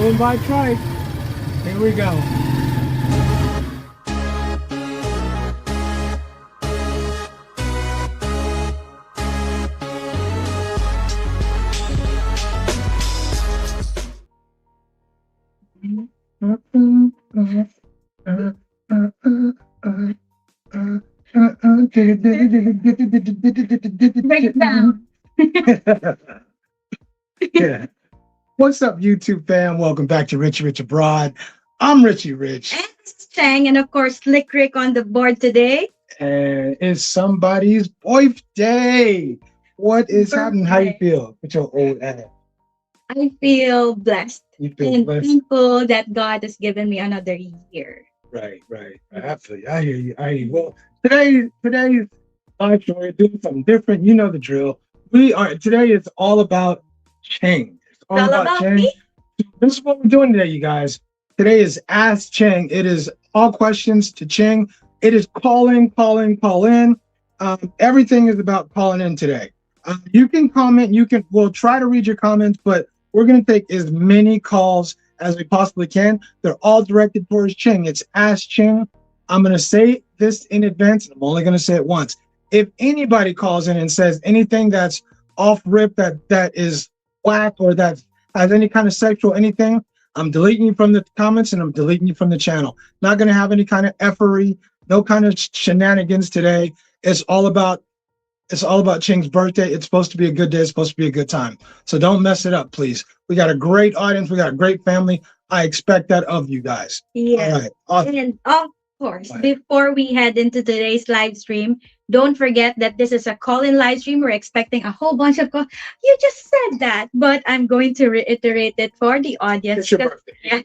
Moving by trike. Here we go. Breakdown. Yeah. What's up, YouTube fam? Welcome back to Richie Rich Abroad. I'm Richie Rich. And this is Cheng, and of course, Slick Rick on the board today. And it's somebody's birthday. What is happening? How you feel with your old ass? I feel blessed You feel and blessed? thankful that God has given me another year. Right. I feel you. I hear you. Well, today's live show, we're doing something different. You know the drill. Today is all about Cheng. It's all about Cheng. me? This is what we're doing today, you guys. Today is Ask Cheng. It is all questions to Cheng. It is call in. Everything is about calling in today. You can comment. We'll try to read your comments, but we're going to take as many calls as we possibly can. They're all directed towards Cheng. It's Ask Cheng. I'm going to say this in advance, and I'm only going to say it once. If anybody calls in and says anything that's off rip, that is whack, or that has any kind of sexual anything, I'm deleting you from the comments and I'm deleting you from the channel. Not going to have any kind of effery, no kind of shenanigans today. It's all about Cheng's birthday. It's supposed to be a good day. It's supposed to be a good time. So don't mess it up, please. We got a great audience. We got a great family. I expect that of you guys. Yeah. All right. Awesome. And of course, before we head into today's live stream, don't forget that this is a call-in live stream. We're expecting a whole bunch of calls. You just said that, but I'm going to reiterate it for the audience. It's your birthday. Yeah.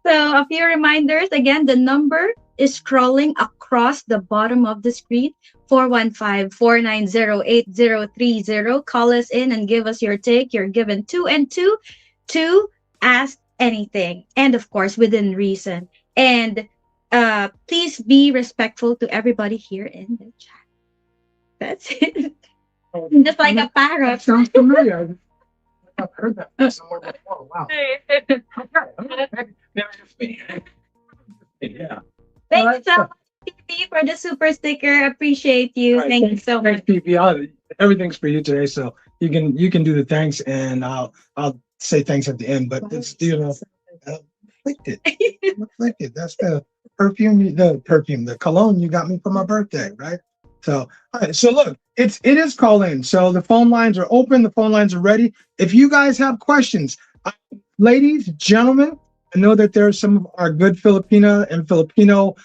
So a few reminders. Again, the number is scrolling across the bottom of the screen. 415-490-8030. Call us in and give us your take. You're given 2 and 2 to ask anything. And of course, within reason. And please be respectful to everybody here in the chat. That's it. Just like a parrot. Sounds familiar. I've heard that somewhere before. Wow. Yeah. Thanks so much, PP, for the super sticker. Appreciate you. Right. Thank you so much. Thanks, PP. Everything's for you today, so you can do the thanks, and I'll say thanks at the end. But it's afflicted. I'm afflicted. That's the cologne you got me for my birthday, right? So, all right. So look, it is call in. So the phone lines are open. The phone lines are ready. If you guys have questions, ladies, gentlemen, I know that there are some of our good Filipina and Filipino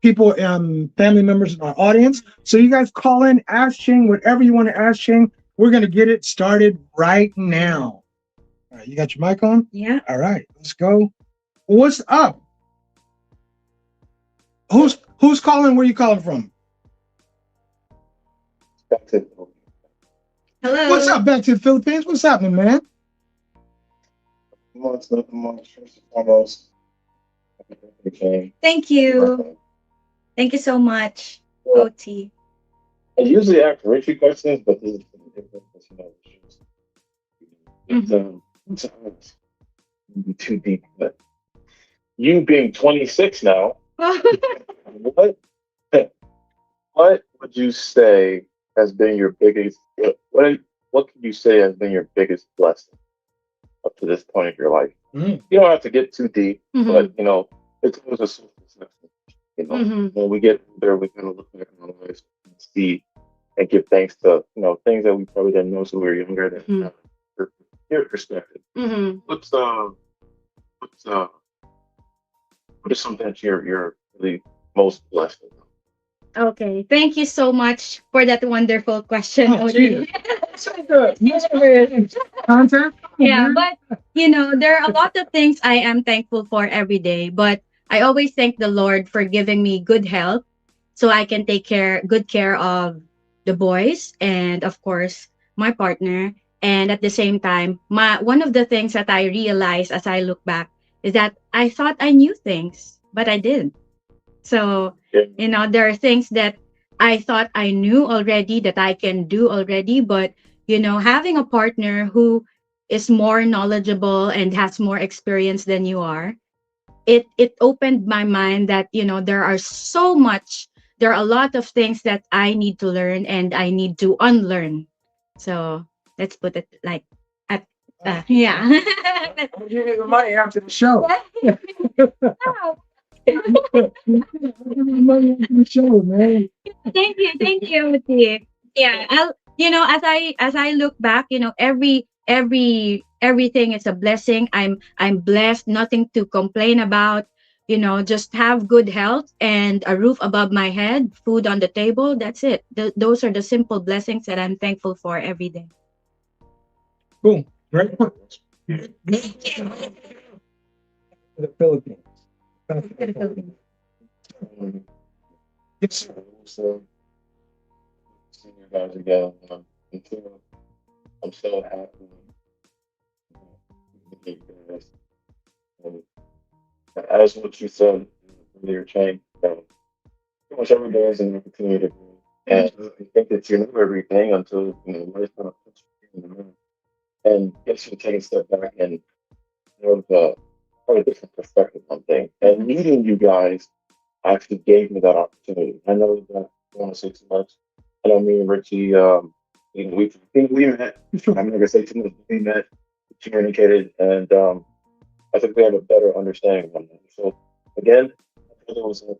people, family members in our audience. So you guys call in, ask Cheng, whatever you want to ask Cheng. We're going to get it started right now. All right. You got your mic on? Yeah. All right. Let's go. What's up? Who's calling? Where you calling from? Hello. What's up? Back to the Philippines. What's happening, man? Thank you. Thank you so much, OT. I usually ask Richie questions, but this is different because it's too deep. But you being 26 now, what would you say has been your biggest? What could you say has been your biggest blessing up to this point of your life? You don't have to get too deep, but it's always a source of success. When we get there, we kind of look back on our lives and see and give thanks to things that we probably didn't know so we were younger than your perspective. What is something that you're really most blessed with? Okay, thank you so much for that wonderful question, OT. Content? Yeah, but there are a lot of things I am thankful for every day, but I always thank the Lord for giving me good health so I can take good care of the boys and of course my partner. And at the same time, one of the things that I realized as I look back is that I thought I knew things, but I didn't. So, there are things that I thought I knew already that I can do already, but having a partner who is more knowledgeable and has more experience than you are, it opened my mind that, you know, there are a lot of things that I need to learn and I need to unlearn. So let's put it like at yeah. I'll give you the money after the show. Money after the show, man. Thank you, T. Yeah, you know, as I look back, you know, everything is a blessing. I'm blessed, nothing to complain about. You know, just have good health and a roof above my head, food on the table. That's it. Those are the simple blessings that I'm thankful for every day. Boom. Right. The Philippines. Yes, so seeing you guys again. I'm so happy to meet you guys. And as what you said earlier, Cheng, pretty much every day is an opportunity to grow. And I think that you know everything until life kind of puts you in the mirror and gets you to take a step back and have a different perspective on things. And meeting you guys actually gave me that opportunity. I know that I don't want to say too much. I know me and Richie, we think we met. I'm not gonna say too much. We met, communicated, and I think we have a better understanding on that. So again, I thought it was an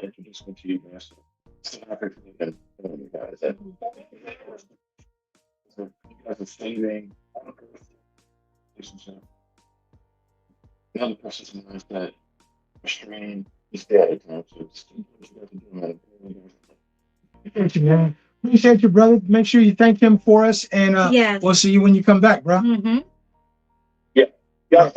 introduction to you guys. So happy for you and you guys. And so you guys are saving relationship. The other person's mindset, restrain, is dead. So just keep what you guys are doing. Thank you, man. Appreciate you, brother. Make sure you thank him for us, and Yes. we'll see you when you come back, bro. Mm-hmm. Yeah. Yeah.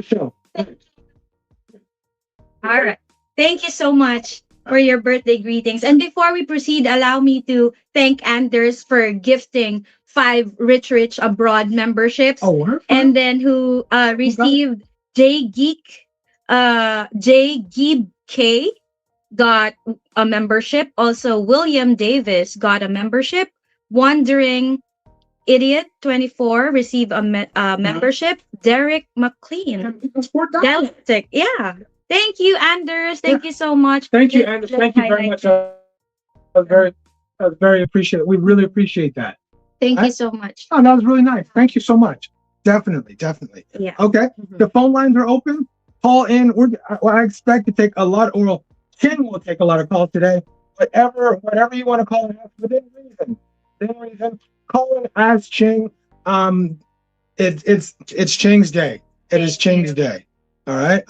Show. All right. Thank you so much for your birthday greetings. And before we proceed, allow me to thank Anders for gifting 5 Rich Abroad memberships. Oh, and then who received J Geek, J Geeb K got a membership. Also, William Davis got a membership. Wandering Idiot 24 received a membership. Derek McLean. Galactic. Yeah. Thank you, Anders. Thank you so much. Thank you, Anders. Thank you very much. I was very appreciative. We really appreciate that. Thank you so much. Oh, that was really nice. Thank you so much. Definitely. Yeah. Okay. The phone lines are open. Call in. I expect to take a lot, or Ken will take a lot of calls today. Whatever you want to call in, within reason. Call in as Cheng. It's Cheng's day. It is Cheng's day. All right.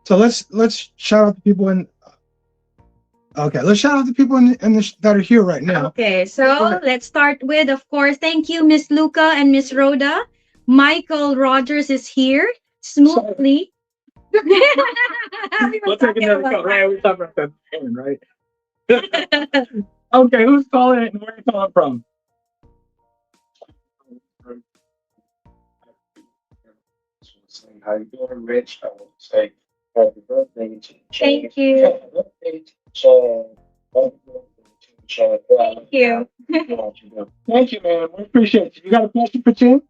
So let's shout out the people in. Okay, let's shout out the people that are here right now. Okay, so let's start with, of course, thank you, Miss Luca and Miss Rhoda. Michael Rogers is here smoothly. We'll take another call. Right, we're talking about that, right? Okay, who's calling and where are you calling from? How you doing, Rich? I want to say happy birthday to Cheng. Thank you. Happy birthday to Cheng. Happy birthday to Cheng. Thank you. Thank you, man. We appreciate you. You got a question for Cheng?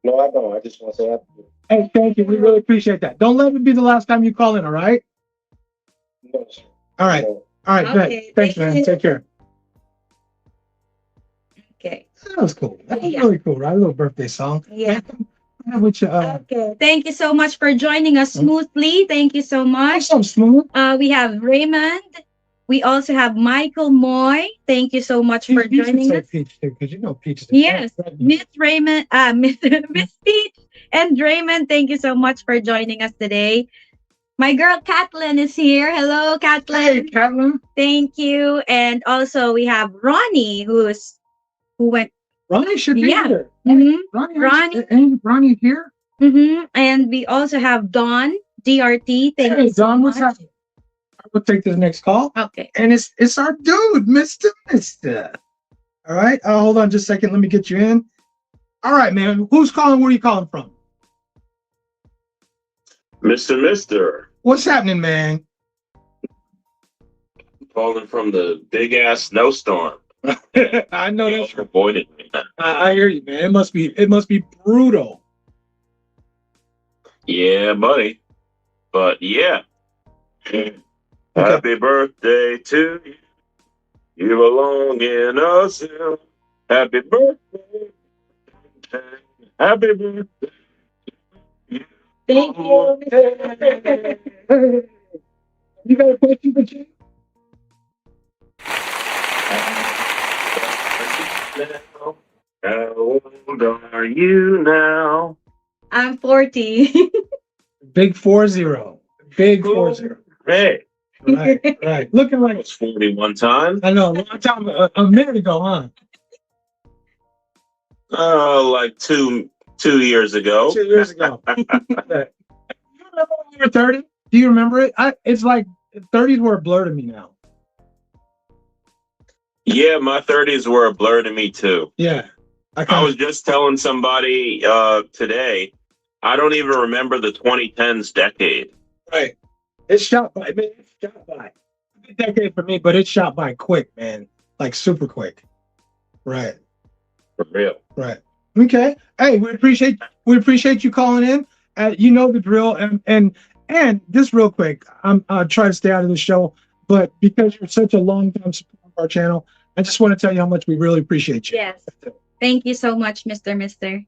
No, I don't. I just want to say happy birthday. Hey, thank you. We really appreciate that. Don't let it be the last time you call in, all right? No, sir. All right. No. All right, good. Okay, Thanks, thank man. you. Take care. Okay. That was cool. That was really cool, right? A little birthday song. Yeah. Which, Okay. Thank you so much for joining us smoothly. Thank you so much. so smooth. We have Raymond. We also have Michael Moy. Thank you so much for joining us. Peach too, because you know Peach is Yes, Miss Raymond, Miss Peach and Raymond. Thank you so much for joining us today. My girl Kathleen is here. Hello, Kathleen. Hey, Kathleen. Thank you. And also we have Ronnie, who went. Ronnie should be here. Mm-hmm. Ronnie here. Mm-hmm. And we also have Dawn DRT. Thank you so Dawn, what's much. happening? We'll take this next call. Okay. And it's our dude, Mr. All right. Hold on just a second. Let me get you in. All right, man. Who's calling? Where are you calling from? Mr. What's happening, man? calling from the big ass snowstorm. I know that's Y'all avoided me. I hear you, man. It must be brutal. Yeah, buddy. But yeah. Happy birthday to you. You belong in us. Happy birthday. Happy birthday. Thank you. You got a question for Cheng? How old are you now? I'm 40. Big 40. Big 40. Hey, Right. Looking I like was 41 time. I know, a long time, a minute ago, huh? Like two years ago. 2 years ago. Do you remember when you were 30? Do you remember it? It's like 30s were a blur to me now. Yeah, my 30s were a blur to me too. Yeah. I was just telling somebody today, I don't even remember the 2010s decade. Right. It's shot by, man. It's shot by. A decade for me, but it's shot by quick, man. Like super quick. Right. For real. Right. Okay. Hey, we appreciate you calling in. You know the drill. And just real quick, I'm trying to stay out of the show, but because you're such a long time supporter of our channel, I just want to tell you how much we really appreciate you. Yes. Thank you so much, Mr. Mister.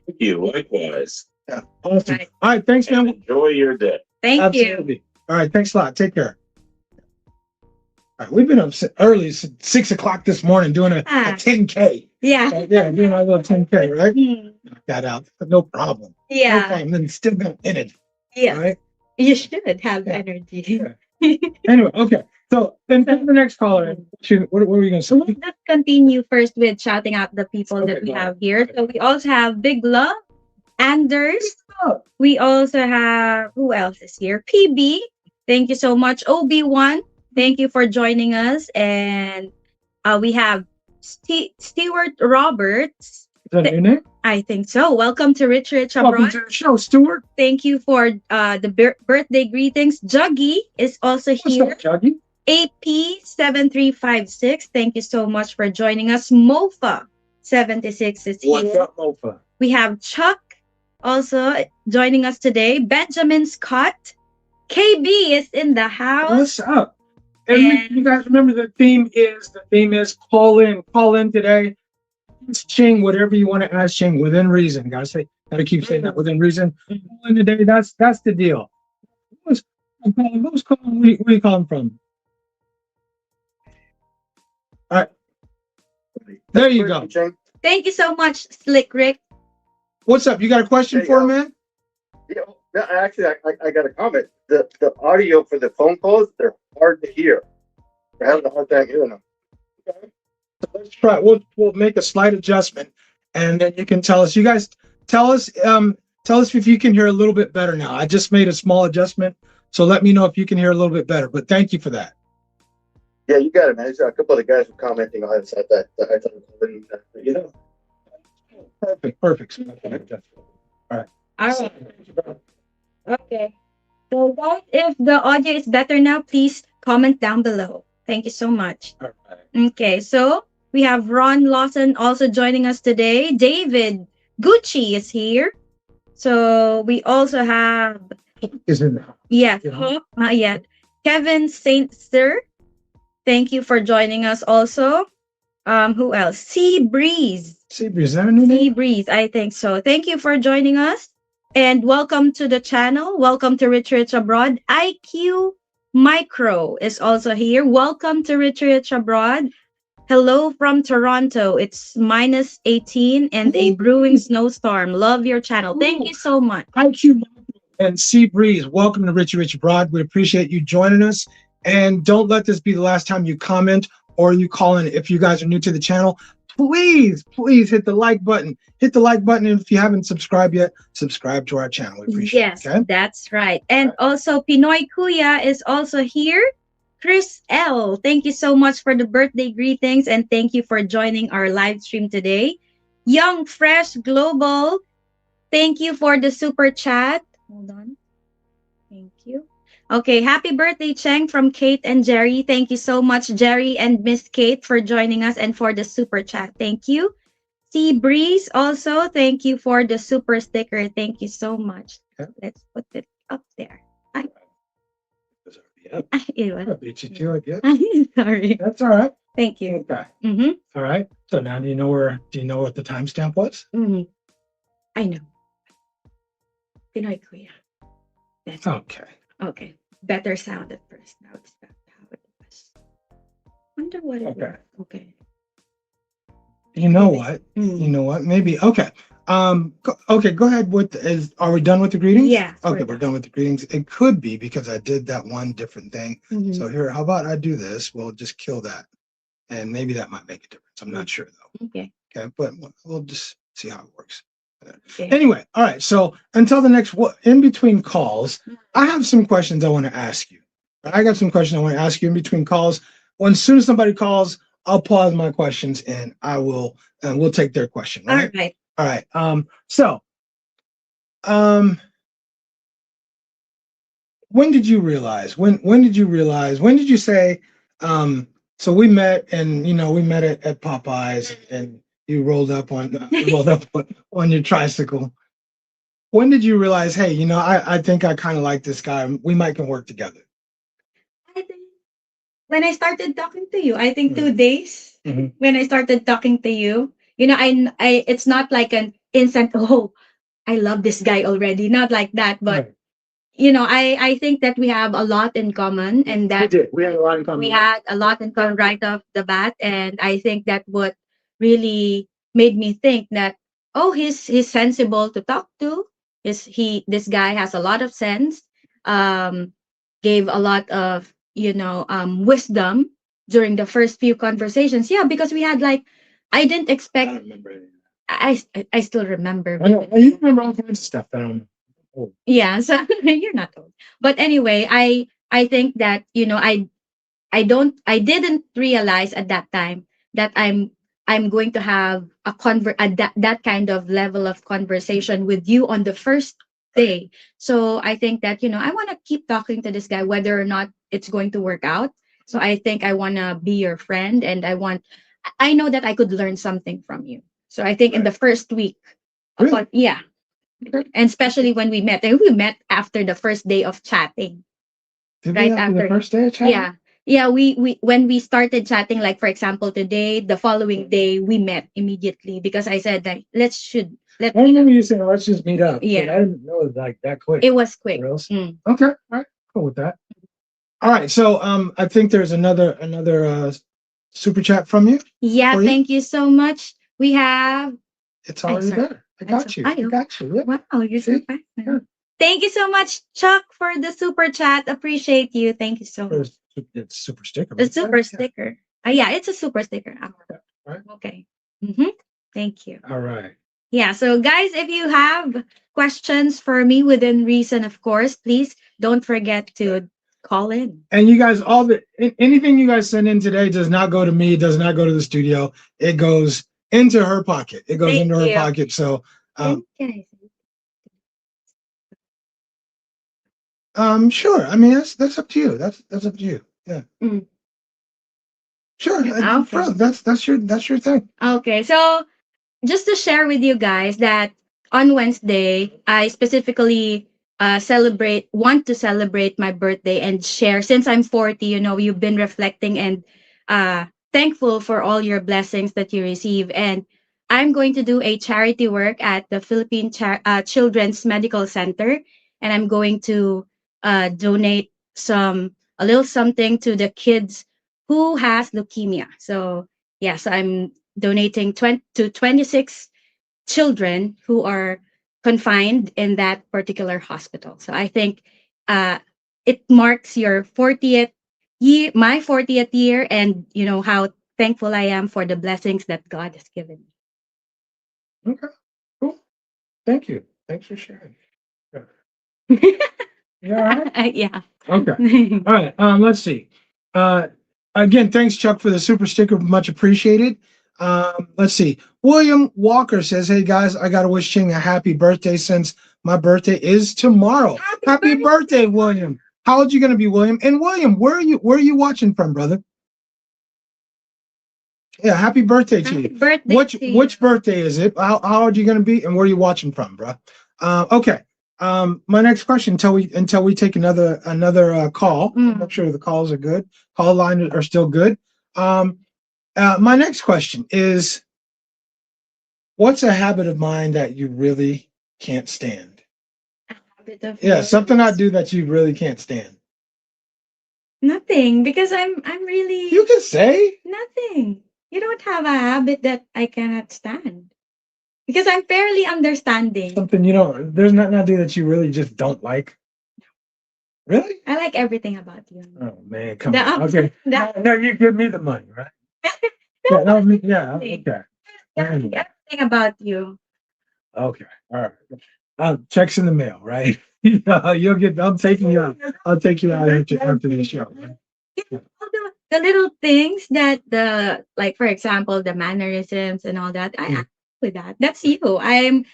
Thank you. Likewise. Yeah. Awesome. Right. All right. Thanks, And man. enjoy your day. Thank you. Absolutely. All right. Thanks a lot. Take care. All right, we've been up early, 6 o'clock this morning, doing a 10K. Yeah. Yeah, doing our little 10K, right? Mm. Knock that out. No problem. Yeah. No problem. Then still got energy. Yeah. Right? You should have Yeah. energy. Yeah. Anyway, okay. So then the next caller. What are we going to So say? let's continue first with shouting out the people Okay, that we go ahead. have here. So we also have Big Love, Anders. We also have, who else is here? PB. Thank you so much. Obi-Wan. Thank you for joining us. And we have Stewart Roberts. Is that your name? I think so. Welcome to Rich Welcome Abroad. to the show, Stuart. Thank you for the birthday greetings. Juggy is also What's here. up, Juggy? AP7356. Thank you so much for joining us. Mofa76 is What's here. up, Mofa? We have Chuck also joining us today. Benjamin Scott. KB is in the house. What's up? And you guys remember the theme is call in today. Ask Cheng whatever you want to ask Cheng within reason. Gotta keep saying that within reason. Call in today. That's the deal. Who's calling? Where you calling from? All right. There you go. Thank you so much, Slick Rick. What's up? You got a question for him, man? Yeah, actually, I got a comment. The audio for the phone calls, they're hard to hear. We're having a hard time hearing them. Okay. So let's try. We'll make a slight adjustment, and then you can tell us. You guys tell us if you can hear a little bit better now. I just made a small adjustment, so let me know if you can hear a little bit better. But thank you for that. Yeah, you got it, man. A couple of the guys were commenting on it, so I thought, you know. Perfect. All right. All right. Okay. So guys, if the audio is better now, please comment down below. Thank you so much. All right. Okay, so we have Ron Lawson also joining us today. David Gucci is here. So we also have Is in there. yes, Yeah. Hope, not yet. Kevin Saint Sir. Thank you for joining us also. Who else? Sea Breeze. Sea Breeze, is that a new name? Sea Breeze, I think so. Thank you for joining us. And welcome to the channel. Welcome to Rich Abroad. IQ Micro is also here. Welcome to Rich Abroad. Hello from Toronto. It's -18 and a brewing snowstorm. Love your channel. Thank you so much. IQ and Sea Breeze, welcome to Rich Abroad. We appreciate you joining us. And don't let this be the last time you comment or you call in. If you guys are new to the channel, please hit the like button. Hit the like button. And if you haven't subscribed yet, subscribe to our channel. We appreciate it. Okay? That's right. And also Pinoy Kuya is also here. Chris L, thank you so much for the birthday greetings and thank you for joining our live stream today. Young Fresh Global, thank you for the super chat. Hold on. Thank you. Okay, happy birthday, Cheng, from Kate and Jerry. Thank you so much, Jerry and Miss Kate, for joining us and for the super chat. Thank you. Sea Breeze also, thank you for the super sticker. Thank you so much. Okay. Let's put it up there. I, It's already up. it was. I beat you to it, yeah. Sorry. That's all right. Thank you. Okay. Mm-hmm. All right. So now do you know what the timestamp was? Mm-hmm. I know. Pinoy Kuya. That's Okay. okay. Better sound at first. Now it's back to how it was. Wonder what it Okay. was. Okay. You know what? Mm. You know what? Maybe. Okay. Okay. Go ahead with. Are we done with the greetings? Yeah. Okay, we're done with the greetings. It could be because I did that one different thing. Mhm. So here, how about I do this? We'll just kill that, and maybe that might make a difference. I'm not sure though. Okay. Okay, but we'll just see how it works. Okay. Anyway, all right. So until the next in between calls, I have some questions I want to ask you. I got some questions I want to ask you in between calls. As soon as somebody calls, I'll pause my questions and we'll take their question. Right. All right. All right. So, when did you realize? When did you realize? When did you say? So we met, and we met at Popeyes, and you rolled up on your tricycle. When did you realize? Hey, I think I kind of like this guy. We might can work together. I think when I started talking to you, I think Mhm. 2 days Mhm. when I started talking to you, I it's not like an instant, oh, I love this guy already. Not like that, but Right. I think that we have a lot in common, and We that did. We had a lot in common. we had a lot in common right off the bat, and I think that what really made me think that, oh, he's sensible to talk to. This guy has a lot of sense. Um, Gave a lot of wisdom during the first few conversations. Yeah, because we had like, I didn't I expect. don't remember any of I still remember. that. I know. You remember all kinds of stuff that I don't. Oh. Yeah, so you're not old. But anyway, I think that I didn't realize at that time that I'm going to have that kind of level of conversation with you on the first day. So I think that I want to keep talking to this guy whether or not it's going to work out. So I think I want to be your friend, and I know that I could learn something from you. So I think in the first week, Really? yeah, Okay. and especially when we met, and we met after the first day of chatting. Did Right we after the after. first day of chatting? Yeah. Yeah, we when we started chatting, like for example today, the following day we met immediately because I said that let I remember you saying, let's just meet up. Yeah. But I didn't know it was like that quick. it was quick. For reals? Mm. Okay. All right. Cool with that. All right. So I think there's another super chat from you. Yeah, For you? thank you so much. We have It's already sorry. there. I got you. I got you. Yeah. Wow, you're so See? fast. Yeah. Thank you so much, Chuck, for the super chat. Appreciate you. Thank you so much. It's super sticker. The right? super Yeah. sticker. Yeah, it's a super sticker. Right. Okay. Mm-hmm. Thank you. All right. Yeah, so guys, if you have questions for me within reason, of course, please don't forget to call in. And you guys, anything you guys send in today does not go to me, does not go to the studio. It goes into her pocket. It goes Thank into her you. pocket. So, Can I say? sure. I mean, that's up to you. That's up to you. Yeah. Mm. Sure. Okay. That's your thing. Okay, so just to share with you guys that on Wednesday, I specifically want to celebrate my birthday and share. Since I'm 40, you've been reflecting and thankful for all your blessings that you receive. And I'm going to do a charity work at the Philippine Children's Medical Center, and I'm going to donate a little something to the kids who has leukemia. So yes, I'm donating 26 children who are confined in that particular hospital. So I think it marks your 40th year, my 40th year, and you know how thankful I am for the blessings that God has given me. Okay. Cool. Thank you. Thanks for sharing. Yeah. You all right? Yeah. Okay. All right. Let's see. Again, thanks, Chuck, for the super sticker. Much appreciated. Let's see. William Walker says, "Hey guys, I gotta wish Cheng a happy birthday since my birthday is tomorrow. Happy birthday, William. How old are you going to be, William? And William, where are you watching from, brother? Yeah, happy birthday to you. Which birthday is it? How old are you going to be, and where are you watching from, bro? Okay. My next question until we take another call. Make sure the calls are good. Call lines are still good. My next question is, what's a habit of mine that you really can't stand? A habit of Yeah, something I do that you really can't stand. Nothing, because I'm really. You can say nothing. You don't have a habit that I cannot stand. Because I'm fairly understanding. Something you don't. There's nothing I do that you really just don't like. Really? I like everything about you. Oh man, come on. Okay. No, you give me the money, right? Yeah. Okay. Everything about you. Okay. All right. Checks in the mail, right? You'll get. I'll take you out after the show. Right? Yeah. The little things that like for example the mannerisms and all that. I act with that. That's you. I'm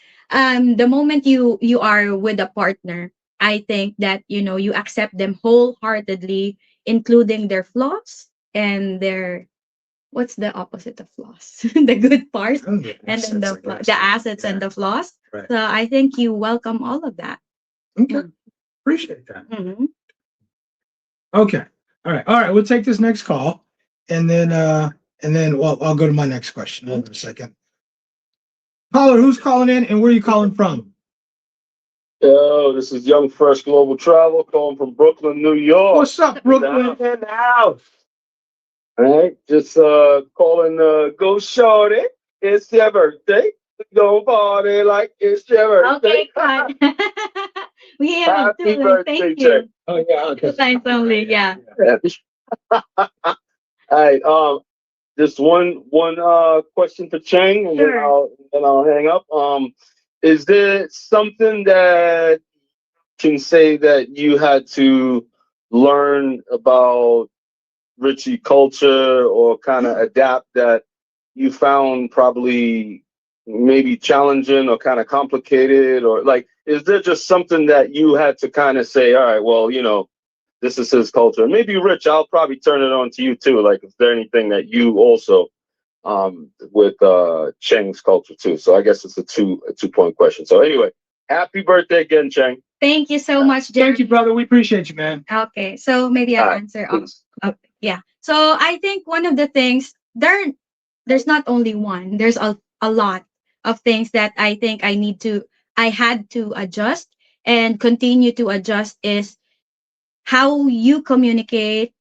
the moment you are with a partner, I think that you accept them wholeheartedly, including their flaws and their what's the opposite of flaws? The good parts and then the assets and the flaws. Right. So I think you welcome all of that. Okay. Appreciate that. Okay. All right. We'll take this next call, and then I'll go to my next question. Hold on a second. Caller, who's calling in, and where are you calling from? Yo, this is Young Fresh Global Travel calling from Brooklyn, New York. What's up, Brooklyn? In the house. All right, just calling go shorty. It's your birthday. Go party like it's your birthday. Okay, fine. We have Happy two. birthday, Thank Cheng. you. Oh yeah, okay. 2 times only, yeah. All right, just one question for Cheng, and Sure. then I'll hang up. Is there something that can say that you had to learn about Richie culture or kind of adapt that you found probably maybe challenging or kind of complicated, or like, is there just something that you had to kind of say, all right, well, this is his culture? Maybe Rich, I'll probably turn it on to you too. Like, is there anything that you also with Cheng's culture too? So I guess it's a 2-point question. So anyway, happy birthday again, Cheng. Thank you so much, Jerry. Thank you, brother. We appreciate you, man. Okay, so maybe I'll answer. Yeah. So I think one of the things there's not only one. There's a lot of things that I think I had to adjust and continue to adjust is how you communicate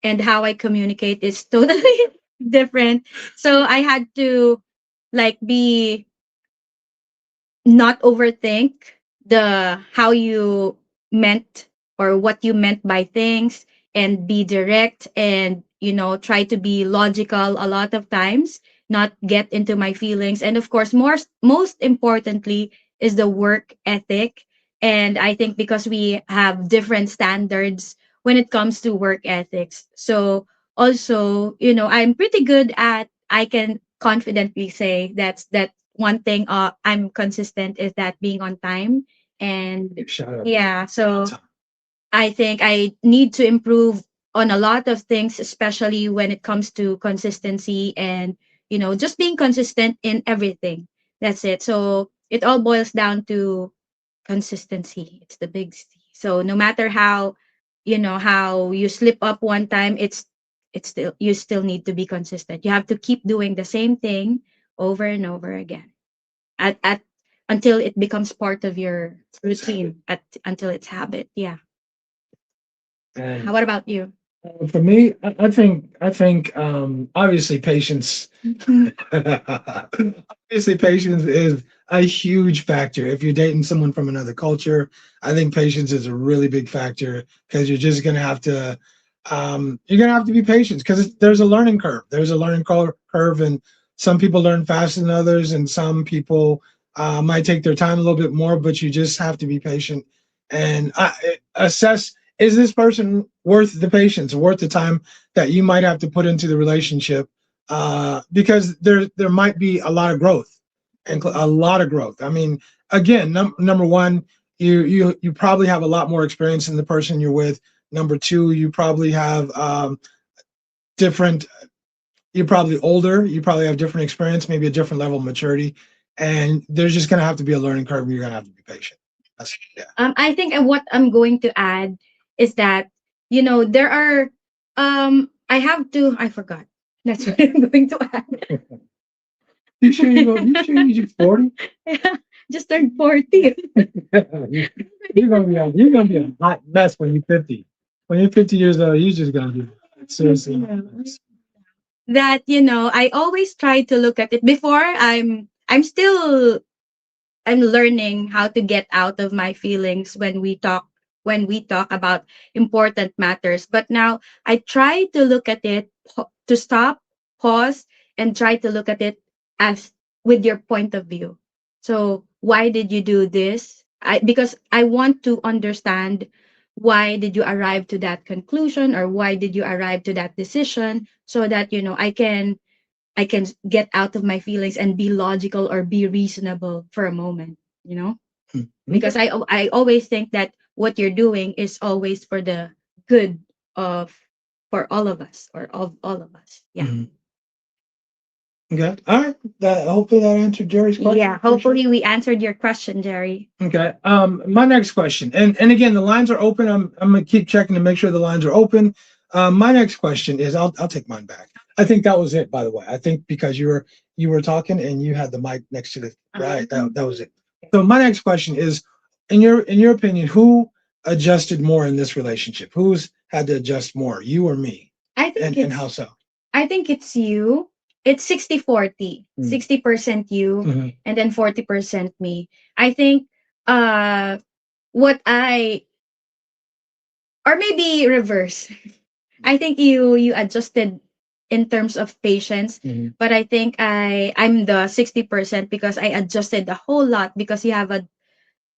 and how I communicate is totally different. So I had to like be not overthink the how you meant or what you meant by things and be direct and try to be logical a lot of times, not get into my feelings. And of course most importantly is the work ethic. And I think because we have different standards when it comes to work ethics, so also I'm pretty good at, I can confidently say that one thing I'm consistent is that being on time. And yeah, so I think I need to improve on a lot of things, especially when it comes to consistency and just being consistent in everything. That's it. So it all boils down to consistency. It's the big C. So no matter how how you slip up one time, it's still, you still need to be consistent. You have to keep doing the same thing over and over again at until it becomes part of your routine, until it's habit. Yeah. And What about you? for me, I think obviously patience. Obviously, patience is a huge factor. If you're dating someone from another culture, I think patience is a really big factor because you're just gonna have to be patient because there's a learning curve. There's a learning curve, and some people learn faster than others, and some people might take their time a little bit more. But you just have to be patient and assess: is this person worth the patience, worth the time that you might have to put into the relationship? Because there might be a lot of growth, and a lot of growth. I mean, again, number one, you probably have a lot more experience than the person you're with. Number two, you probably have different. You're probably older. You probably have different experience, maybe a different level of maturity, and there's just gonna have to be a learning curve. You're gonna have to be patient. Yeah. I think what I'm going to add is that, there are, I forgot. That's what I'm going to add. You sure you're 40? Yeah, just turned 40. You're gonna be a hot mess when you're 50. When you're 50 years old, you're just gonna be seriously. That, I always try to look at it before. I'm learning how to get out of my feelings when we talk about important matters. But now I try to look at it, to stop, pause, and try to look at it as with your point of view. So why did you do this? Because I want to understand, why did you arrive to that conclusion, or why did you arrive to that decision, so that, I can get out of my feelings and be logical or be reasonable for a moment, because I always think that what you're doing is always for the good of for all of us, or of all of us. Yeah. Mhm. Okay. All right. Hopefully that answered Jerry's question. Yeah. Hopefully we answered your question, Jerry. Okay. My next question, and again, the lines are open. I'm gonna keep checking to make sure the lines are open. My next question is, I'll take mine back. I think that was it, by the way. I think because you were talking and you had the mic next to the right. That was it. So my next question is, in your opinion, who adjusted more in this relationship? Who's had to adjust more, you or me? I think And how so? I think it's you. It's 60-40. 60% you, and then 40% me. I think what I or maybe reverse. I think you adjusted in terms of patience, but I think I'm the 60% because I adjusted a whole lot, because you have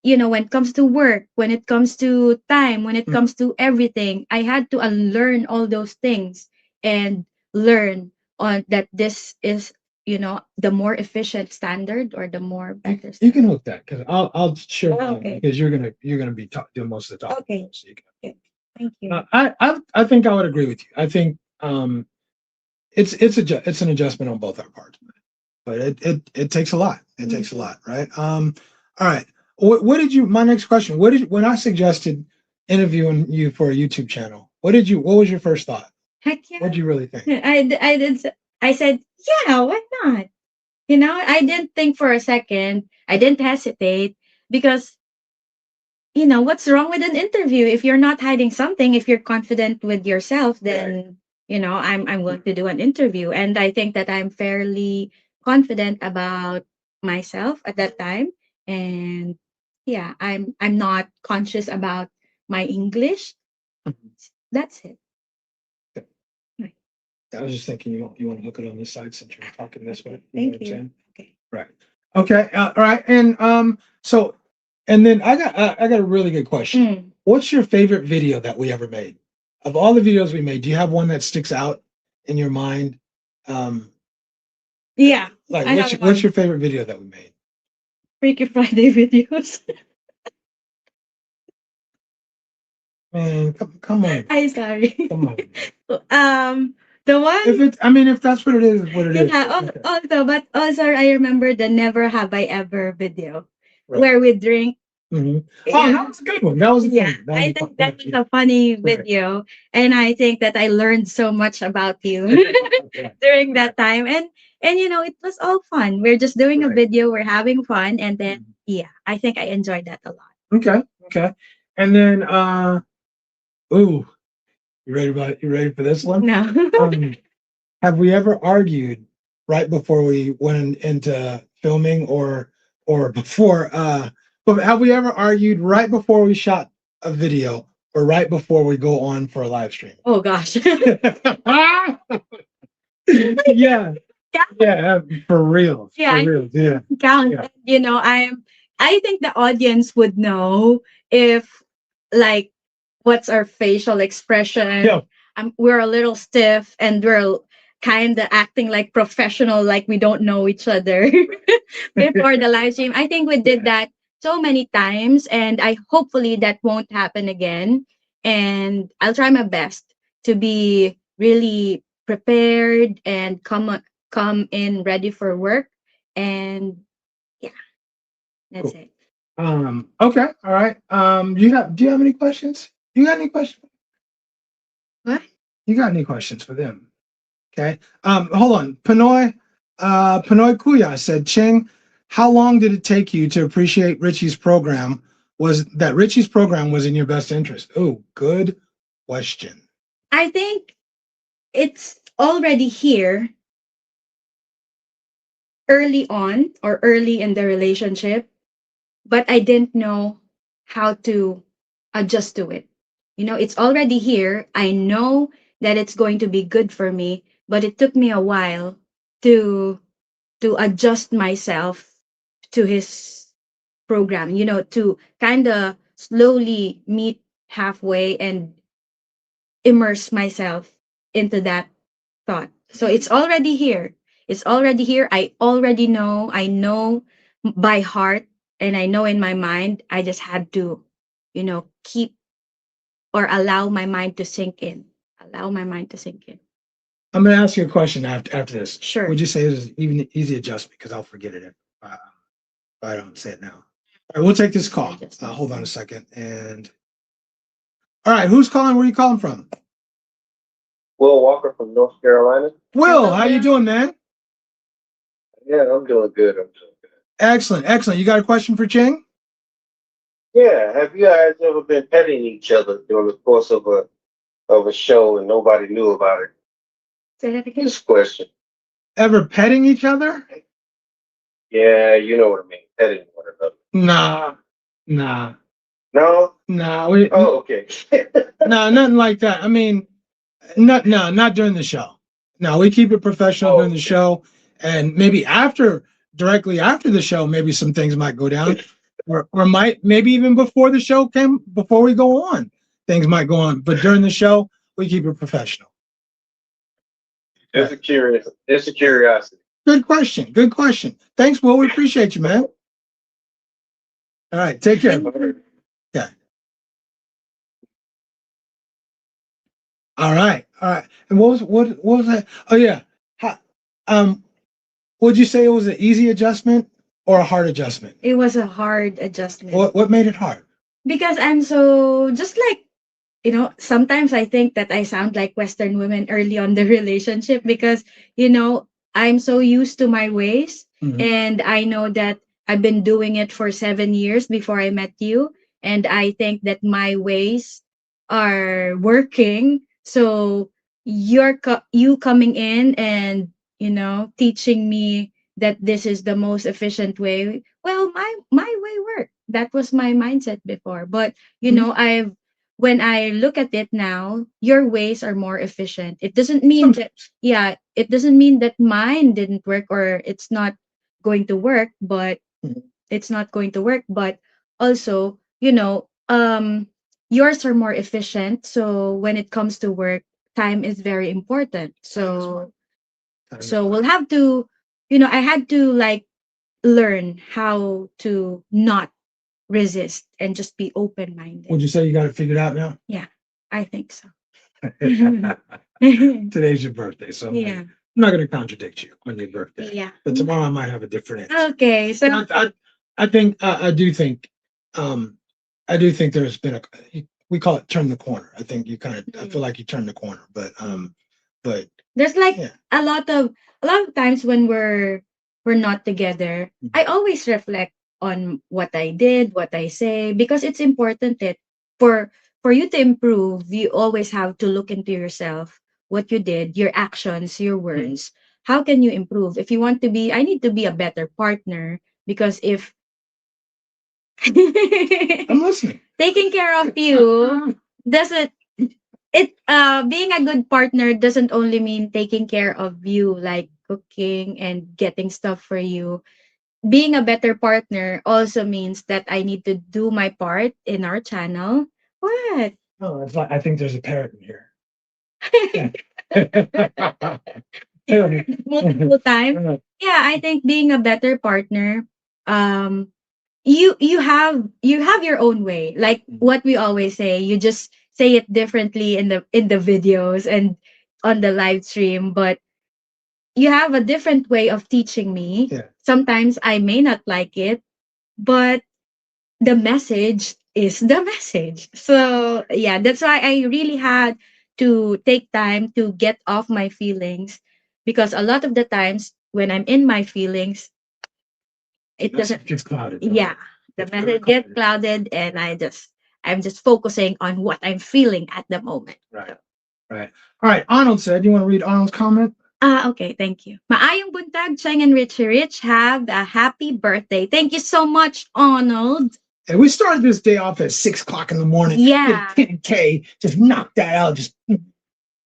when it comes to work, when it comes to time, when it comes to everything, I had to unlearn all those things and learn on that this is, the more efficient standard, or the more better standard. You can hook that, because I'll share Okay. because you're gonna be doing most of the talking. Okay. So you can. Okay. Thank you. I think I would agree with you. I think it's an adjustment on both our parts, but it takes a lot. It takes a lot, right? All right. What did you? My next question. When I suggested interviewing you for a YouTube channel, what was your first thought? Heck yeah. What did you really think? I said, yeah, why not? I didn't think for a second. I didn't hesitate, because what's wrong with an interview? If you're not hiding something, if you're confident with yourself, then I'm willing to do an interview. And I think that I'm fairly confident about myself at that time. And yeah, I'm not conscious about my English. That's it. Right. I was just thinking, you want to look it on this side since you're talking this way. Thank you. Okay. Right. Okay. All right. And so, and then I got a really good question. What's your favorite video that we ever made? Of all the videos we made, do you have one that sticks out in your mind? Yeah. Like, what's your favorite video that we made? Freaky Friday videos. Man, come on. I'm sorry. Come on. The one. If that's what it is, what it is. Yeah. Also, I remember the Never Have I Ever video, where we drink. Oh, that was a good one. That was I think that was a funny video, and I think that I learned so much about you during that time. And it was all fun. We're just doing a video, we're having fun, and then I think I enjoyed that a lot. Okay. And then you ready for this one? No. Have we ever argued right before we went into filming, or before but have we ever argued right before we shot a video, or right before we go on for a live stream? Oh gosh. Yeah, for real. Yeah, for real. Yeah. Count. Yeah. I think the audience would know if, like, what's our facial expression. Yeah. We're a little stiff, and we're kind of acting like professional, like we don't know each other before the live stream. I think we did that so many times, and hopefully that won't happen again. and I'll try my best to be really prepared and come in ready for work. And yeah, that's Cool. it. Okay, all right. Do you have any questions? You got any questions? What? You got any questions for them? Okay. Hold on. Pinoy Kuya said, Cheng, how long did it take you to appreciate Richie's program? Was that Richie's program was in your best interest? Oh, good question. I think it's already here early on or early in the relationship, but I didn't know how to adjust to it. You know, it's already here. I know that it's going to be good for me, but it took me a while to adjust myself to his program, you know, to kind of slowly meet halfway and immerse myself into that thought. So it's already here. It's already here. I know by heart, and I know in my mind. I just had to, you know, keep or allow my mind to sink in. Allow my mind to sink in. I'm going to ask you a question after this. Sure. Would you say this is even easy adjustment? Because I'll forget it if I don't say it now. All right, we'll take this call. Hold on a second. And all right, who's calling? Where are you calling from? Will Walker from North Carolina. Will, how you doing, man? Yeah, I'm doing good. I'm doing good. Excellent, excellent. You got a question for Cheng? Yeah, have you guys ever been petting each other during the course of a show and nobody knew about it? Say that again. This question. Ever petting each other? Yeah, you know what I mean. Petting one another. Nah. No? Nah. Oh, okay. Nah, nothing like that. I mean, not during the show. No, we keep it professional during the show, and maybe directly after the show, maybe some things might go down, or maybe even before the show before we go on, things might go on. But during the show, we keep it professional. Just a curiosity. Good question. Good question. Thanks, Will. We appreciate you, man. All right, take care. Yeah. All right. And what was that? Oh yeah. Would you say it was an easy adjustment or a hard adjustment? It was a hard adjustment. What made it hard? Because I'm so just like, you know, sometimes I think that I sound like Western women early on the relationship because, you know, I'm so used to my ways. Mhm. And I know that I've been doing it for 7 years before I met you. And I think that my ways are working. So you coming in and, you know, teaching me that this is the most efficient way. Well, my way worked. That was my mindset before. But, you know, when I look at it now, your ways are more efficient. It doesn't mean that, yeah, it doesn't mean that mine didn't work or it's not going to work, but it's not going to work. But also, you know, yours are more efficient. So when it comes to work, time is very important. So we'll have to, you know, I had to like learn how to not resist and just be open minded. Would you say you got it figured out now? Yeah, I think so. Today's your birthday, so Yeah. I'm not going to contradict you on your birthday. Yeah. But tomorrow I might have a different answer. Okay. So I think I do think there's been we call it turn the corner. I think you kind of I feel like you turned the corner, but there's like yeah. a lot of times when we're not together, I always reflect on what I did, what I say, because it's important that for you to improve, you always have to look into yourself, what you did, your actions, your words. How can you improve? If you want to be, I need to be a better partner because if I'm listening. taking care of you doesn't being a good partner doesn't only mean taking care of you like cooking and getting stuff for you. Being a better partner also means that I need to do my part in our channel. What? Oh, it's like I think there's a parrot in here. Multiple times. Yeah, I think being a better partner, you have your own way. Like what we always say, you just say it differently in the videos and on the live stream, but you have a different way of teaching me. Yeah. Sometimes I may not like it, but the message is the message. So yeah, that's why I really had to take time to get off my feelings, because a lot of the times when I'm in my feelings, it doesn't. Gets clouded. Yeah, the message gets clouded, and I'm just focusing on what I'm feeling at the moment. Right. Right. All right. Arnold said, you want to read Arnold's comment? Okay, thank you. Maayong buntag, Cheng and Richie Rich. Have a happy birthday. Thank you so much, Arnold. And we started this day off at 6 o'clock in the morning. Yeah. 10K, just knock that out. Just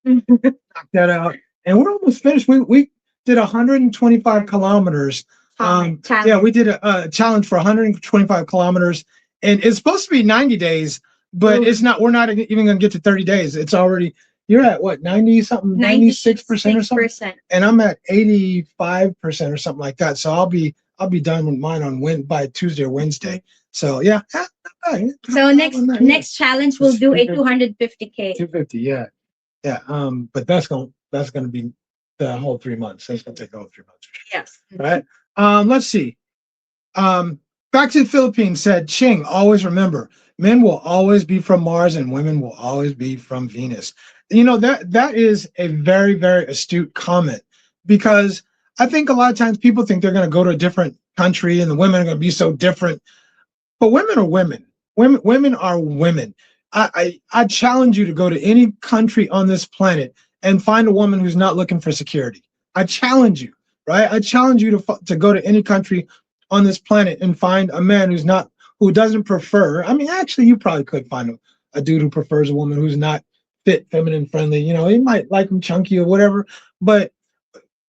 knock that out. And we're almost finished. We did 125 kilometers. Challenge. Yeah, we did a challenge for 125 kilometers. And it's supposed to be 90 days, but it's not. We're not even going to get to 30 days. It's already, you're at what, 90 something, 96% or something? And I'm at 85% or something like that. So I'll be done with mine on by Tuesday or Wednesday. So yeah. So next challenge we'll do a 250K. 250, yeah. Yeah. But that's gonna be the whole 3 months. That's gonna take the whole 3 months. Yes. Right. Let's see. Back to the Philippines said, Cheng, always remember, men will always be from Mars and women will always be from Venus. You know, that is a very, very astute comment, because I think a lot of times people think they're going to go to a different country and the women are going to be so different. But women are women. Women are women. I challenge you to go to any country on this planet and find a woman who's not looking for security. I challenge you, right? I challenge you to go to any country on this planet and find a man who doesn't prefer. I mean, actually, you probably could find a dude who prefers a woman who's not fit, feminine, friendly. You know, he might like him chunky or whatever. But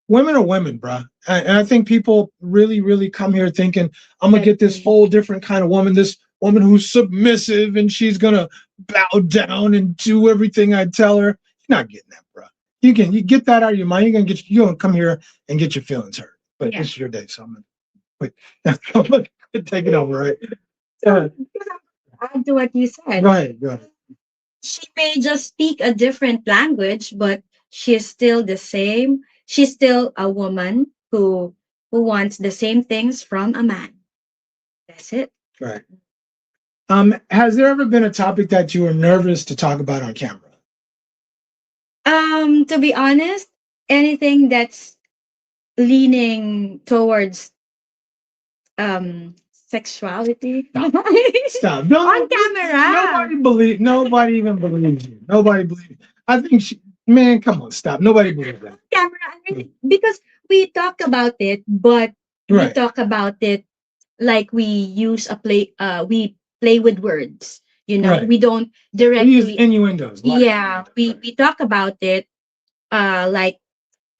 women are women, bruh. And I think people really, really come here thinking, I'm gonna get this whole different kind of woman, this woman who's submissive and she's gonna bow down and do everything I tell her. You're not getting that, bruh. You get that out of your mind. You're gonna come here and get your feelings hurt. But this is your day, so I'm gonna take it over, right? Add to what you said. Go ahead. She may just speak a different language, but she's still the same. She's still a woman who wants the same things from a man. That's it. Right. Has there ever been a topic that you were nervous to talk about on camera? To be honest, anything that's leaning towards sexuality. Stop. On camera. Nobody even believes you. Nobody believes you. I think man, come on, stop. Nobody believes that. Camera, because we talk about it, but we talk about it like we use we play with words. You know, we don't directly we use innuendos. Yeah, we talk about it like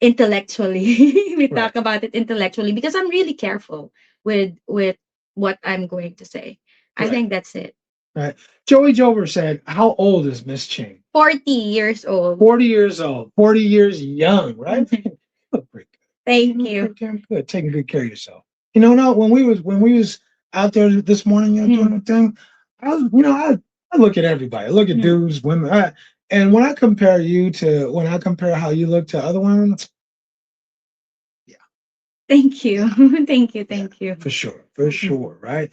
intellectually. We talk about it intellectually because I'm really careful with what I'm going to say. I think that's it. Right. Joey Jover said, how old is Miss Cheng? 40 years old. 40 years old. 40 years young, right? Look pretty good. Thank you. Pretty good. Taking good care of yourself. You know, no, when we was out there this morning, doing the thing, I look at everybody. I look at dudes, women. And when I compare how you look to other women, yeah. Thank you. Thank you. For sure, right?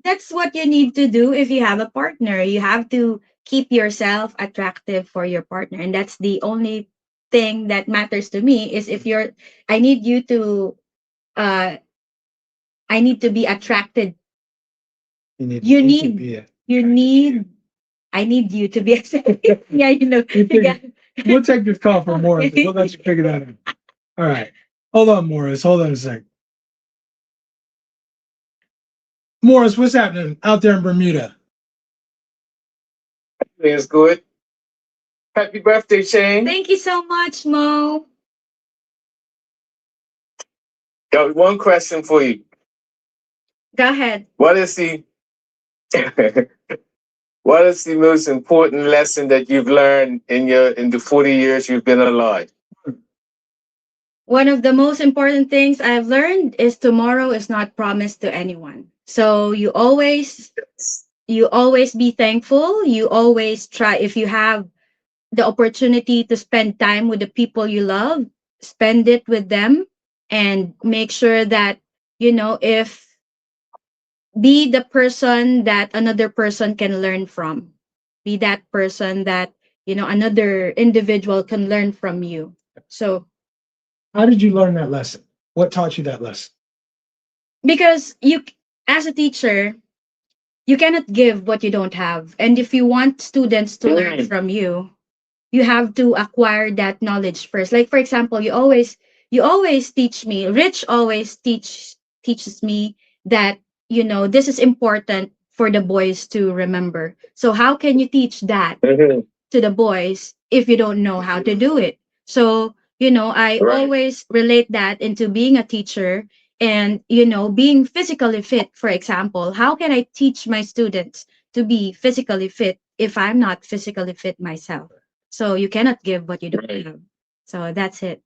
That's what you need to do if you have a partner. You have to keep yourself attractive for your partner. And that's the only thing that matters to me is I need you to be attracted. I need you to be attracted. Yeah, you know. We'll take this call from Morris. We'll let you figure that out. All right. Hold on, Morris. Hold on a second. Morris, what's happening out there in Bermuda? Everything's good. Happy birthday, Cheng. Thank you so much, Mo. Got one question for you. Go ahead. What is the most important lesson that you've learned in the 40 years you've been alive? One of the most important things I've learned is tomorrow is not promised to anyone. So you always you always be thankful. You always try, if you have the opportunity to spend time with the people you love, spend it with them, and make sure that, if be the person that another person can learn from. Be that person that, another individual can learn from you. So, How did you learn that lesson? What taught you that lesson? because as a teacher, you cannot give what you don't have. And if you want students to learn from you have to acquire that knowledge first. Like, for example, you always teach me, Rich always teaches me that, this is important for the boys to remember. So how can you teach that to the boys if you don't know how to do it? So, I always relate that into being a teacher, and, being physically fit. For example, how can I teach my students to be physically fit if I'm not physically fit myself? So you cannot give what you don't have. So that's it.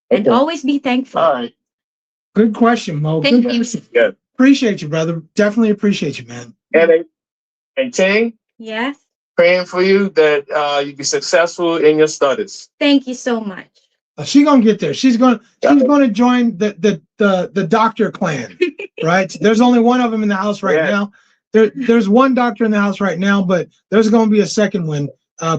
And always be thankful. All right. Good question, Mo. Thank Good you. question. Yeah. Appreciate you, brother. Definitely appreciate you, man. And Cheng, Yes. praying for you that you be successful in your studies. Thank you so much. She's gonna get there. She's gonna join the doctor clan, right? There's only one of them in the house right now. There's one doctor in the house right now, but there's gonna be a second one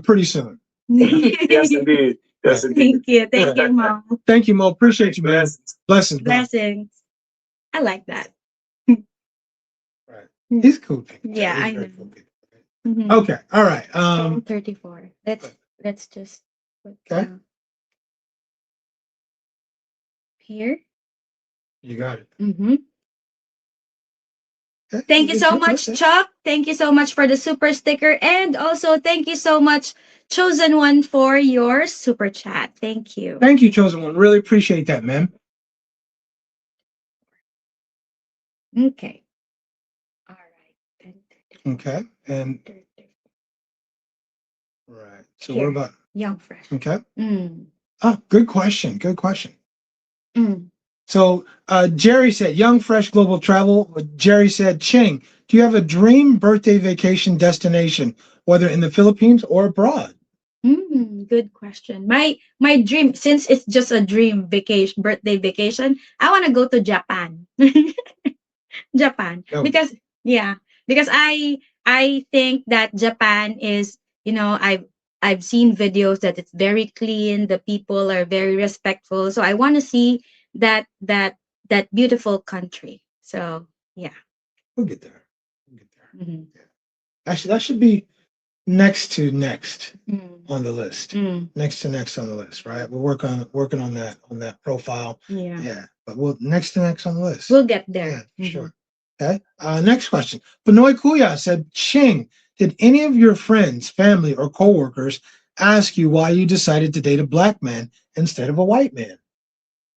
pretty soon. Yes, indeed. Yes, indeed. Thank you. Thank you, Mom. Thank you, Mo. Appreciate you, man. Blessings, bro. Blessings. I like that. Right. He's cool people. Yeah, He's I very know. cool people. Mhm. Okay. All right. 34. Let's just put Okay. here. You got it. Mm-hmm. Okay. Thank you so much, Chuck. Thank you so much for the super sticker. And also, thank you so much, Chosen One, for your super chat. Thank you. Thank you, Chosen One. Really appreciate that, man. Okay. All right. Okay. And right. So Here. what about Young Fresh. okay? Mm. Oh, good question. Good question. Mm. So Jerry said, Young Fresh Global Travel. Jerry said, Cheng, do you have a dream birthday vacation destination, whether in the Philippines or abroad? Good question. My dream, since it's just a dream vacation, birthday vacation, I want to go to Japan. Japan. Oh. Because I think that Japan is, I've seen videos that it's very clean, the people are very respectful. So I want to see that beautiful country. So yeah. We'll get there. We'll get there. Mhm. Yeah. Actually, that should be next to next Mm. on the list. Mm. Next to next on the list, right? We're working on that profile. Yeah. Yeah. But we'll next to next on the list. We'll get there. Yeah, sure. Okay. Next question. Benoit Kuya said, Cheng, did any of your friends, family, or coworkers ask you why you decided to date a black man instead of a white man?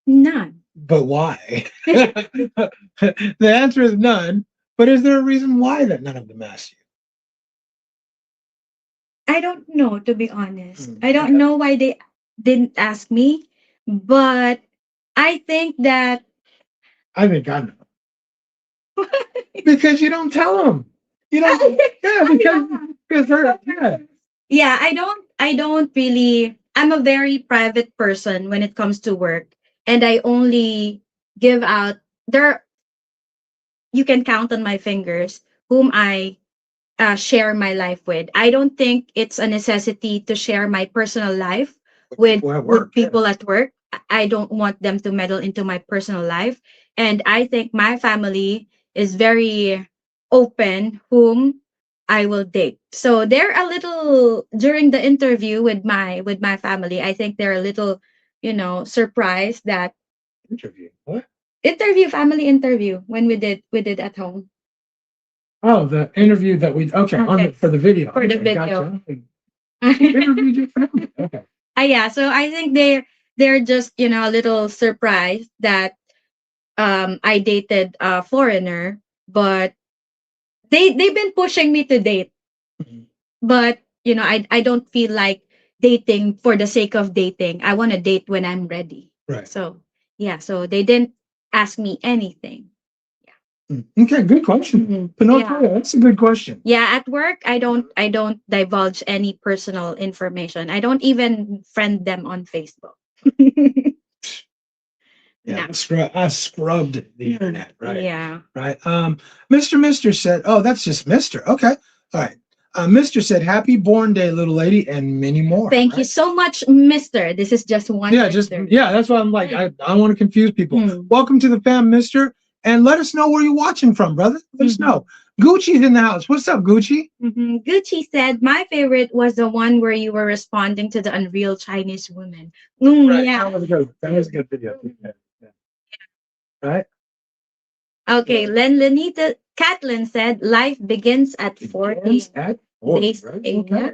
None. But why? The answer is none. But is there a reason why that none of them asked you? I don't know, to be honest. I don't know why they didn't ask me, but I think that I think I know. Because you don't tell them. You don't. Yeah, because her. Yeah. Yeah, I don't really, I'm a very private person when it comes to work, and I only give out there, you can count on my fingers whom I share my life with. I don't think it's a necessity to share my personal life with People at work, people at work. I don't want them to meddle into my personal life. And I think my family is very open whom I will date. So they're a little, during the interview with my family, I think they're a little, surprised that Interview. What? family interview when we did at home. Oh, the interview that we for the video. For the Okay, video. gotcha. Interviewed your family. Okay. Yeah, so I think they're just, a little surprised that I dated a foreigner, but they've been pushing me to date. Mhm. But I don't feel like dating for the sake of dating. I want to date when I'm ready. Right. So yeah, so they didn't ask me anything. Okay, good question. Pinocchio, that's a good question. Yeah, at work I don't divulge any personal information. I don't even friend them on Facebook. Yeah, No. I scrubbed the internet, right? Yeah. Right. Mr. said, oh, that's just Mr. Okay. All right. Mr. said, happy born day, little lady, and many more. Thank you so much, Mister. This is just one. Yeah, that's why I'm like, I don't want to confuse people. Welcome to the fam, Mr. And let us know where you're watching from, brother. Let us know. Gucci's in the house. What's up, Gucci? Gucci said, my favorite was the one where you were responding to the unreal Chinese woman. Right. Yeah. That was a good video. Yeah. Right. Okay, Lenita Catlin said, life begins at 40. At 40, right? Okay.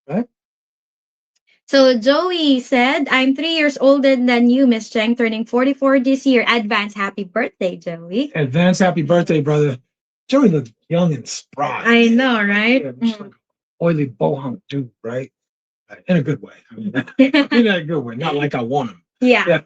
Right. So Joey said, I'm 3 years older than you, Miss Cheng, turning 44 this year. Advance happy birthday, Joey. Advance happy birthday, brother. Joey looks young and spry. I know, right? Like oily bohunk dude, right? In a good way. I mean, in a good way, not like I want him. Yeah.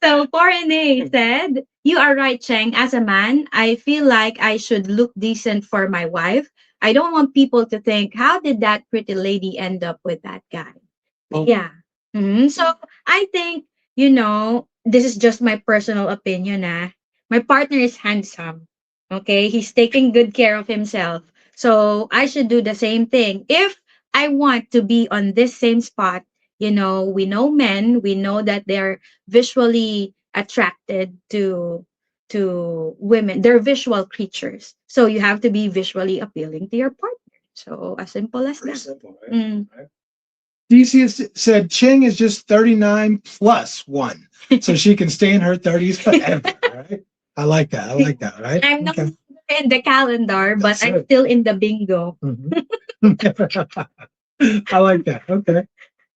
So Foreign said, you are right, Cheng. As a man, I feel like I should look decent for my wife. I don't want people to think, how did that pretty lady end up with that guy? Oh. Yeah. So I think, this is just my personal opinion. My partner is handsome. Okay. He's taking good care of himself. So I should do the same thing. If I want to be on this same spot, we know men, we know that they're visually attracted to women. They're visual creatures. So you have to be visually appealing to your partner. So as simple as that. Simple, right? Right. DC said Cheng is just 39 plus 1. So she can stay in her 30s forever, right? I like that. Right? I'm not in the calendar, but I'm still in the bingo. I like that. Okay.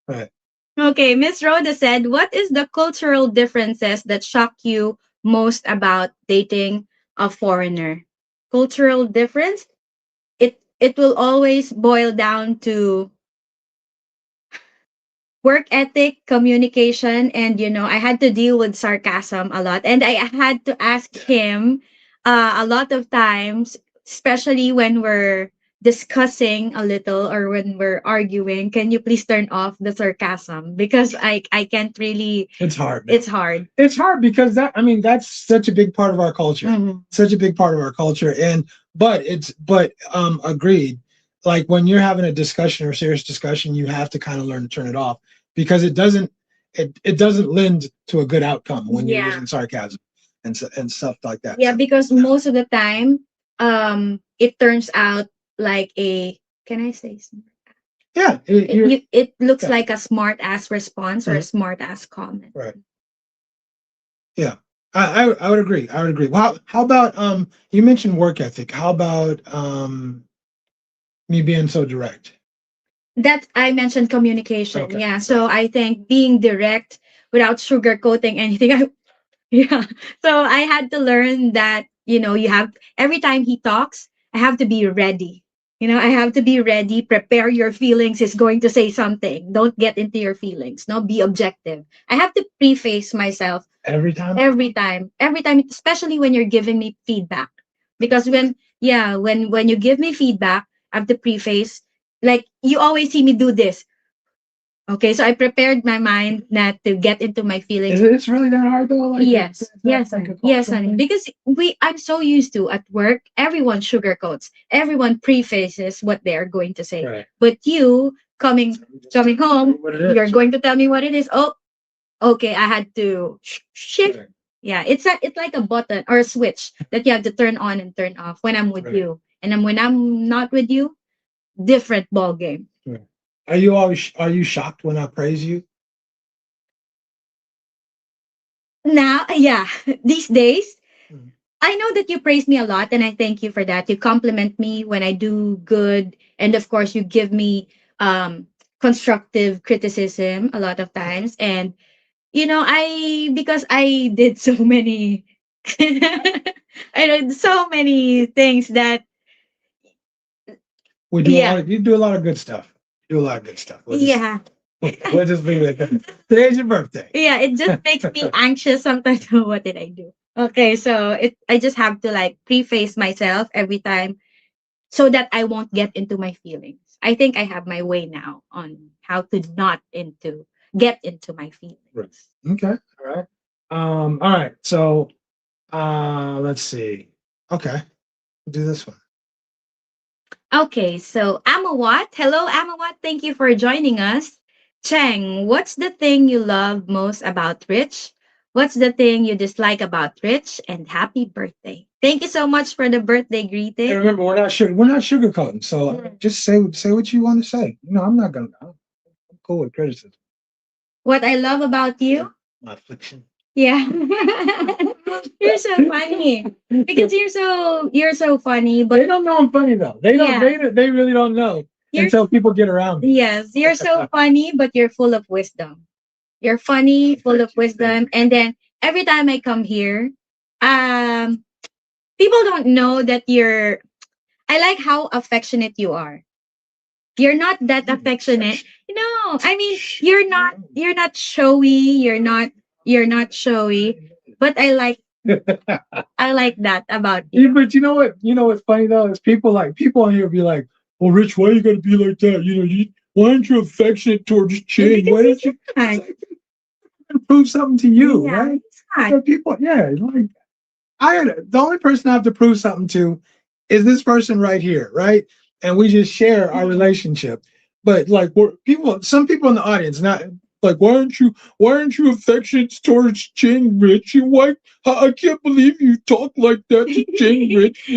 All right. Okay, Miss Rhoda said, what is the cultural differences that shock you most about dating a foreigner? Cultural difference? It will always boil down to work ethic, communication, and I had to deal with sarcasm a lot. And I had to ask him a lot of times, especially when we're discussing a little or when we're arguing, can you please turn off the sarcasm? Because I can't really. It's hard. It's hard. It's hard because that's such a big part of our culture. Such a big part of our culture. But agreed. Like when you're having a discussion or serious discussion, you have to kind of learn to turn it off because it doesn't lend to a good outcome when you're using sarcasm and stuff like that. Yeah, because most of the time, it turns out like can I say something? Yeah, it looks like a smart ass response or a smart ass comment. Right. Yeah, I would agree. Well, how about you mentioned work ethic? How about me being so direct? That I mentioned communication. Okay. Yeah. So I think being direct without sugarcoating anything. So I had to learn that, you have every time he talks, I have to be ready. I have to be ready, prepare your feelings. He's going to say something. Don't get into your feelings. No, be objective. I have to preface myself every time, especially when you're giving me feedback. Because when you give me feedback, I have to preface, like, you always see me do this. Okay, so I prepared my mind not to get into my feelings. It's really that hard though? Like yes, honey. Because I'm so used to at work, everyone sugarcoats, everyone prefaces what they're going to say. Right. But you coming home, you're going to tell me what it is. Oh, okay, I had to shift. Right. Yeah, it's like a button or a switch that you have to turn on and turn off when I'm with you, and then when I'm not with you, different ball game. Right. Are you shocked when I praise you? Now, yeah, these days, I know that you praise me a lot and I thank you for that. You compliment me when I do good. And of course, you give me constructive criticism a lot of times. And, because I did so many, I did so many things that. You do a lot of good stuff. We'll just leave it at that. Today's your birthday. Yeah, it just makes me anxious sometimes. What did I do? Okay, so I just have to like preface myself every time so that I won't get into my feelings. I think I have my way now on how to not into get into my feelings. Right. Okay. All right. All right. So let's see. Okay. We'll do this one. Okay, so Amawat. Hello, Amawat. Thank you for joining us. Cheng, what's the thing you love most about Rich? What's the thing you dislike about Rich? And happy birthday. Thank you so much for the birthday greeting. And remember, we're not sugarcoating. So just say what you want to say. I'm not gonna. I'm cool with criticism. What I love about you? My affliction. Yeah. You're so funny. Because you're so funny, but they don't know I'm funny though. They don't. They really don't know until people get around me. Yes, you're so funny, but you're full of wisdom. You're funny, full of wisdom, and then every time I come here, um, people don't know that you're. I like how affectionate you are. You're not that affectionate. No, I mean you're not. You're not showy. You're not. You're not showy. But I like that about you. Yeah, but you know what? You know what's funny though is people on here be like, "Well, Rich, why you gotta be like that? Why aren't you affectionate towards Cheng? Why don't you prove something to you, right?" So people, like the only person I have to prove something to is this person right here, right? And we just share our relationship. But like some people in the audience, not like, why aren't you affectionate towards Cheng, Rich? I can't believe you talk like that to Cheng, Rich.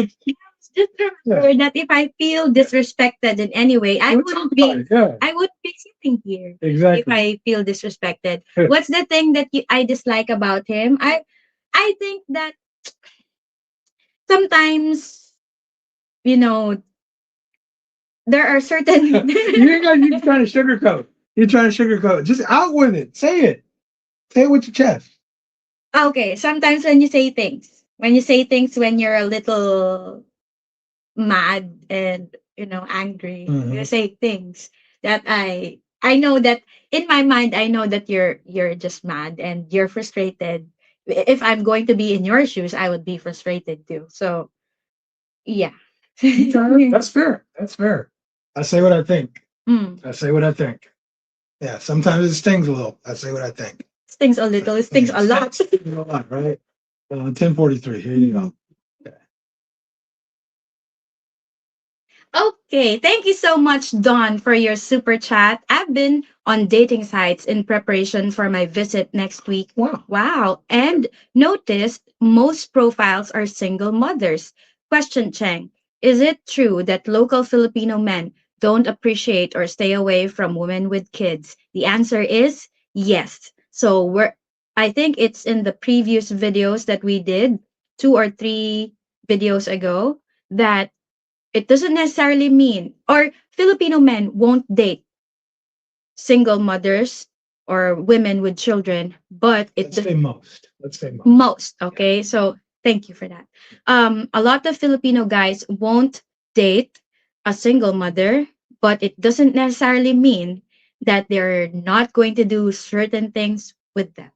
Just remember that if I feel disrespected in any way, I wouldn't be sitting here. Exactly. If I feel disrespected. What's the thing that I dislike about him? I think that sometimes, you know, there are certain you're trying to sugarcoat. You're trying to sugarcoat. Just out with it. Say it. Say it with your chest. Okay, sometimes when you say things, when you're a little mad and angry, you say things that I know that in my mind I know that you're just mad and you're frustrated. If I'm going to be in your shoes, I would be frustrated too. So yeah. That's fair. That's fair. I say what I think. Mm. I say what I think. Yeah, sometimes it stings a little. I say what I think. Stings a little, it stings a lot. A lot, right? 10:43. Here you go. Okay, thank you so much, Dawn, for your super chat. I've been on dating sites in preparation for my visit next week. Wow. Wow. And noticed most profiles are single mothers. Question, Cheng. Is it true that local Filipino men don't appreciate or stay away from women with kids? The answer is yes. So I think it's in the previous videos that we did, 2 or 3 videos ago, that it doesn't necessarily mean, or Filipino men won't date single mothers or women with children, but Let's say most. Let's say most. Most, okay? So thank you for that. A lot of Filipino guys won't date a single mother, but it doesn't necessarily mean that they're not going to do certain things with them.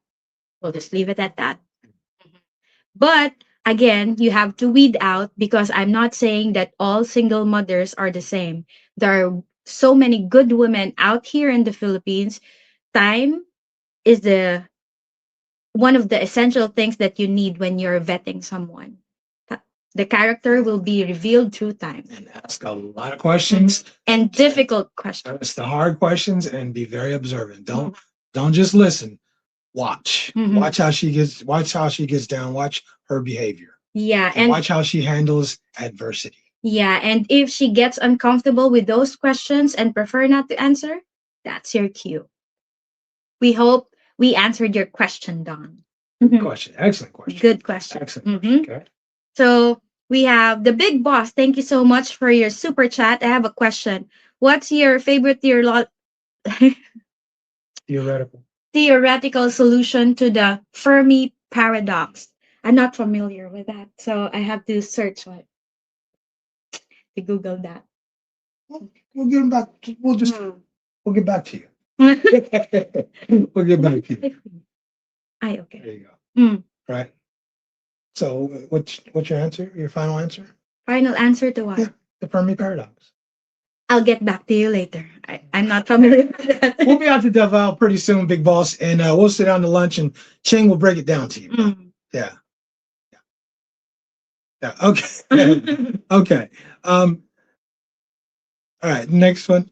We'll just leave it at that. But again, you have to weed out, because I'm not saying that all single mothers are the same. There are so many good women out here in the Philippines. Time is the one of the essential things that you need when you're vetting someone. The character will be revealed through time. And ask a lot of questions. And difficult questions. Ask the hard questions and be very observant. Don't just listen. Watch. Watch how she gets down. Watch her behavior. Yeah. And watch how she handles adversity. Yeah. And if she gets uncomfortable with those questions and prefer not to answer, that's your cue. We hope we answered your question, Don. Good question. Excellent question. Good question. Excellent. Okay. So we have the big boss. Thank you so much for your super chat. I have a question. What's your favorite theoretical solution to the Fermi paradox? I'm not familiar with that, so I have to search to Google that. We'll get back. We'll get back to you. We'll get back to you. Okay. There you go. Right. So what's your answer? Your final answer? Final answer to what? Yeah, the Fermi paradox. I'll get back to you later. I'm not familiar with that. We'll be out to Davao pretty soon, big boss, and we'll sit down to lunch and Cheng will break it down to you. Yeah. Yeah. Okay. Okay. All right. Next one.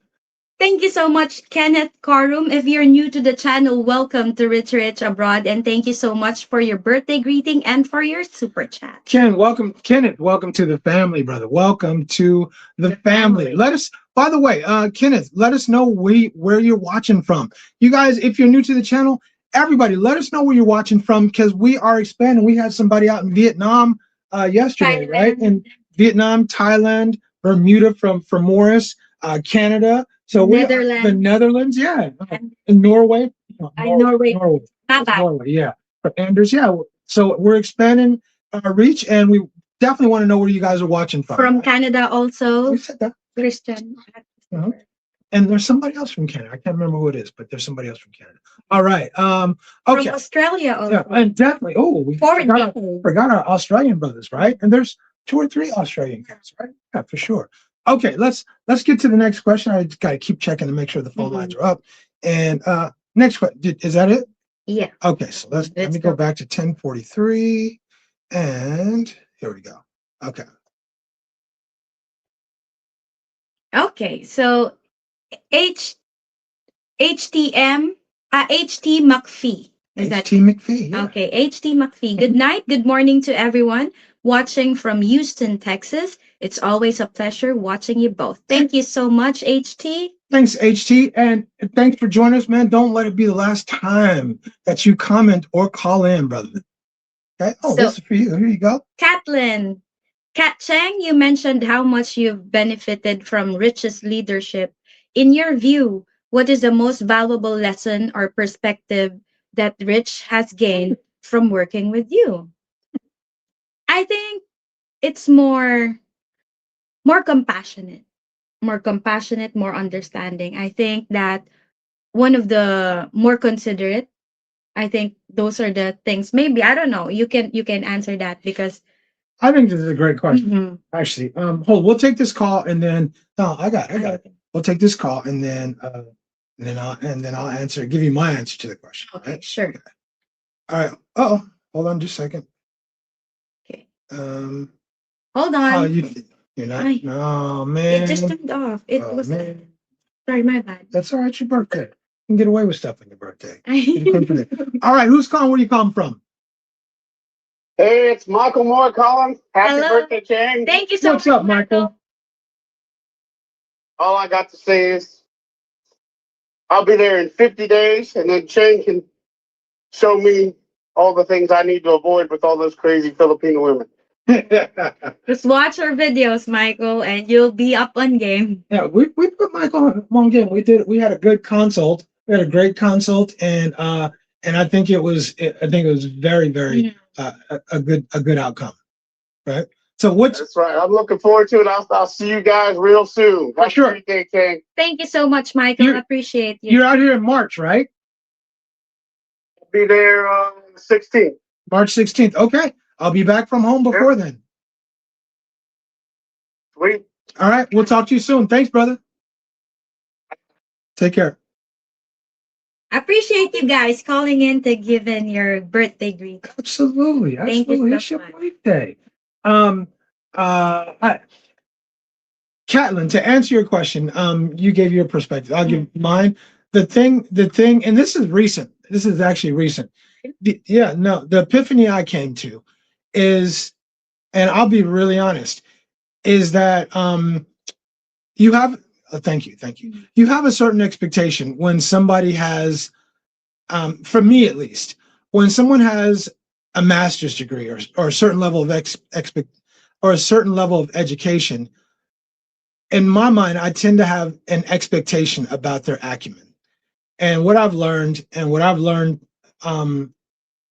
Thank you so much, Kenneth Corum. If you're new to the channel, welcome to Rich Rich Abroad, and thank you so much for your birthday greeting and for your super chat. Ken, welcome. Kenneth, welcome to the family, brother. Welcome to the family. Let us, by the way, Kenneth, let us know where you're watching from. You guys, if you're new to the channel, everybody, let us know where you're watching from because we are expanding. We had somebody out in Vietnam yesterday, Thailand. right? In Vietnam, Thailand, Bermuda from Morris, Canada. So the Netherlands, yeah, and Norway. Norway. Norway, yeah. For Anders, yeah. So we're expanding our reach, and we definitely want to know where you guys are watching from. From Canada also. We said that. Christian. And there's somebody else from Canada. I can't remember who it is, but there's somebody else from Canada. All right. Okay. From Australia also. Yeah, and definitely. Oh, we forgot our Australian brothers, right? And there's 2 or 3 Australian guys, right? Yeah, for sure. Okay, let's get to the next question. I just got to keep checking to make sure the phone lines are up. And next question, is that it? Yeah. Okay, so let me go back to 1043, and here we go. Okay. Okay, so HT McPhee. Is that HT McPhee? Yeah. Okay, HT McPhee. Good night, good morning to everyone watching from Houston, Texas. It's always a pleasure watching you both. Thank you so much, HT. Thanks, HT, and thanks for joining us, man. Don't let it be the last time that you comment or call in, brother. Okay. Oh, this is for you. Here you go. Kat Cheng, you mentioned how much you've benefited from Rich's leadership. In your view, what is the most valuable lesson or perspective that Rich has gained from working with you? I think it's more compassionate, more understanding. I think that one of the more considerate. I think those are the things. Maybe I don't know. You can answer that because I think this is a great question. Actually, hold. We'll take this call and then I got it. We'll take this call and then I'll answer. Give you my answer to the question. Okay, right? sure. Okay. All right. Oh, hold on just a second. Okay. Hold on. Oh, you're not. No, man. It just turned off. It was. Man. Sorry, my bad. That's all right. Your birthday. You can get away with stuff on your birthday. All right. Who's calling? Where you calling from? Hey, it's Michael Moore calling. Happy Hello. birthday, Cheng. Thank you so What's much. up, Michael? All I got to say is I'll be there in 50 days, and then Cheng can show me all the things I need to avoid with all those crazy Filipino women. Just watch our videos, Michael, and you'll be up on game. Yeah, we put Michael on game. We had a good consult. We had a great consult, and I think it was very, very a good outcome. Right. So That's right. I'm looking forward to it. I'll see you guys real soon. For sure. Happy birthday, Cheng. Thank you so much, Michael. Appreciate you. You're out here in March, right? I'll be there on the 16th. March 16th. Okay. I'll be back from home before then. Sweet. All right. We'll talk to you soon. Thanks, brother. Take care. Appreciate you guys calling in to give in your birthday greeting. Absolutely. Thank you so It's your birthday. Catlin, to answer your question, you gave your perspective. I'll give mine. The thing, and this is recent. This is actually recent. The epiphany I came to is, and I'll be really honest, is that you have thank you. You have a certain expectation when somebody has, for me at least, when someone has a master's degree or a certain level of or a certain level of education. In my mind, I tend to have an expectation about their acumen. And what I've learned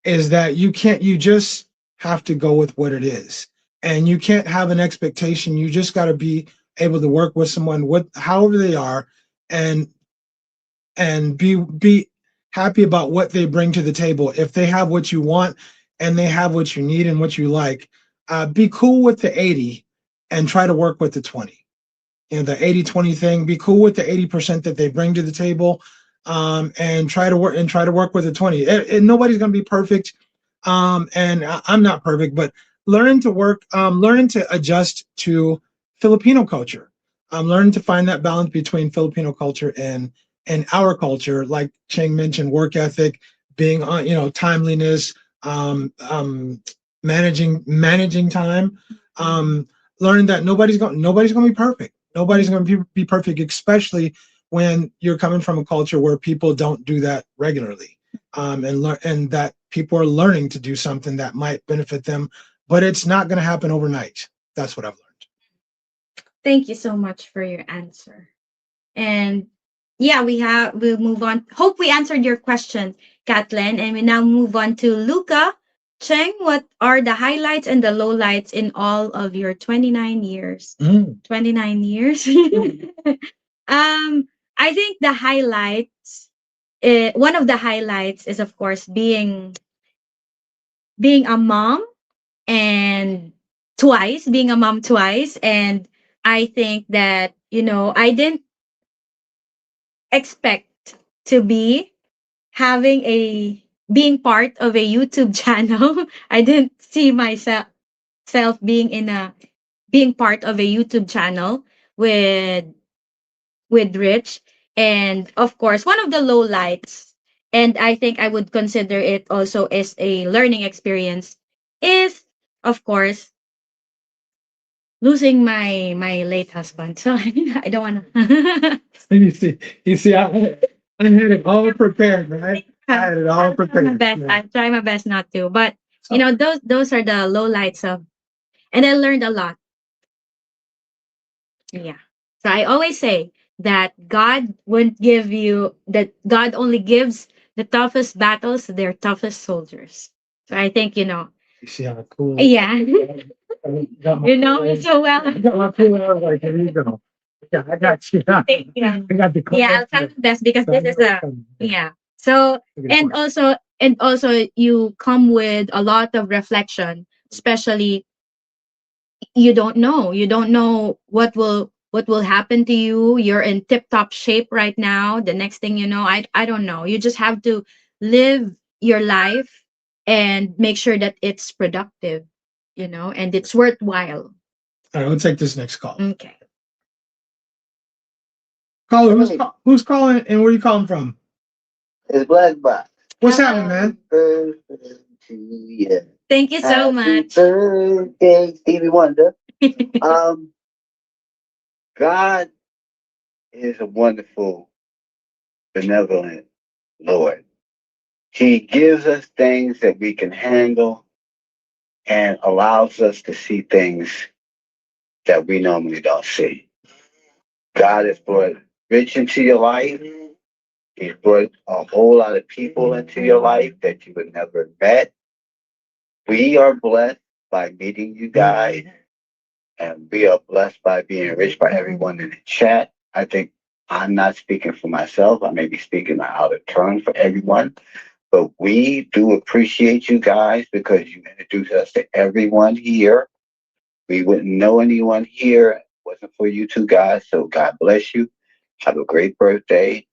is that you just have to go with what it is. And you can't have an expectation. You just got to be able to work with someone however they are and be happy about what they bring to the table. If they have what you want and they have what you need and what you like, be cool with the 80 and try to work with the 20. The 80-20 thing, be cool with the 80% that they bring to the table, and try to work with the 20. And nobody's going to be perfect, and I'm not perfect, but learning to adjust to Filipino culture. Learning to find that balance between Filipino culture and our culture, like Cheng mentioned, work ethic, being on, timeliness, managing time, learning that nobody's going to be perfect. Nobody's going to be perfect, especially when you're coming from a culture where people don't do that regularly, and that people are learning to do something that might benefit them, but it's not going to happen overnight. That's what I've learned. Thank you so much for your answer. And yeah, we'll move on. Hope we answered your question, Kathleen. And we now move on to Luca. Cheng, what are the highlights and the lowlights in all of your 29 years? 29 years. I think the highlights, one of the highlights is of course being a mom, and being a mom twice. And I think that, I didn't expect to be having a being part of a YouTube channel. I didn't see myself being being part of a YouTube channel with Rich. And of course, one of the low lights, and I think I would consider it also as a learning experience, is of course losing my late husband. So I don't want to. You see, I had it all prepared, right? I had it all prepared. I try my best not to, but those are the low lights of, and I learned a lot. Yeah. So I always say that God wouldn't give you that. God only gives the toughest battles to their toughest soldiers. So I think You see how cool. Yeah. You know me so well. I got my cool. I was like, here you go. Yeah, I got you. Yeah. I got the. I'll try my best because this is a yeah. So and also you come with a lot of reflection, especially you don't know what will happen to you. You're in tip top shape right now. The next thing you know, I don't know. You just have to live your life and make sure that it's productive, and it's worthwhile. All right, we'll take this next call. Okay. Caller, who's calling and where you calling from? It's Black Box. What's happening, man? Thank you so much. Birthday, Stevie Wonder. God is a wonderful, benevolent Lord. He gives us things that we can handle and allows us to see things that we normally don't see. God has brought Rich into your life. He's brought a whole lot of people into your life that you would never have met. We are blessed by meeting you guys, and we are blessed by being enriched by everyone in the chat. I think I'm not speaking for myself. I may be speaking out of turn for everyone, but we do appreciate you guys because you introduced us to everyone here. We wouldn't know anyone here if it wasn't for you two guys. So God bless you. Have a great birthday.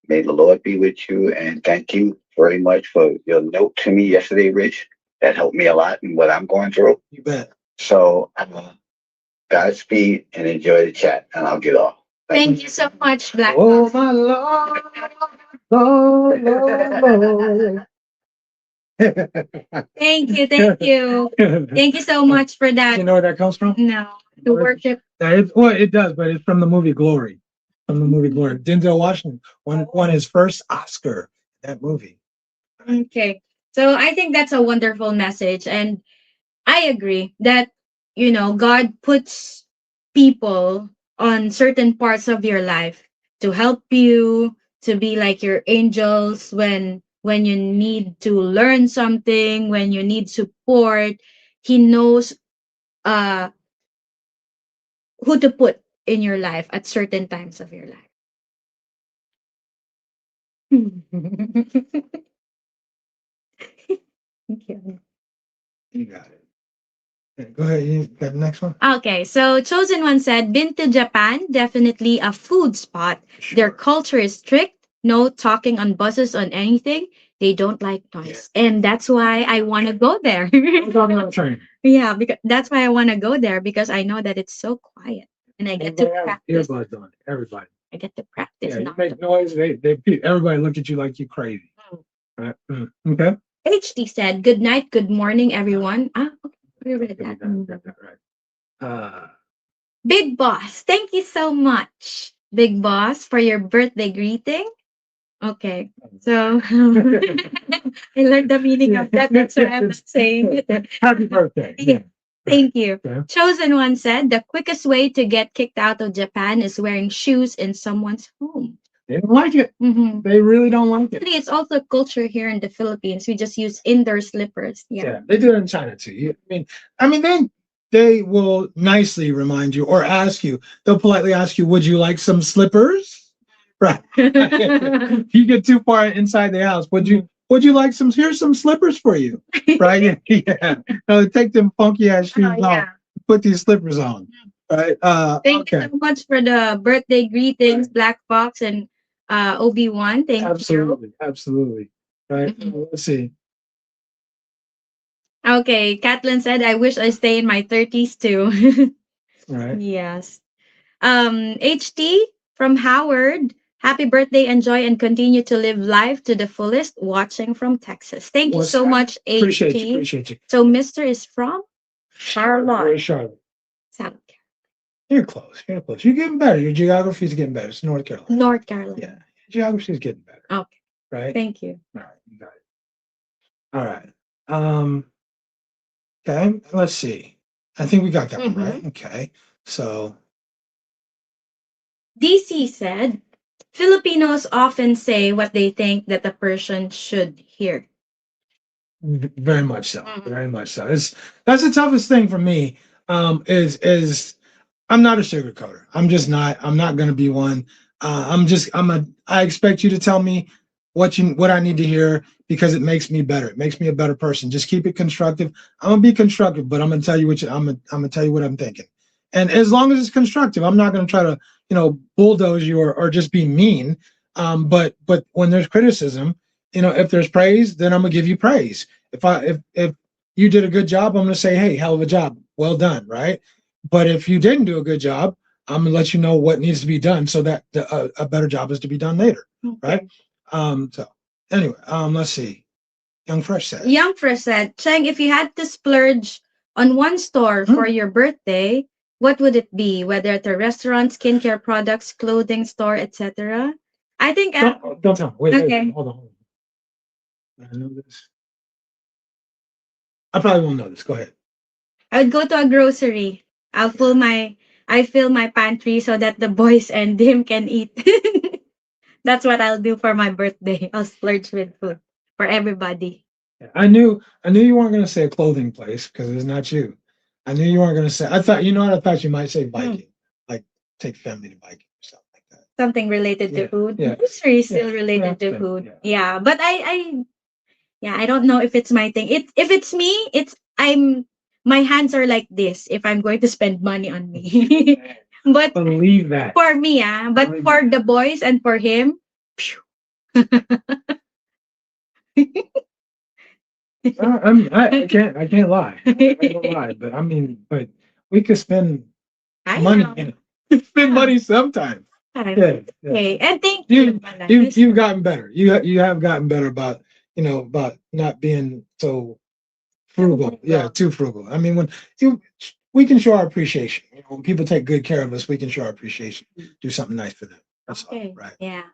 May the Lord be with you. And thank you very much for your note to me yesterday, Rich. That helped me a lot in what I'm going through. You bet. So Godspeed and enjoy the chat. And I'll get off. Thank you so much, Black. Oh, my Lord. Lord, Lord. Thank you. Thank you so much for that. You know where that comes from? No, the worship. It does, but it's from the movie Glory. From the movie Glory. Denzel Washington won his first Oscar, that movie. Okay. So I think that's a wonderful message. And I agree that, God puts people on certain parts of your life to help you, to be like your angels when you need to learn something, when you need support. He knows uh who to put in your life at certain times of your life. Thank you. You got it. Okay, go ahead. You got the next one? Okay, so Chosen One said, been to Japan, definitely a food spot. Their Sure. culture is strict, no talking on buses on anything. They don't like noise. And that's why I want to go there. I'm talking on the train. Yeah, because that's why I want to go there because I know that it's so quiet and I get to Everybody has practice. earbuds on. Everybody. I get to practice. Yeah, you Not make noise. Everybody look at you like you crazy. Right? Okay. HD said, good night, good morning, everyone. Ah, okay. We read Got that. that right. Big Boss, thank you so much, Big Boss, for your birthday greeting. Okay, so I learned the meaning of that. That's why I'm not saying it. Happy birthday. Yeah. Thank you. Okay. Chosen One said, the quickest way to get kicked out of Japan is wearing shoes in someone's home. They don't like it. Mm-hmm. They really don't like it. Actually, it's also culture here in the Philippines. We just use indoor slippers. Yeah, they do it in China too. They will nicely remind you or ask you. They'll politely ask you, "Would you like some slippers?" Right. You get too far inside the house. Would you like some? Here's some slippers for you. Right. Yeah. No, take them funky ass shoes off. Put these slippers on. Right. Thank you so much for the birthday greetings, Black Fox and Obi-Wan. Thank Absolutely. you. Absolutely. Right. Let's see. Okay, Kathleen said, I wish I stay in my 30s too. Right. Yes. HT from Howard. Happy birthday, enjoy and continue to live life to the fullest. Watching from Texas. Thank you so much, HT. Appreciate you. So Mr. is from Charlotte. Where's Charlotte? South Carolina. You're close. You're close. You're getting better. Your geography is getting better. It's North Carolina. North Carolina. Yeah. Geography is getting better. Okay. Right. Thank you. All right. You got it. All right. Okay. Let's see. I think we got that one right. Okay. So DC said, Filipinos often say what they think that the person should hear. very much so. Very much so. That's the toughest thing for me. Is I'm not a sugarcoater. I'm just not. I'm not going to be one. I expect you to tell me what I need to hear because it makes me better. It makes me a better person. Just keep it constructive. I'm gonna be constructive, but I'm gonna tell you I'm gonna tell you what I'm thinking. And as long as it's constructive, I'm not gonna try to bulldoze you or just be mean. But when there's criticism, if there's praise, then I'm gonna give you praise. If you did a good job, I'm gonna say, hey, hell of a job, well done, right? But if you didn't do a good job, I'm gonna let you know what needs to be done so that a better job is to be done later, right? So anyway, let's see. Young Fresh said, Cheng, if you had to splurge on one store for your birthday, what would it be? Whether at a restaurant, skincare products, clothing store, etc. I think don't tell me. Wait, hold on. I know this. I probably won't know this. Go ahead. I would go to a grocery. I fill my pantry so that the boys and him can eat. That's what I'll do for my birthday. I'll splurge with food for everybody. I knew you weren't going to say a clothing place because it's not you. I knew you weren't going to say. I thought I thought you might say biking, like take family to biking or something like that. Something related to food. Yeah. Grocery is still related to food. Yeah, but I don't know if it's my thing. If it's me, my hands are like this if I'm going to spend money on me. But believe that for me, but for the boys and for him, I can't lie. I don't lie, but we could spend money. Spend money sometime. Yeah. Okay, and thank you. You've gotten better. You have gotten better about not being so frugal. Yeah, too frugal. I mean, we can show our appreciation. When people take good care of us, we can show our appreciation. Do something nice for them. That's all, right? Yeah.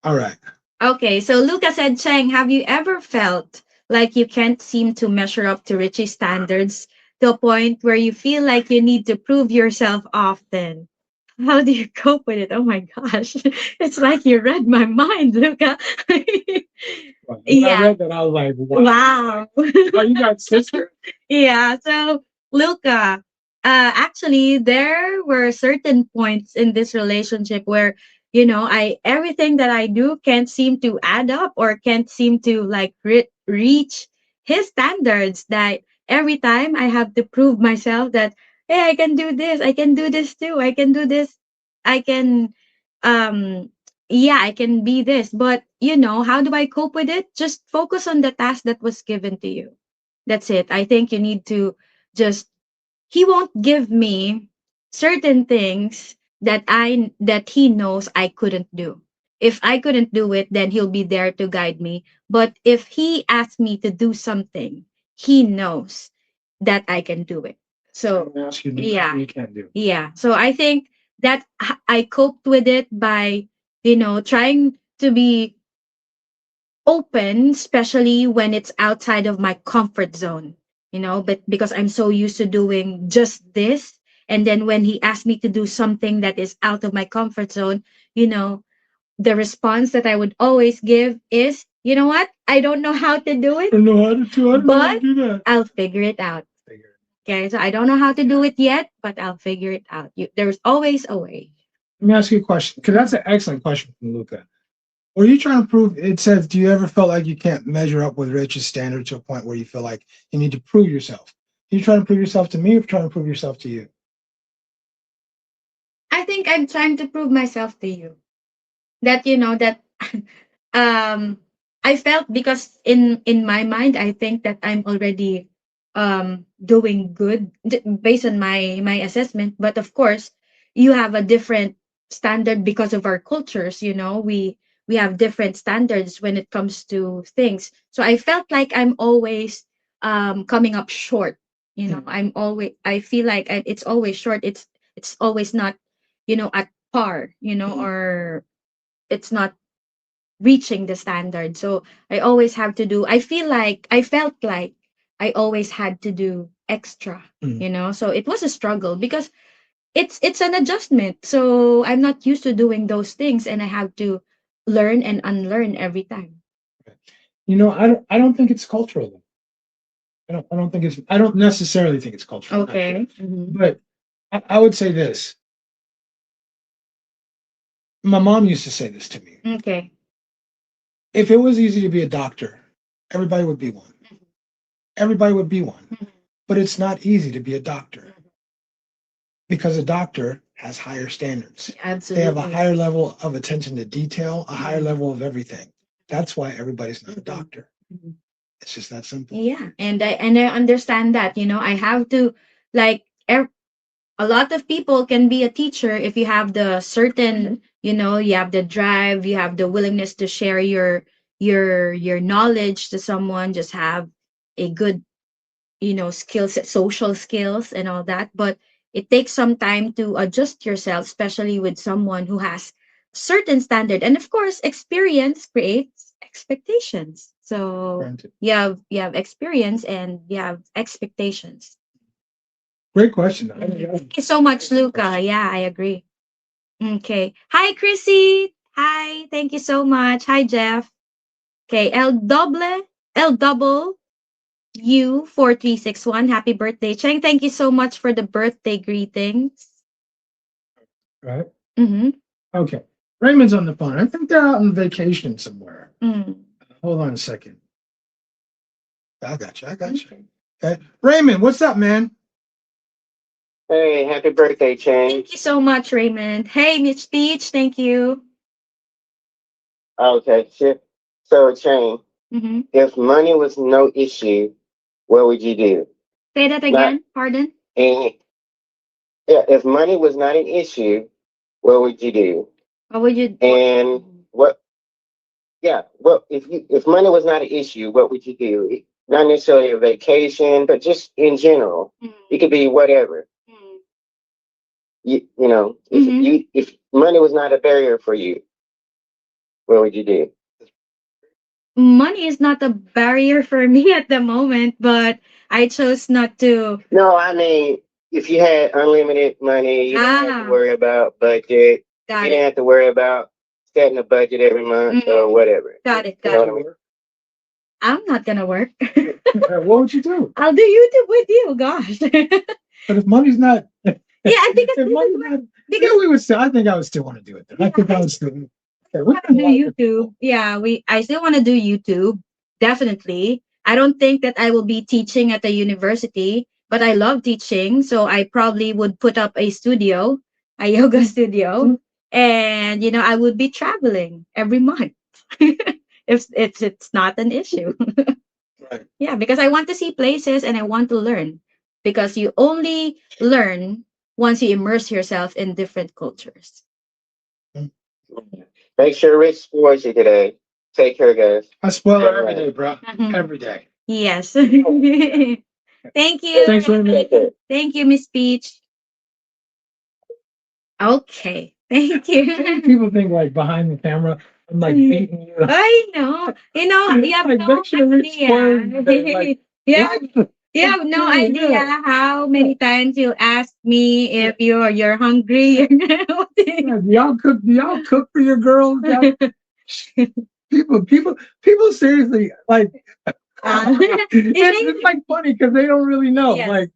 All right. Okay, so Luca said, Cheng, have you ever felt like you can't seem to measure up to Richie's standards to a point where you feel like you need to prove yourself often? How do you cope with it? Oh my gosh, it's like you read my mind, Luca. I read that, I was like, wow. Oh, you got sister? Yeah, so Luca, actually, there were certain points in this relationship where everything that I do can't seem to add up or can't seem to reach his standards that every time I have to prove myself that, hey, I can do this, I can do this too, I can do this, I can, um, yeah, I can be this. But, how do I cope with it? Just focus on the task that was given to you. That's it. I think you need to just, he won't give me certain things that he knows I couldn't do. If I couldn't do it, then he'll be there to guide me. But if he asks me to do something, he knows that I can do it. So Ask you, yeah, you can't do. yeah. So I think that I coped with it by, trying to be open, especially when it's outside of my comfort zone, but because I'm so used to doing just this. And then when he asked me to do something that is out of my comfort zone, you know, the response that I would always give is, you know what? I don't know how to do I it, don't know how to do. I don't know how to but do that. I'll figure it out. Okay, so I don't know how to do it yet, but I'll figure it out. There's always a way. Let me ask you a question, because that's an excellent question from Luca. Were you trying to prove? It says, do you ever felt like you can't measure up with Rich's standard to a point where you feel like you need to prove yourself? Are you trying to prove yourself to me, or trying to prove yourself to you? I think I'm trying to prove myself to you that that um I felt, because in my mind I think that I'm already doing good based on my assessment. But of course you have a different standard because of our cultures. We have different standards when it comes to things. So I felt like I'm always coming up short. I feel like it's always short. It's always not at par, or it's not reaching the standard. So I felt like I always had to do extra, so it was a struggle because it's an adjustment. So I'm not used to doing those things, and I have to learn and unlearn every time. I don't think it's cultural though. I don't necessarily think it's cultural. Okay. Mhm. But I would say this. My mom used to say this to me. Okay. If it was easy to be a doctor, everybody would be one. Everybody would be one. But it's not easy to be a doctor, because a doctor has higher standards. Absolutely. They have a higher level of attention to detail, a higher level of everything. That's why everybody's not a doctor. It's just that simple. Yeah, and I understand that. I have to, like, a lot of people can be a teacher if you have the certain, you have the drive, you have the willingness to share your knowledge to someone, just have a good, skills, social skills and all that. But it takes some time to adjust yourself, especially with someone who has certain standard. And of course experience creates expectations. So Granted. you have experience and you have expectations. Great question. Thank you so much, Luca. Yeah, I agree. Okay. Hi, Chrissy. Hi. Thank you so much. Hi, Jeff. Okay. L double U4361. Happy birthday, Cheng. Thank you so much for the birthday greetings. Right. Mm-hmm. Okay. Raymond's on the phone. I think they're out on vacation somewhere. Mm. Hold on a second. I got you. Okay. Raymond, what's up, man? Hey, happy birthday, Cheng. Thank you so much, Raymond. Hey, Mitch Peach. Thank you. Okay, shit. So, Cheng, Mm-hmm. if money was no issue, what would you do? Say that again. Pardon? And yeah, if money was not an issue, what would you do? What would you? And what? Yeah, well, if money was not an issue, what would you do? Not necessarily a vacation, but just in general. It could be whatever. If money was not a barrier for you, what would you do? Money is not a barrier for me at the moment, but I chose not to. No, I mean, if you had unlimited money, you didn't have to worry about budget. You didn't have to worry about setting a budget every month or whatever. Got it. You know what I mean? I'm not gonna work. What would you do? I'll do YouTube with you. Gosh. But if money's not, Yeah, I think if money's not, yeah, we would still. I think I would still want to do it. Then. I think I would still. Okay, want to do YouTube. Yeah, I still want to do YouTube, definitely. I don't think that I will be teaching at a university, but I love teaching. So I probably would put up a studio, a yoga studio, and I would be traveling every month if it's not an issue. Right. Yeah, because I want to see places and I want to learn. Because you only learn once you immerse yourself in different cultures. Make sure Rich spoils you today. Take care, guys. I spoil her every day, bro. Mhm. Every day. Yes. Thank you. Thanks very much. Thank you, Miss Peach. Okay. Thank you. People think like behind the camera, I'm like beating you. I know. You have Like, no make sure Rich spoils idea. you today. Like, Yeah. You have no idea how many times you ask me if you're hungry. Yeah, do y'all cook for your girls? People seriously like it's like funny because they don't really know. Yes. Like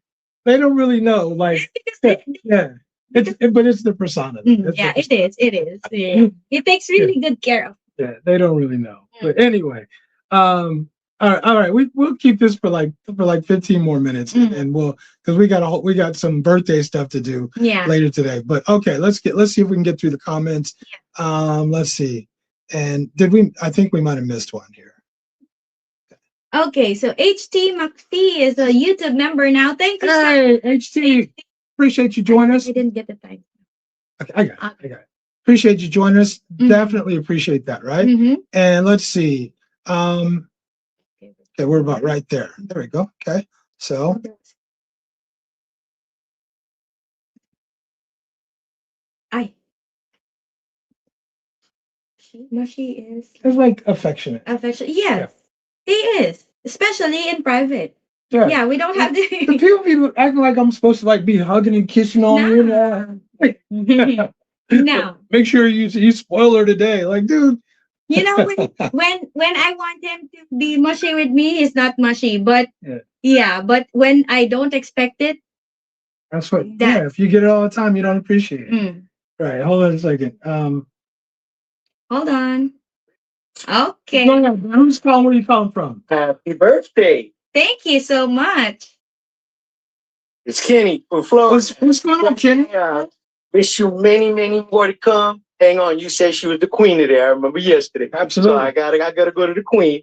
they don't really know. Like yeah. But it's the persona. It's Yeah, the persona. it is. Yeah. He takes really good care of. Yeah, they don't really know. But anyway, all right. We'll keep this for like 15 more minutes, and because we got some birthday stuff to do later today. But okay, let's see if we can get through the comments. Let's see. And I think we might have missed one here. Okay, so HT McPhee is a YouTube member now. Thank you, Hey, HT, appreciate you joining us. I didn't get the time. Okay, I got it. Appreciate you joining us. Definitely appreciate that, right? And let's see. Okay, we're about right there. There we go. Okay, so. Mushy is. It's like affectionate. Affectionate. Yes, he is, especially in private. Yeah, we don't have the the. people be acting like I'm supposed to like be hugging and kissing on you. No. Make sure you spoil her today. Like, dude. When I want him to be mushy with me, he's not mushy. But but when I don't expect it, that's what. Yeah, if you get it all the time, you don't appreciate it. Right. Hold on a second. Hold on. Okay. Who's calling? Where you calling from? Happy birthday. Thank you so much. It's Kenny from Florida. What's going on, Kenny? Wish you many, many more to come. Hang on, you said she was the queen today. I remember yesterday. Absolutely. So I gotta go to the queen.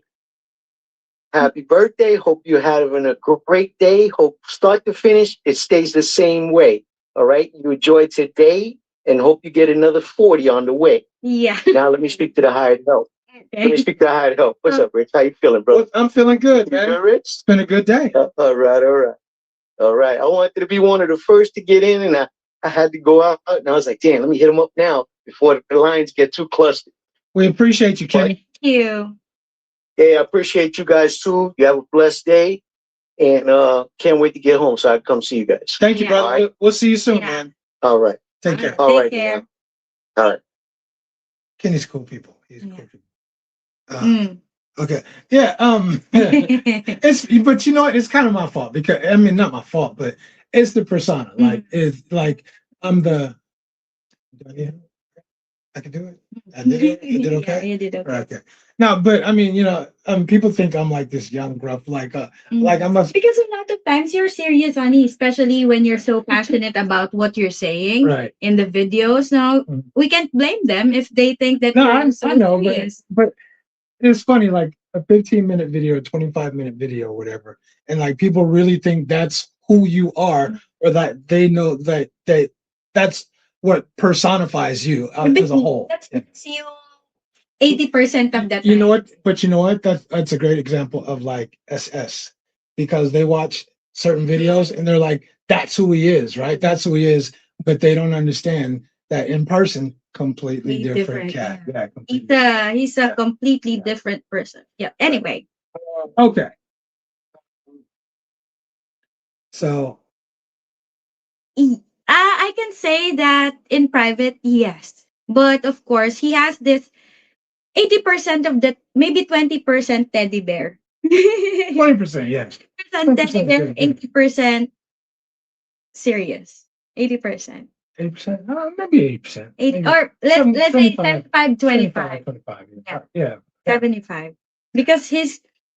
Happy birthday. Hope you're having a great day. Hope start to finish, it stays the same way. All right. You enjoy today and hope you get another 40 on the way. Yeah. Now let me speak to the hired help. Let me speak to the hired help. What's up, Rich? How you feeling, bro? I'm feeling good, man. You good, Rich? It's been a good day. All right. I wanted to be one of the first to get in, and I had to go out, and I was like, damn, let me hit him up now before the lines get too clustered. We appreciate you, Kenny. Thank you. Yeah, I appreciate you guys too. You have a blessed day, and can't wait to get home so I can come see you guys. Thank you, brother. Right. We'll see you soon, man. All right. Take care. All right. Take care. Man. All right. Kenny's cool people. He's cool people. Okay. Yeah. But you know what? It's kind of my fault because not my fault, but it's the persona. Like it's like I'm the. Do I need help? I can do it. I did it. I did okay. Yeah, you did okay. Right, okay. No, but people think I'm like this young gruff, like I must. Because a lot of times you're serious, honey, especially when you're so passionate about what you're saying in the videos. Now we can't blame them if they think that. No, I know, but it's funny, like a 15-minute video, a 25-minute video, or whatever, and like people really think that's who you are, or that they know that's what personifies you as a whole. That's you 80% of that. You know what? But you know what? That's a great example of like SS, because they watch certain videos and they're like, that's who he is, right? That's who he is, but they don't understand that in person, completely different cat. Yeah, he's a completely different person. Yeah. Anyway. Okay. So. I can say that in private, yes. But of course, he has this 80% of that, maybe 20% teddy bear. 20%, yes. 20% teddy bear, 80% serious. 80%. 80%? Maybe 80%. Or let's say 75, 25. 25. Yeah. 75. Because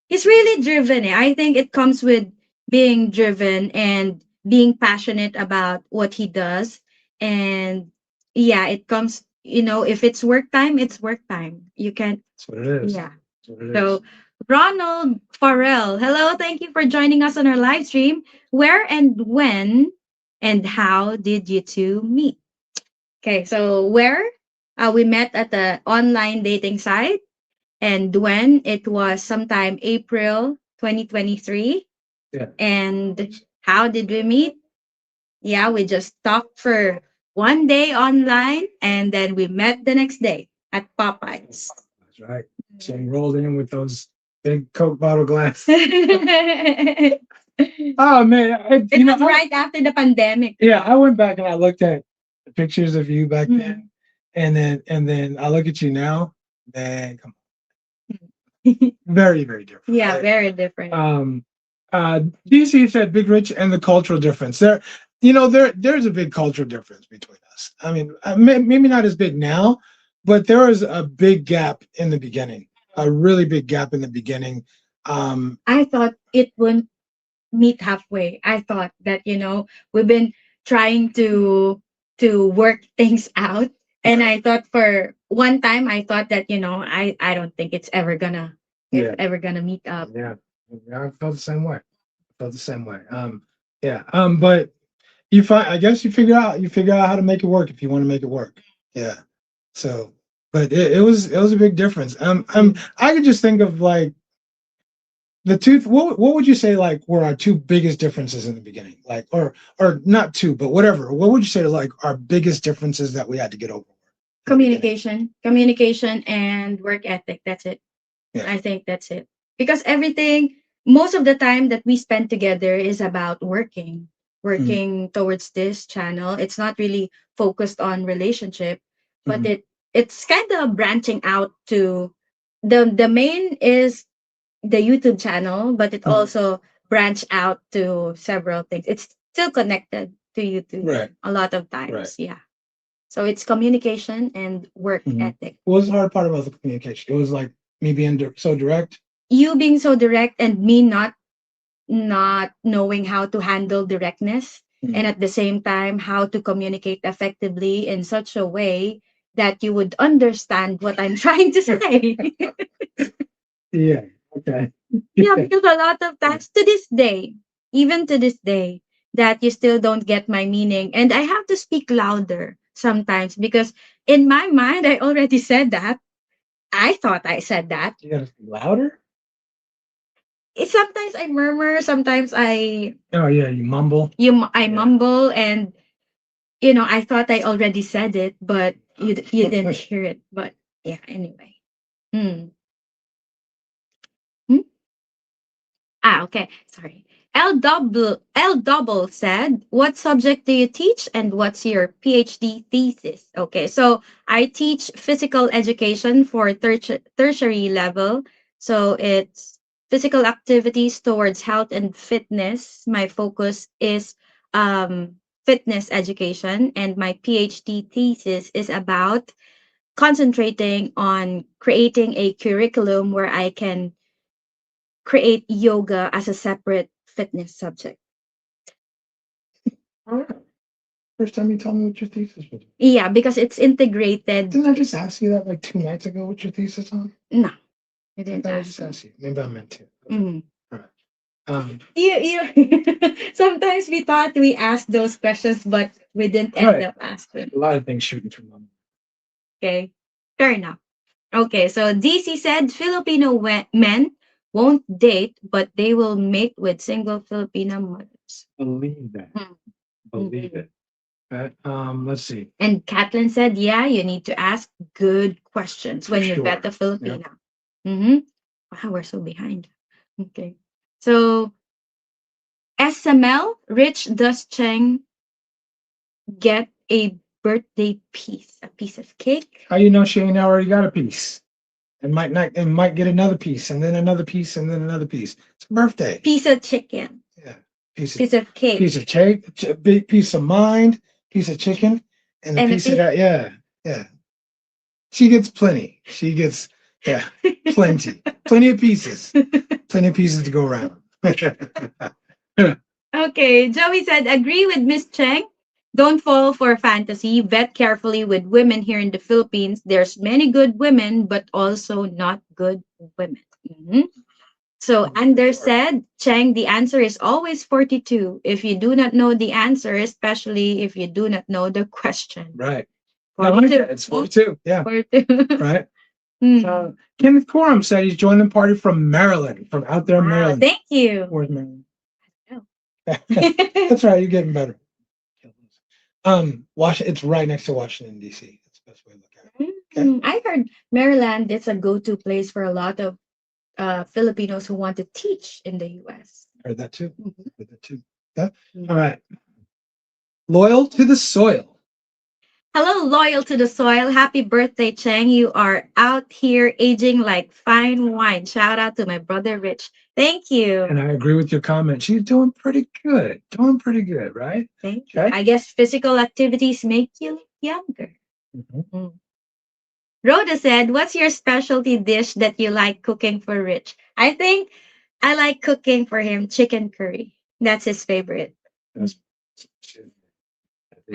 he's really driven. I think it comes with being driven and being passionate about what he does. And yeah, it comes, if it's work time, it's work time. You can't. That's what it is. Yeah. That's what it is. So, Ronald Farrell, hello. Thank you for joining us on our live stream. Where and when and how did you two meet? Okay, so where? We met at the online dating site. And when? It was sometime April 2023. Yeah. And how did we meet? Yeah, we just talked for one day online and then we met the next day at Popeyes. That's right. Cheng rolled in with those big Coke bottle glasses. Oh man, It was right after the pandemic. Yeah, I went back and I looked at the pictures of you back then, and then I look at you now. Man, come on, very very different. Yeah, right? very different. DC said Big Rich and the cultural difference. There's a big cultural difference between us. I mean, maybe not as big now, but there was a big gap in the beginning. A really big gap in the beginning. I thought it wouldn't meet halfway. I thought that we've been trying to work things out, and I thought for one time I thought that I don't think it's ever gonna meet up. Yeah, I felt the same way. But I guess you figure out how to make it work if you want to make it work. Yeah. So, but it was a big difference. I could just think of like the two. What would you say like were our two biggest differences in the beginning? Like, or not two, but whatever. What would you say like our biggest differences that we had to get over? Communication and work ethic. That's it. Yeah. I think that's it. Because most of the time that we spend together is about working towards this channel. It's not really focused on relationship, but it's kind of branching out to the main is the YouTube channel, but it also branched out to several things. It's still connected to YouTube a lot of times. Right. Yeah. So it's communication and work ethic. What was the hard part about the communication? It was like me being so direct. You being so direct and me not knowing how to handle directness, and at the same time how to communicate effectively in such a way that you would understand what I'm trying to say. Yeah. Okay. Yeah, because a lot of times even to this day, that you still don't get my meaning. And I have to speak louder sometimes because in my mind, I already said that. I thought I said that. You gotta speak louder? Sometimes I murmur, sometimes I... Oh, yeah, you mumble. I mumble, and, I thought I already said it, but you didn't hear it. But, yeah, anyway. Okay. Sorry. L double said, what subject do you teach and what's your PhD thesis? Okay. So I teach physical education for tertiary level. So it's physical activities towards health and fitness. My focus is fitness education, and my PhD thesis is about concentrating on creating a curriculum where I can create yoga as a separate fitness subject. All right. First time you told me what your thesis was. Yeah, because it's integrated. Didn't I just ask you that like 2 nights ago? What your thesis on? No, I didn't. I just asked you. Maybe I meant to. Mm-hmm. All right. You sometimes we thought we asked those questions, but we didn't end up asking. A lot of things shooting from them. Okay, fair enough. Okay, so DC said Filipino men won't date, but they will mate with single Filipino mothers. Believe that. Believe it. Let's see. And Kathleen said, yeah, you need to ask good questions when you vet a Filipino. Yep. Wow, we're so behind. Okay. So SML, Rich, does Cheng get a birthday piece, a piece of cake? How you know she ain't already got a piece? And might get another piece, and then another piece, and then another piece. It's a birthday. Piece of chicken. Yeah. Piece of cake. Piece of cake. Big piece of mind. Piece of chicken, and a piece of that. Yeah. She gets plenty. She gets Yeah, plenty of pieces, to go around. Okay, Joey said, agree with Miss Cheng. Don't fall for fantasy. Vet carefully with women here in the Philippines. There's many good women, but also not good women. Mhm. So Anders said, Cheng, the answer is always 42. If you do not know the answer, especially if you do not know the question. Right. 42. It's 42. Yeah. 42. Right. Hmm. Kenneth Coram said he's joining the party from Maryland, from out there in Maryland. Thank you. Where's Maryland? Oh. That's right. You're getting better. It's right next to Washington, D.C. That's the best way to look at it. Okay. I heard Maryland is a go-to place for a lot of Filipinos who want to teach in the U.S. Heard that too. Mhm. Heard that too. Yeah. All right. Loyal to the soil. Hello, loyal to the soil. Happy birthday, Cheng. You are out here aging like fine wine. Shout out to my brother Rich. Thank you. And I agree with your comment. She's doing pretty good. Right? Thank you. Okay. I guess physical activities make you look younger. Mm-hmm. Rhoda said, what's your specialty dish that you like cooking for Rich? I think I like cooking for him chicken curry. That's his favorite.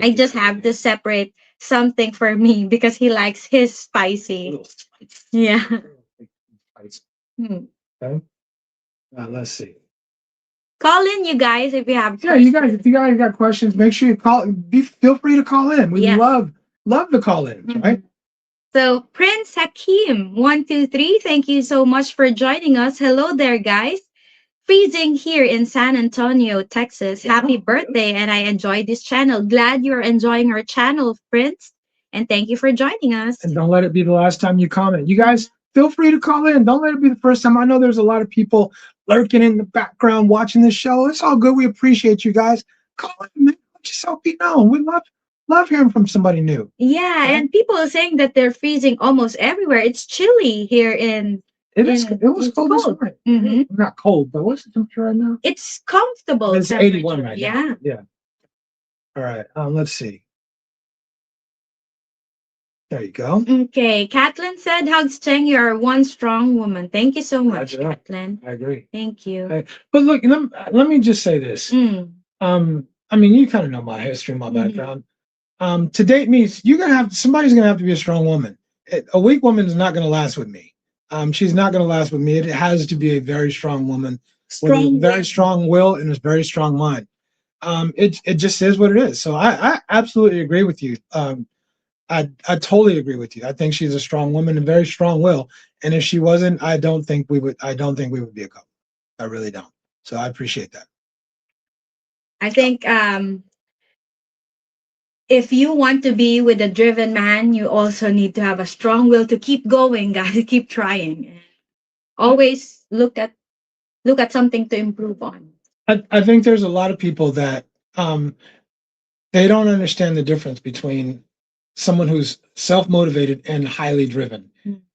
I just have to separate something for me because he likes his spicy. Yeah. Okay. Let's see. Call in, you guys, if you have questions. If you guys got questions, make sure you call. Feel free to call in. We love the call in, right? So Prince Hakim 123, thank you so much for joining us. Hello there, guys. Freezing here in San Antonio, Texas. Happy birthday, and I enjoyed this channel. Glad you're enjoying our channel, Prince, and thank you for joining us. And don't let it be the last time you comment. You guys, feel free to call in. Don't let it be the first time. I know there's a lot of people lurking in the background watching this show. It's all good. We appreciate you guys. Call in, man. Let yourself be known. We love hearing from somebody new. Yeah, and people are saying that they're freezing almost everywhere. It's chilly here in. It was cold this morning. Mm-hmm. Not cold, but what's the temperature right now? It's comfortable. It's 81 right now. Yeah. All right. Let's see. There you go. Okay. Kathleen said, hugs Cheng, you're one strong woman. Thank you so much, Kathleen. I agree. Thank you. Okay. But look, let me just say this. I mean, you kind of know my history, my background. To date me, somebody's gonna have to be a strong woman. A weak woman is not gonna last with me. She's not gonna last with me. It has to be a very strong woman with a very strong will and a very strong mind. It just is what it is. So I absolutely agree with you. I totally agree with you. I think she's a strong woman and very strong will. And if she wasn't, I don't think we would be a couple. I really don't. So I appreciate that. I think if you want to be with a driven man, you also need to have a strong will to keep going, guys. Keep trying. Always look at something to improve on. I think there's a lot of people that they don't understand the difference between someone who's self-motivated and highly driven,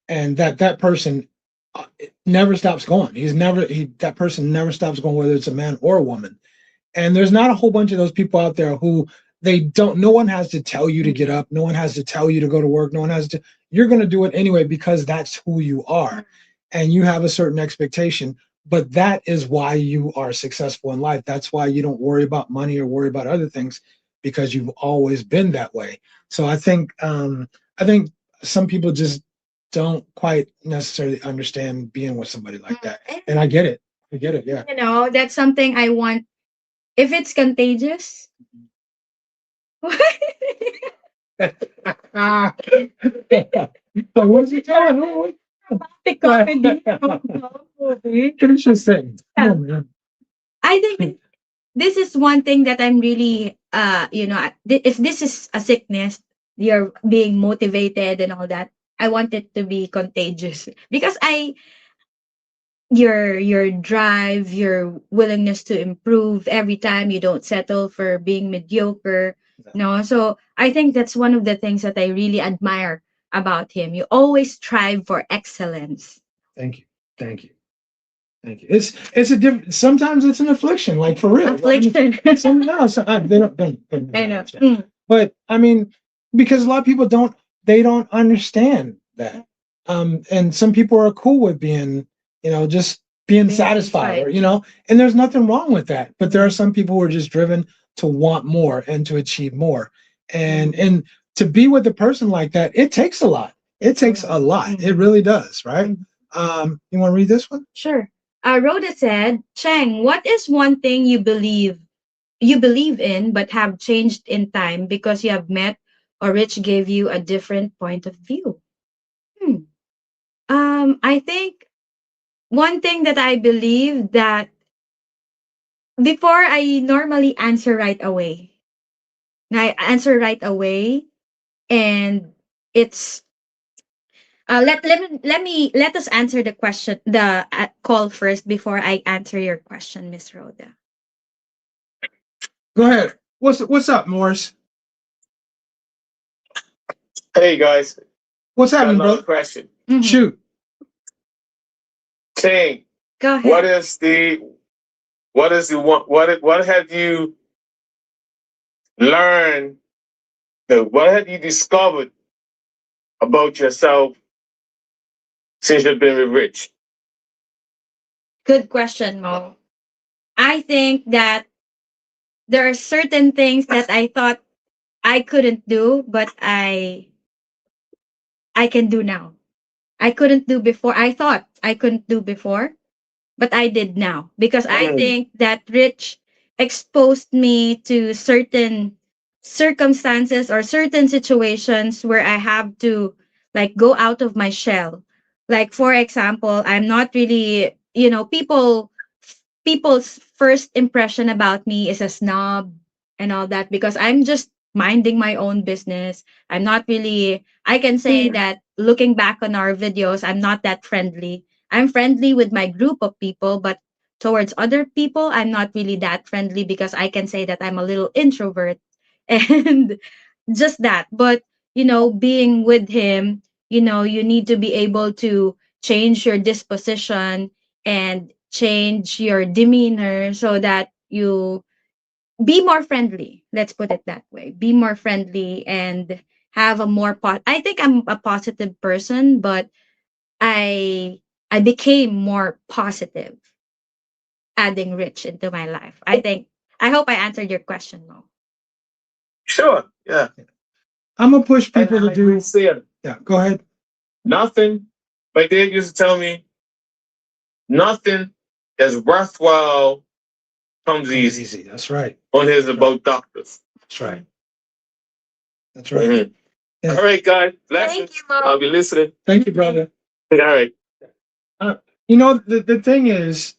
and that person never stops going. That person never stops going, whether it's a man or a woman. And there's not a whole bunch of those people out there who no one has to tell you to get up. No one has to tell you to go to work. No one has to, you're going to do it anyway because that's who you are. And you have a certain expectation, but that is why you are successful in life. That's why you don't worry about money or worry about other things, because you've always been that way. So I think some people just don't quite necessarily understand being with somebody like that. And I get it. Yeah. That's something I want. If it's contagious. So what is he telling? Finish your sentence. I think this is one thing that I'm really, if this is a sickness, you're being motivated and all that, I want it to be contagious, because your drive, your willingness to improve every time, you don't settle for being mediocre. No, so I think that's one of the things that I really admire about him. You always strive for excellence. Thank you. It's a different. Sometimes it's an affliction, like for real. Affliction. They don't. I know. But I mean, because a lot of people don't understand that. And some people are cool with being, just being satisfied, or, and there's nothing wrong with that. But there are some people who are just driven to want more and to achieve more. And to be with a person like that, it takes a lot. It takes a lot. It really does, right? You want to read this one? Sure. Rhoda said, Cheng, what is one thing you believe in but have changed in time because you have met or Rich gave you a different point of view? I think one thing that I believe that before I normally answer right away. I answer right away, and it's let us answer the call first before I answer your question, Miss Rhoda. Go ahead. What's up, Morris? Hey guys, What's happening, another bro? question. Shoot. Cheng, Go ahead. what is the one? What have you learned? What have you discovered about yourself since you've been with Rich? Good question, Mo. I think that there are certain things that I thought I couldn't do, but I can do now. I couldn't do before. I thought I couldn't do before, but I did now because I think that Rich exposed me to certain circumstances or certain situations where I have to like go out of my shell. Like for example, I'm not really, people's first impression about me is a snob and all that because I'm just minding my own business. I'm not really, I can say that looking back on our videos, I'm not that friendly. I'm friendly with my group of people, but towards other people, I'm not really that friendly because I can say that I'm a little introvert and just that. But, being with him, you need to be able to change your disposition and change your demeanor so that you be more friendly. Let's put it that way. Be more friendly and have a more I think I'm a positive person, but I became more positive adding Rich into my life. I hope I answered your question, Mo. Sure. Yeah. I'm gonna push people to do. Said, Yeah, go ahead. nothing. My dad used to tell me, nothing that's worthwhile comes easy. That's right. On his about doctors. That's right. That's right. Yeah. All right, guys. Thank you, Mo. I'll be listening. Thank you, brother. All right. The thing is,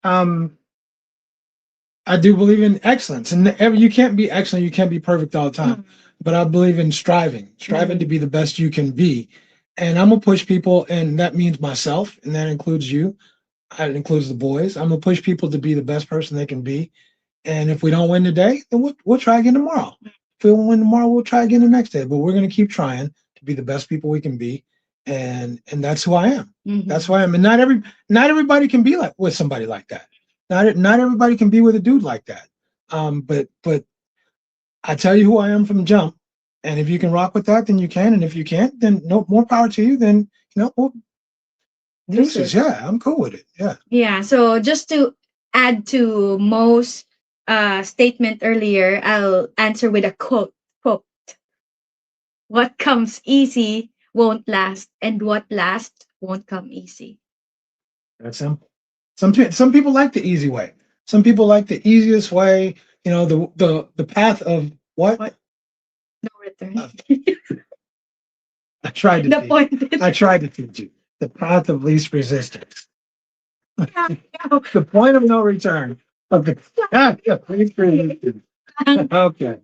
I do believe in excellence, and you can't be excellent, you can't be perfect all the time. But I believe in striving to be the best you can be. And I'm gonna push people, and that means myself, and that includes you. It includes the boys. I'm gonna push people to be the best person they can be. And if we don't win today, then we'll try again tomorrow. If we don't win tomorrow, we'll try again the next day. But we're gonna keep trying to be the best people we can be, and that's who I am. That's who I am. And not everybody can be like with somebody like that. Not everybody can be with a dude like that. But I tell you who I am from jump, and if you can rock with that, then you can. And if you can't, then no more power to you. Then deuces. Yeah, I'm cool with it. Yeah. Yeah. So just to add to Mo's statement earlier, I'll answer with a quote. Quote: "What comes easy won't last, and what lasts won't come easy." That's simple. Some people like the easy way. Some people like the easiest way. The path of what? No return. I tried to teach you the path of least resistance. The point of no return. Okay. Least resistance. Okay.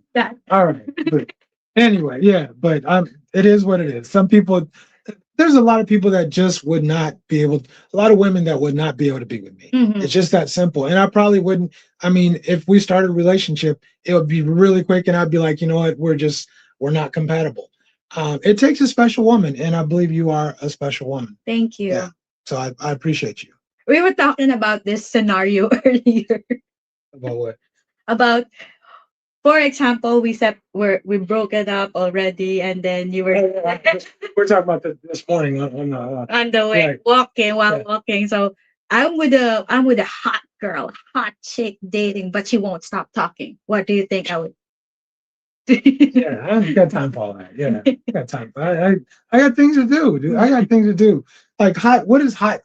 All right. But anyway, yeah. But it is what it is. Some people. There's a lot of people that just would not be able. A lot of women that would not be able to be with me. It's just that simple. And I probably wouldn't. I mean, if we started a relationship, it would be really quick, and I'd be like, you know what, we're not compatible. It takes a special woman, and I believe you are a special woman. Thank you. Yeah. So I appreciate you. We were talking about this scenario earlier. About what? About for example, we broke it up already, and then you were We're talking about this morning on the way right. walking while walking. So I'm with a hot girl, hot chick dating, but she won't stop talking. What do you think I would? Yeah, I ain't got time for all that. Yeah, I got time. I got things to do, dude. I got things to do. Like hot. What is hot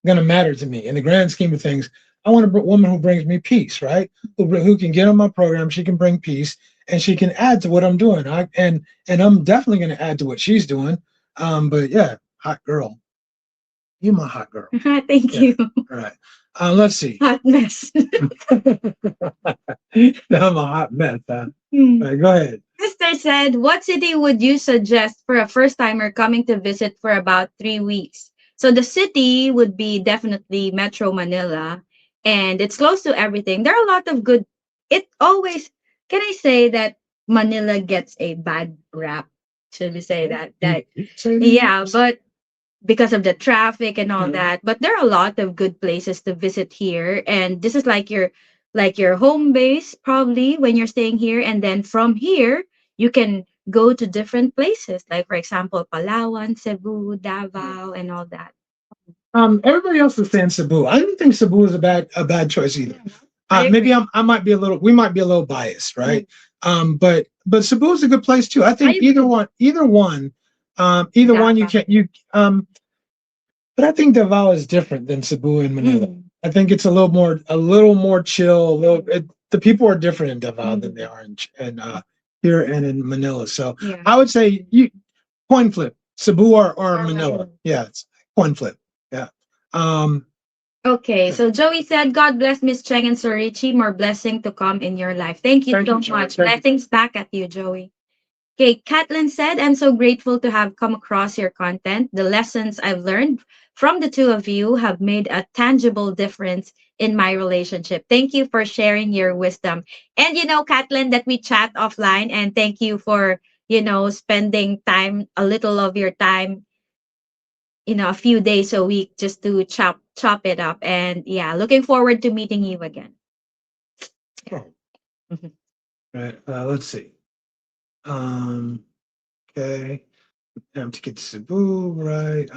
gonna matter to me in the grand scheme of things? I want a woman who brings me peace, right? Who can get on my program. She can bring peace, and she can add to what I'm doing. And I'm definitely gonna add to what she's doing. But yeah, hot girl. You my hot girl. Thank Yeah. you. All right. Let's see. Hot mess. I'm a hot mess. All right, go ahead. Mister said, what city would you suggest for a first timer coming to visit for about 3 weeks? So the city would be definitely Metro Manila, and it's close to everything. There are a lot of good. It always, can I say that Manila gets a bad rap? Should we say that? Yeah, but because of the traffic and all that. But there are a lot of good places to visit here, and this is like your home base probably when you're staying here, and then from here you can go to different places, like for example Palawan, Cebu, Davao, and all that. Everybody else is saying Cebu. I don't think Cebu is a bad choice either. I Maybe agree. I might be we might be a little biased, right? But Cebu is a good place too. I think I either agree. one, either one you Davao. can but I think Davao is different than Cebu and Manila. I think it's a little more chill. The people are different in Davao than they are in here and in Manila. So Yeah. I would say you coin flip Cebu or Manila. Yeah, it's coin flip. Yeah. Um, Okay, so Joey said, God bless Miss Cheng and Sir Richie. More blessing to come in your life. Thank you Thank so you, Joey. much. Thank you. Blessings back at you, Joey. Okay, Katlin said, I'm so grateful to have come across your content. The lessons I've learned from the two of you have made a tangible difference in my relationship. Thank you for sharing your wisdom. And you know, Katlin, that we chat offline, and thank you for, spending time, a little of your time, a few days a week just to chop it up. And yeah, looking forward to meeting you again. Oh, right. Let's see. Okay. Time to get to Cebu, right?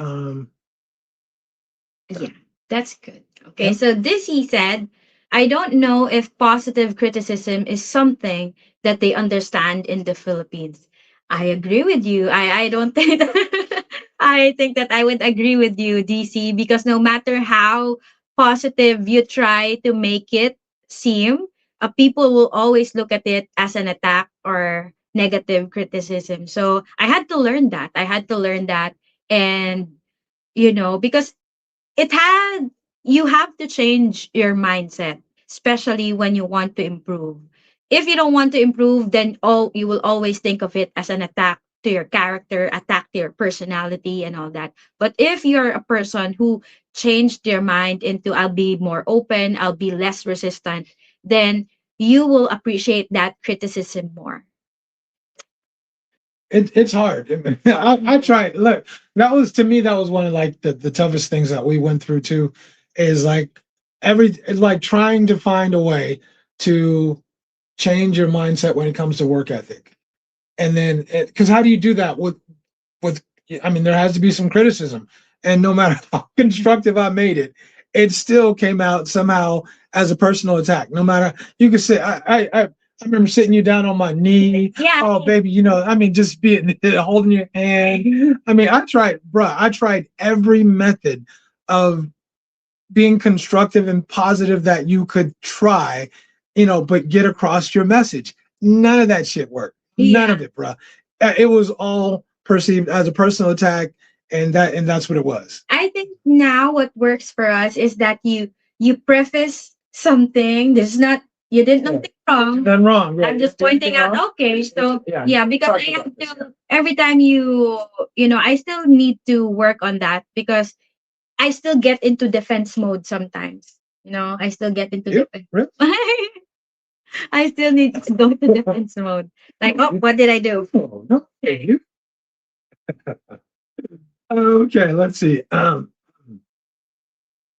Yeah, that's good. Okay, so this he said, I don't know if positive criticism is something that they understand in the Philippines. I agree with you. I don't think that I think that I would agree with you, DC, because no matter how positive you try to make it seem, people will always look at it as an attack or negative criticism. So I had to learn that. And because it had you have to change your mindset, especially when you want to improve. If you don't want to improve, then you will always think of it as an attack to your character, attack to your personality and all that. But if you're a person who changed your mind into I'll be more open, I'll be less resistant, then you will appreciate that criticism more. It's hard. I tried. Look, to me that was one of like the toughest things that we went through too, is like it's like trying to find a way to change your mindset when it comes to work ethic. And then because how do you do that with I mean there has to be some criticism, and no matter how constructive I made it, it still came out somehow as a personal attack. No matter you could say I remember sitting you down on my knee. Yeah. Oh, baby, I mean, just being holding your hand. I mean, I tried every method of being constructive and positive that you could try, but get across your message. None of that shit worked. None of it, bro. It was all perceived as a personal attack, and that's what it was. I think now what works for us is that you preface something. This is not you did nothing wrong. Nothing wrong. Right? I'm just pointing out. Okay, so yeah, because I have to every time I still need to work on that because I still get into defense mode sometimes. I still get into defense. Really? I still need to go to defense mode. Like, oh, what did I do? Oh, no. Okay, let's see.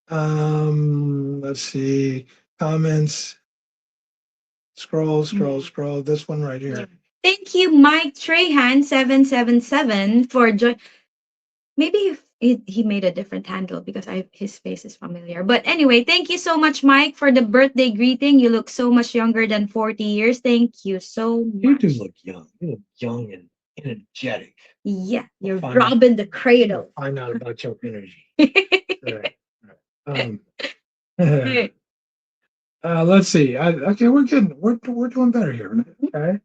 Let's see comments. Scroll. This one right here. Thank you, Mike Trahan 777 for joining. Maybe he made a different handle because his face is familiar. But anyway, thank you so much, Mike, for the birthday greeting. You look so much younger than 40 years. Thank you so much. You do look young. You look young and energetic. Yeah, you're robbing the cradle. Find out about your energy. Let's see. Okay, we're good. We're doing better here. Okay.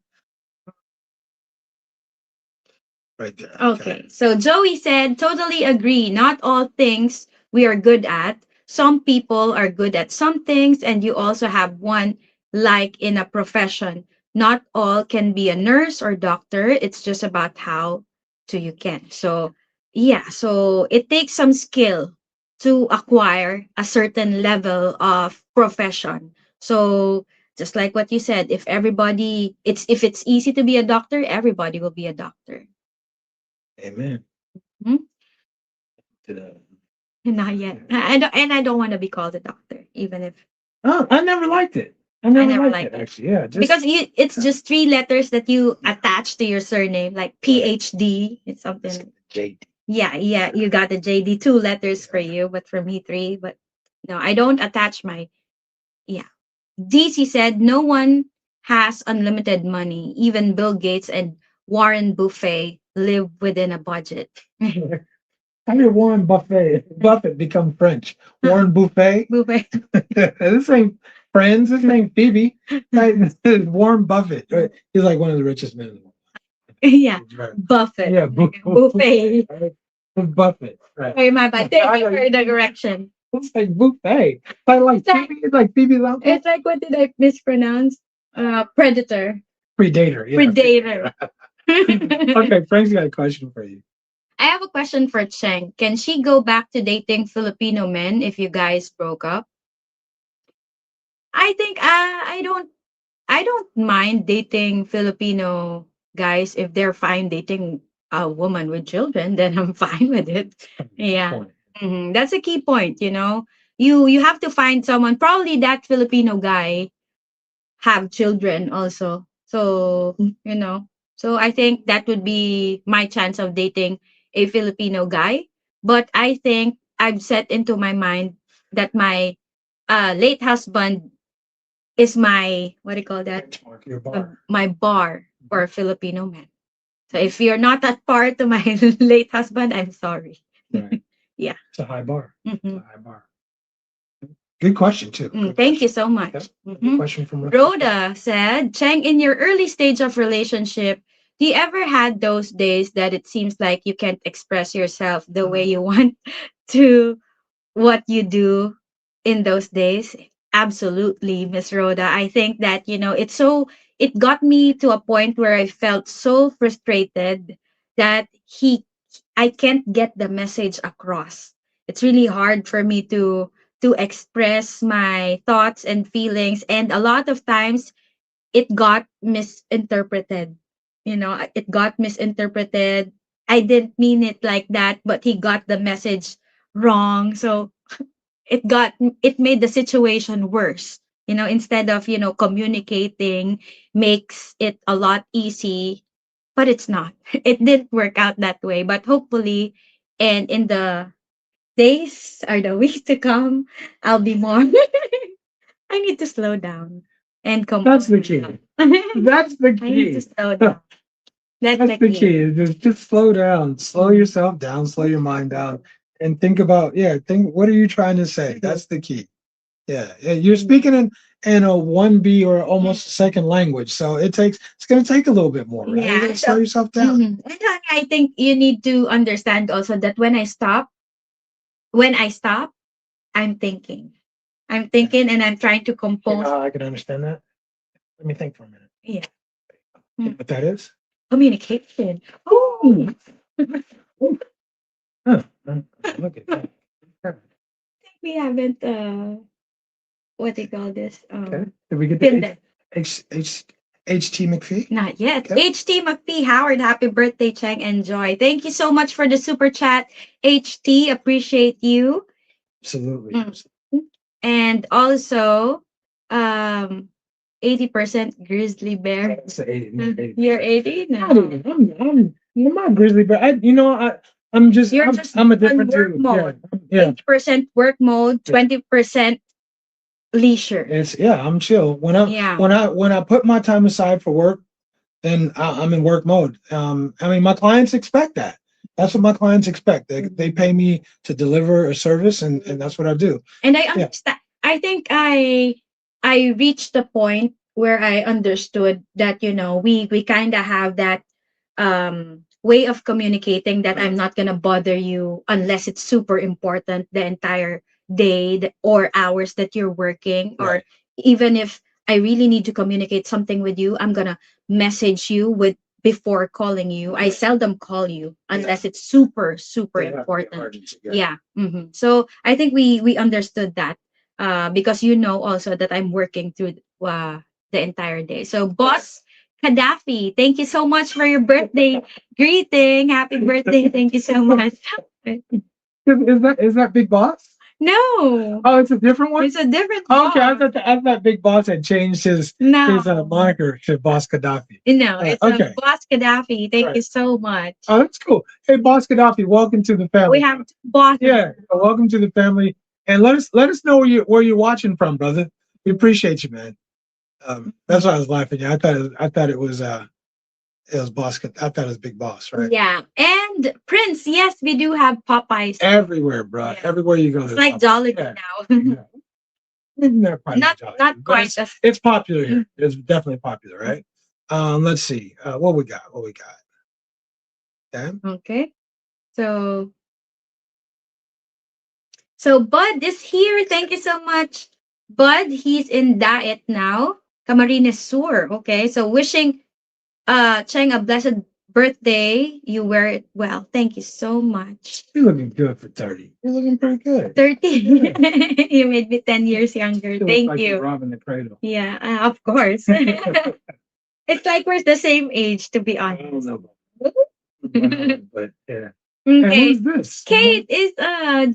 Right there. Okay. So Joey said, totally agree. Not all things we are good at. Some people are good at some things, and you also have one like in a profession. Not all can be a nurse or doctor. It's just about how you can. So yeah, so it takes some skill to acquire a certain level of profession. So just like what you said, if it's easy to be a doctor, everybody will be a doctor. Amen. Hmm? Not yet. I don't want to be called a doctor, even if. Oh, I never liked it. I never liked it actually. Yeah, because it's just 3 letters that you attach to your surname, like PhD. It's something. JD. Yeah, you got the JD, 2 letters for you, but for me 3. But no, I don't attach my. Yeah. DC said no one has unlimited money. Even Bill Gates and Warren Buffett live within a budget. How did Warren Buffett become French? Warren Buffet? Buffett. This ain't Friends. This ain't Phoebe. This is Warren Buffett. Right? He's like one of the richest men in the world. Yeah. Right. Buffett. Yeah. Buffet. Buffett. Right. Sorry, my bad. Thank you for the correction. It's like buffet. It's like Phoebe's uncle. It's like, what did I mispronounce? Predator. Predator. Yeah. Predator. Okay, Frank's got a question for you. I have a question for Cheng. Can she go back to dating Filipino men if you guys broke up? I think I don't mind dating Filipino guys if they're fine dating a woman with children, then I'm fine with it. Yeah. That's a key point, you know. You have to find someone, probably that Filipino guy have children also. So, you know, so I think that would be my chance of dating a Filipino guy. But I think I've set into my mind that my late husband is my, what do you call that? Your bar. My bar for Filipino men. So if you're not at par to my late husband, I'm sorry. Right. Yeah. It's a high bar. Mhm. It's a high bar. Good question too. Thank you so much. Okay. Good question from Rhoda said, Cheng, in your early stage of relationship, do you ever had those days that it seems like you can't express yourself the way you want to, what you do in those days? Absolutely, Miss Rhoda. I think that, you know, it got me to a point where I felt so frustrated that I can't get the message across. It's really hard for me to express my thoughts and feelings, and a lot of times it got misinterpreted. You know, it got misinterpreted. I didn't mean it like that, but he got the message wrong. So it made the situation worse. You know, instead of, you know, communicating makes it a lot easy, but it's not. It didn't work out that way. But hopefully, and in the days or the weeks to come, I'll be more. I need to slow down and come. That's the key. That's the key. I need to slow down. That's the key. Is just slow down. Slow yourself down. Slow your mind down, and think about what are you trying to say? That's the key. Yeah, you're speaking in a 1B or almost second language, so it's going to take a little bit more. Right? Yeah, You gotta slow yourself down. And I think you need to understand also that when I stop, I'm thinking. I'm thinking and I'm trying to compose. I can understand that. Let me think for a minute. Yeah. You know what that is? Communication. Oh. Huh. Look at that. I think we haven't what do you call this? Okay. Did we get filled the it. HT McPhee? Not yet. Okay. HT McPhee, Howard, happy birthday, Cheng. Enjoy. Thank you so much for the super chat. HT, appreciate you. Absolutely. And also, 80% grizzly bear. That's 80. You're 80 now. I'm not grizzly bear. I'm a different on work dude. mode. Yeah. 80% work mode, 20% leisure. I'm chill. When I put my time aside for work, then I'm in work mode. I mean, my clients expect that. That's what my clients expect. They pay me to deliver a service, and that's what I do. And I understand. I think I reached the point where I understood that, you know, we kind of have that way of communicating that I'm not gonna bother you unless it's super important the entire day or hours that you're working, or even if I really need to communicate something with you, I'm gonna message you with before calling you. I seldom call you unless it's super important. So I think we understood that because you know also that I'm working through the entire day. So boss Gaddafi, thank you so much for your birthday greeting. Happy birthday. Thank you so much. Is that Big Boss? No. Oh, it's a different one? It's a different Okay, boss. I thought Big Boss had changed his moniker to Boss Gaddafi. No, it's a Boss Gaddafi. Thank you so much. Oh, that's cool. Hey, Boss Gaddafi, welcome to the family. We have bosses. Yeah, welcome to the family. And let us know where you're watching from, brother. We appreciate you, man. That's why I was laughing. I thought it was Boss. I thought it was Big Boss, right? Yeah, and Prince. Yes, we do have Popeyes everywhere, bro. Yeah. Everywhere you go, it's like Jollibee now. Not quite. It's popular here. It's definitely popular, right? Let's see. What we got? Okay. So Bud is here. Thank you so much, Bud. He's in diet now. Camarines Sur. Okay. So wishing Cheng a blessed birthday. You wear it well. Thank you so much. You're looking good for 30. You're looking pretty good. 30. Yeah. You made me 10 years younger. Thank you. Robbing the cradle. Yeah, of course. It's like we're the same age, to be honest. But yeah. Okay. Who's this? Kate is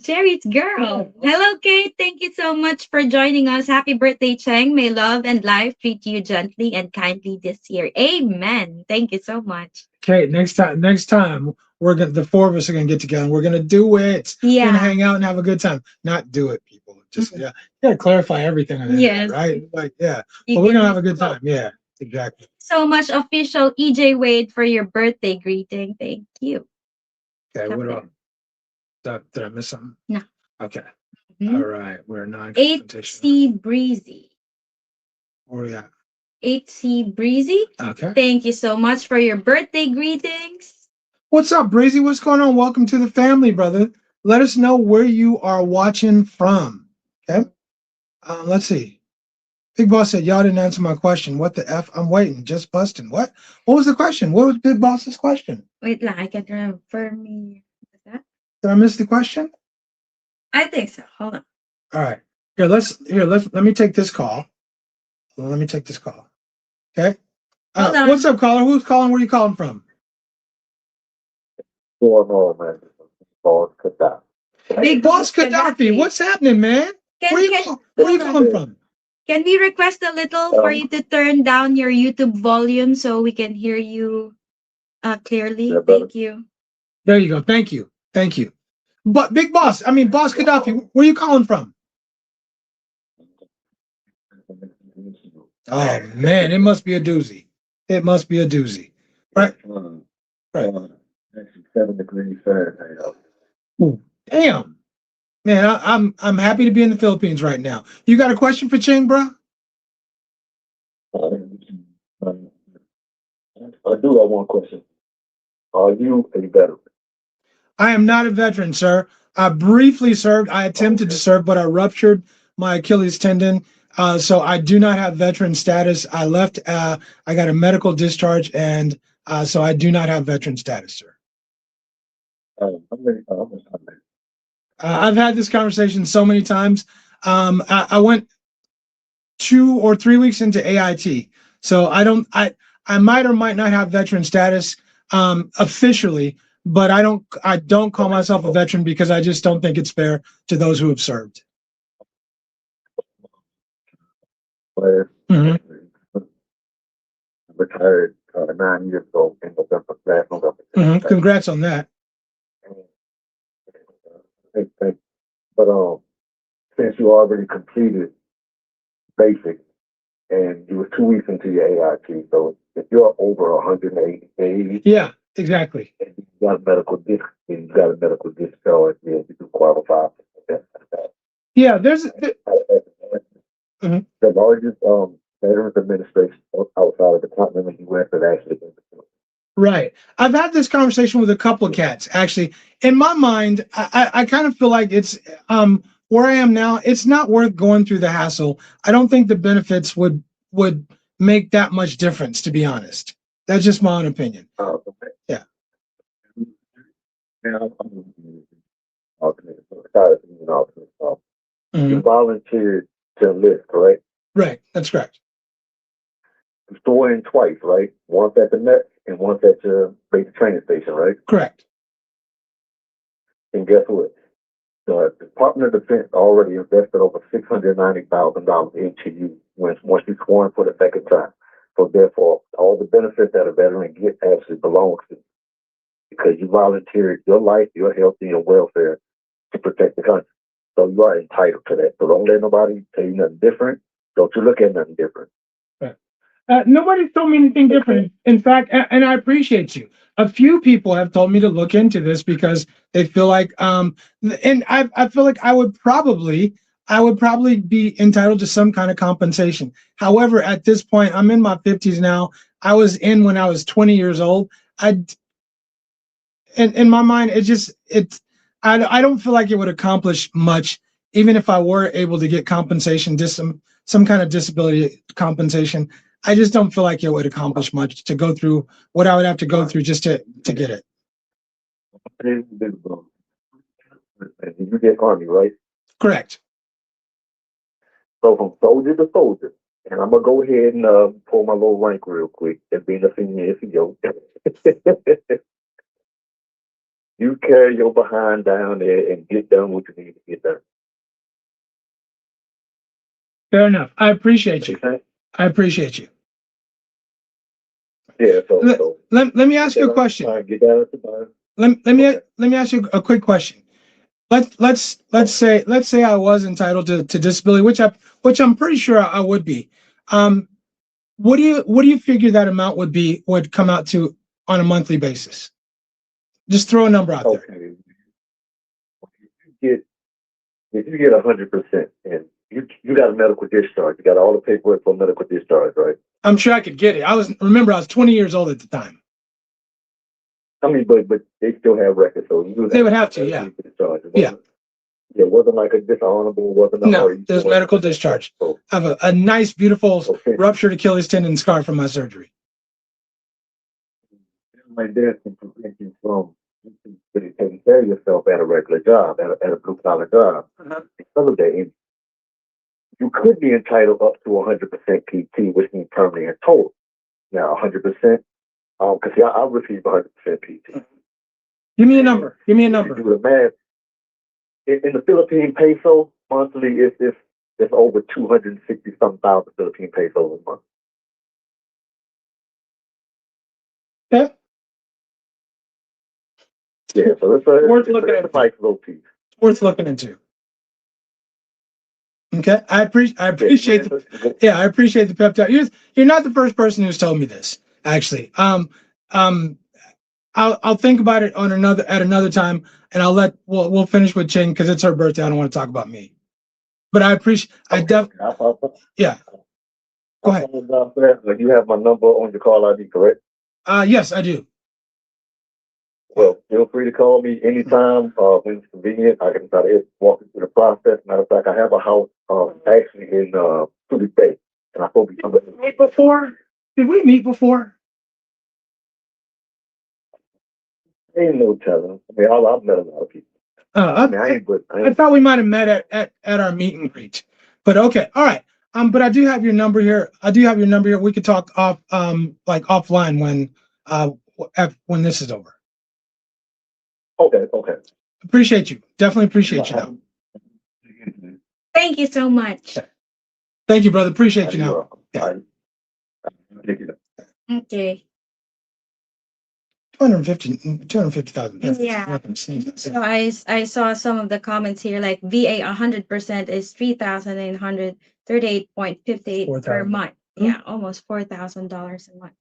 Jerry's girl. Hello, Kate. Thank you so much for joining us. Happy birthday, Cheng. May love and life treat you gently and kindly this year. Amen. Thank you so much. Kate, next time the four of us are gonna get together. We're gonna do it. Yeah. We're gonna hang out and have a good time. Not do it, people. Just clarify everything on that, right? Like but we're gonna have a good time. Yeah, exactly. So much official EJ Wade for your birthday greeting. Thank you. Okay, what about did I miss something? No. Okay. All right. We're not 8C Breezy. Where we at? 8C Breezy. Okay. Thank you so much for your birthday greetings. What's up, Breezy? What's going on? Welcome to the family, brother. Let us know where you are watching from. Okay. Let's see. Big Boss said, y'all didn't answer my question. What the F? I'm waiting. Just busting. What was the question? What was Big Boss's question? Wait, I can remember me. What's that? Did I miss the question? I think so. Hold on. All right. Let me take this call. Let me take this call. Okay. What's up, caller? Who's calling? Where are you calling from? Man. Boss Gaddafi. Big Boss Gaddafi. What's happening, man? Where are you calling from? Can we request a little for you to turn down your YouTube volume so we can hear you clearly? Yeah, thank you. There you go. Thank you. But Big Boss, Boss Gaddafi, where are you calling from? Oh man, it must be a doozy. Right? Right. 7 degrees Fahrenheit. Ooh, damn. Man, I'm happy to be in the Philippines right now. You got a question for Cheng, bro? I do have one question. Are you a veteran? I am not a veteran, sir. I briefly served. I attempted to serve, but I ruptured my Achilles tendon. So I do not have veteran status. I left. I got a medical discharge, and so I do not have veteran status, sir. I've had this conversation so many times. I went 2 or 3 weeks into AIT, so I might or might not have veteran status officially, but I don't call myself a veteran because I just don't think it's fair to those who have served. Mm-hmm. retired 9 years ago in November, last November. Congrats on that. Thanks. But since you already completed basic and you were 2 weeks into your AIT, so if you're over 180 days, yeah, exactly. And you got a medical discharge, yeah, you do qualify. Yeah, there's the largest Veterans Administration outside of the continent of the U.S. that actually. Right. I've had this conversation with a couple of cats, actually. In my mind, I kind of feel like it's where I am now, it's not worth going through the hassle. I don't think the benefits would make that much difference, to be honest. That's just my own opinion. Oh, okay. Yeah. Now, you volunteered to enlist, correct? Right. That's correct. You swore in twice, right? Once at the Met and once at your basic training station, right? Correct. And guess what? The Department of Defense already invested over $690,000 into you once you swore in for the second time. So therefore, all the benefits that a veteran gets actually belongs to you because you volunteered your life, your health, and your welfare to protect the country. So you are entitled to that. So don't let nobody tell you nothing different. Don't you look at nothing different. Right. Nobody's told me anything different. In fact, and I appreciate you. A few people have told me to look into this because they feel like, and I feel like I would probably be entitled to some kind of compensation. However, at this point, I'm in my 50s now. I was in when I was 20 years old. In my mind, I don't feel like it would accomplish much, even if I were able to get compensation, some kind of disability compensation. I just don't feel like it would accomplish much to go through what I would have to go through just to get it. You get Army, right? Correct. So from soldier to soldier, and I'm gonna go ahead and pull my little rank real quick and being a senior SEO. You carry your behind down there and get done what you need to get done. Fair enough. I appreciate you. I appreciate you. Yeah. Let me ask you a question. Let me ask you a quick question. Let's say I was entitled to disability, which I'm pretty sure I would be. What do you figure that amount would come out to on a monthly basis? Just throw a number out there. If you get 100%, and you got a medical discharge, you got all the paperwork for medical discharge, right? I'm sure I could get it. I was 20 years old at the time. I mean, but they still have records, so they would have to, yeah. Yeah. It wasn't like a dishonorable, no, there's medical discharge. I have a nice, beautiful ruptured Achilles tendon scar from my surgery. Like that can prevent you from taking care of yourself at a regular job, at a blue collar job. Because of that, you could be entitled up to 100% PT, which means permanent and total. Now, 100%, because I received 100% PT. Give me a number. Give me a number. Do the math. In the Philippine peso, monthly, it's over 260-some thousand Philippine pesos a month. Yeah. Yeah, so it's worth looking at. Nice little piece. Worth looking into. Okay, I appreciate I appreciate the pep talk. You're not the first person who's told me this, actually. I'll think about it at another time, and we'll finish with Cheng because it's her birthday. I don't want to talk about me, but I appreciate. Yeah. Go ahead. You have my number on your call ID, correct? Yes, I do. Well, feel free to call me anytime when it's convenient. I can try to walk you through the process. Matter of fact, I have a house actually in Subic Bay, and I hope you come. Meet before? Did we meet before? Ain't no telling. I mean, I've met a lot of people. I thought we might have met at our meet and greet, but okay, all right. But I do have your number here. We could talk offline when this is over. Okay. Appreciate you. Definitely appreciate you though. Thank you so much. Thank you, brother. Appreciate you now. Yeah. Okay. 250,000 pesos. Yeah. Nothing. So I saw some of the comments here, like VA 100% is 3,838.58 per month. Yeah, almost $4,000 a month.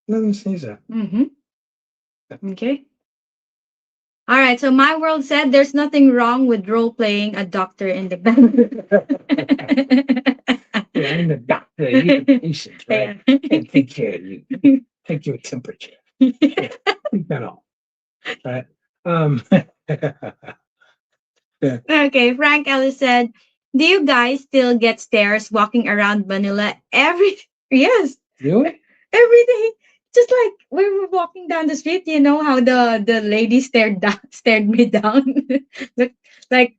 Nothing sneeze at. Okay. All right. So my world said there's nothing wrong with role playing a doctor in the bank. Yeah, I'm the doctor. You're the patient, right? And take care of you. Take your temperature. Take that off. Right. Yeah. Okay. Frank Ellis said, "Do you guys still get stares walking around Manila every?" Yes. Really? Every day. Just like we were walking down the street, you know how the lady stared me down, like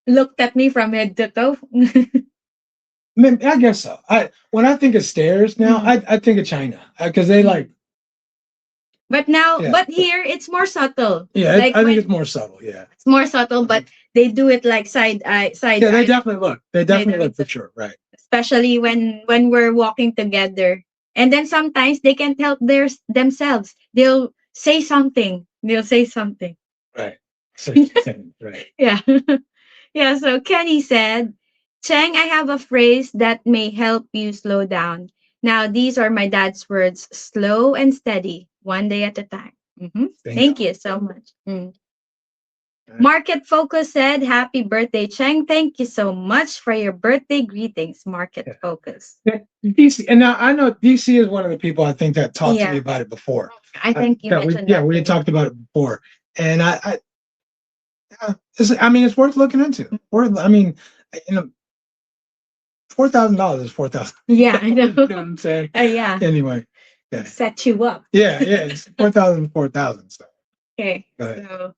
looked at me from head to toe. I guess so. When I think of stairs now, I think of China because they like. But now, but here it's more subtle. Yeah, like I think it's more subtle. Yeah, it's more subtle, but they do it like side eye. Yeah, they definitely look. They definitely look for sure. Right. Especially when we're walking together, and then sometimes they can't help themselves. They'll say something. Right. Right. Yeah. Yeah. So Kenny said, "Cheng, I have a phrase that may help you slow down. Now, these are my dad's words: slow and steady, one day at a time." Thank you so much. Market Focus said, "Happy birthday, Cheng. Thank you so much for your birthday greetings, Market Focus." Yeah, DC, and now I know DC is one of the people I think that talked to me about it before. I think you mentioned that. We had talked about it before, and I mean, it's worth looking into. I mean, $4,000 is $4,000. Yeah, I know. You know what I'm saying? Yeah. Anyway, yeah. Set you up. Yeah, it's 4,000, 4,000. So. Okay. So,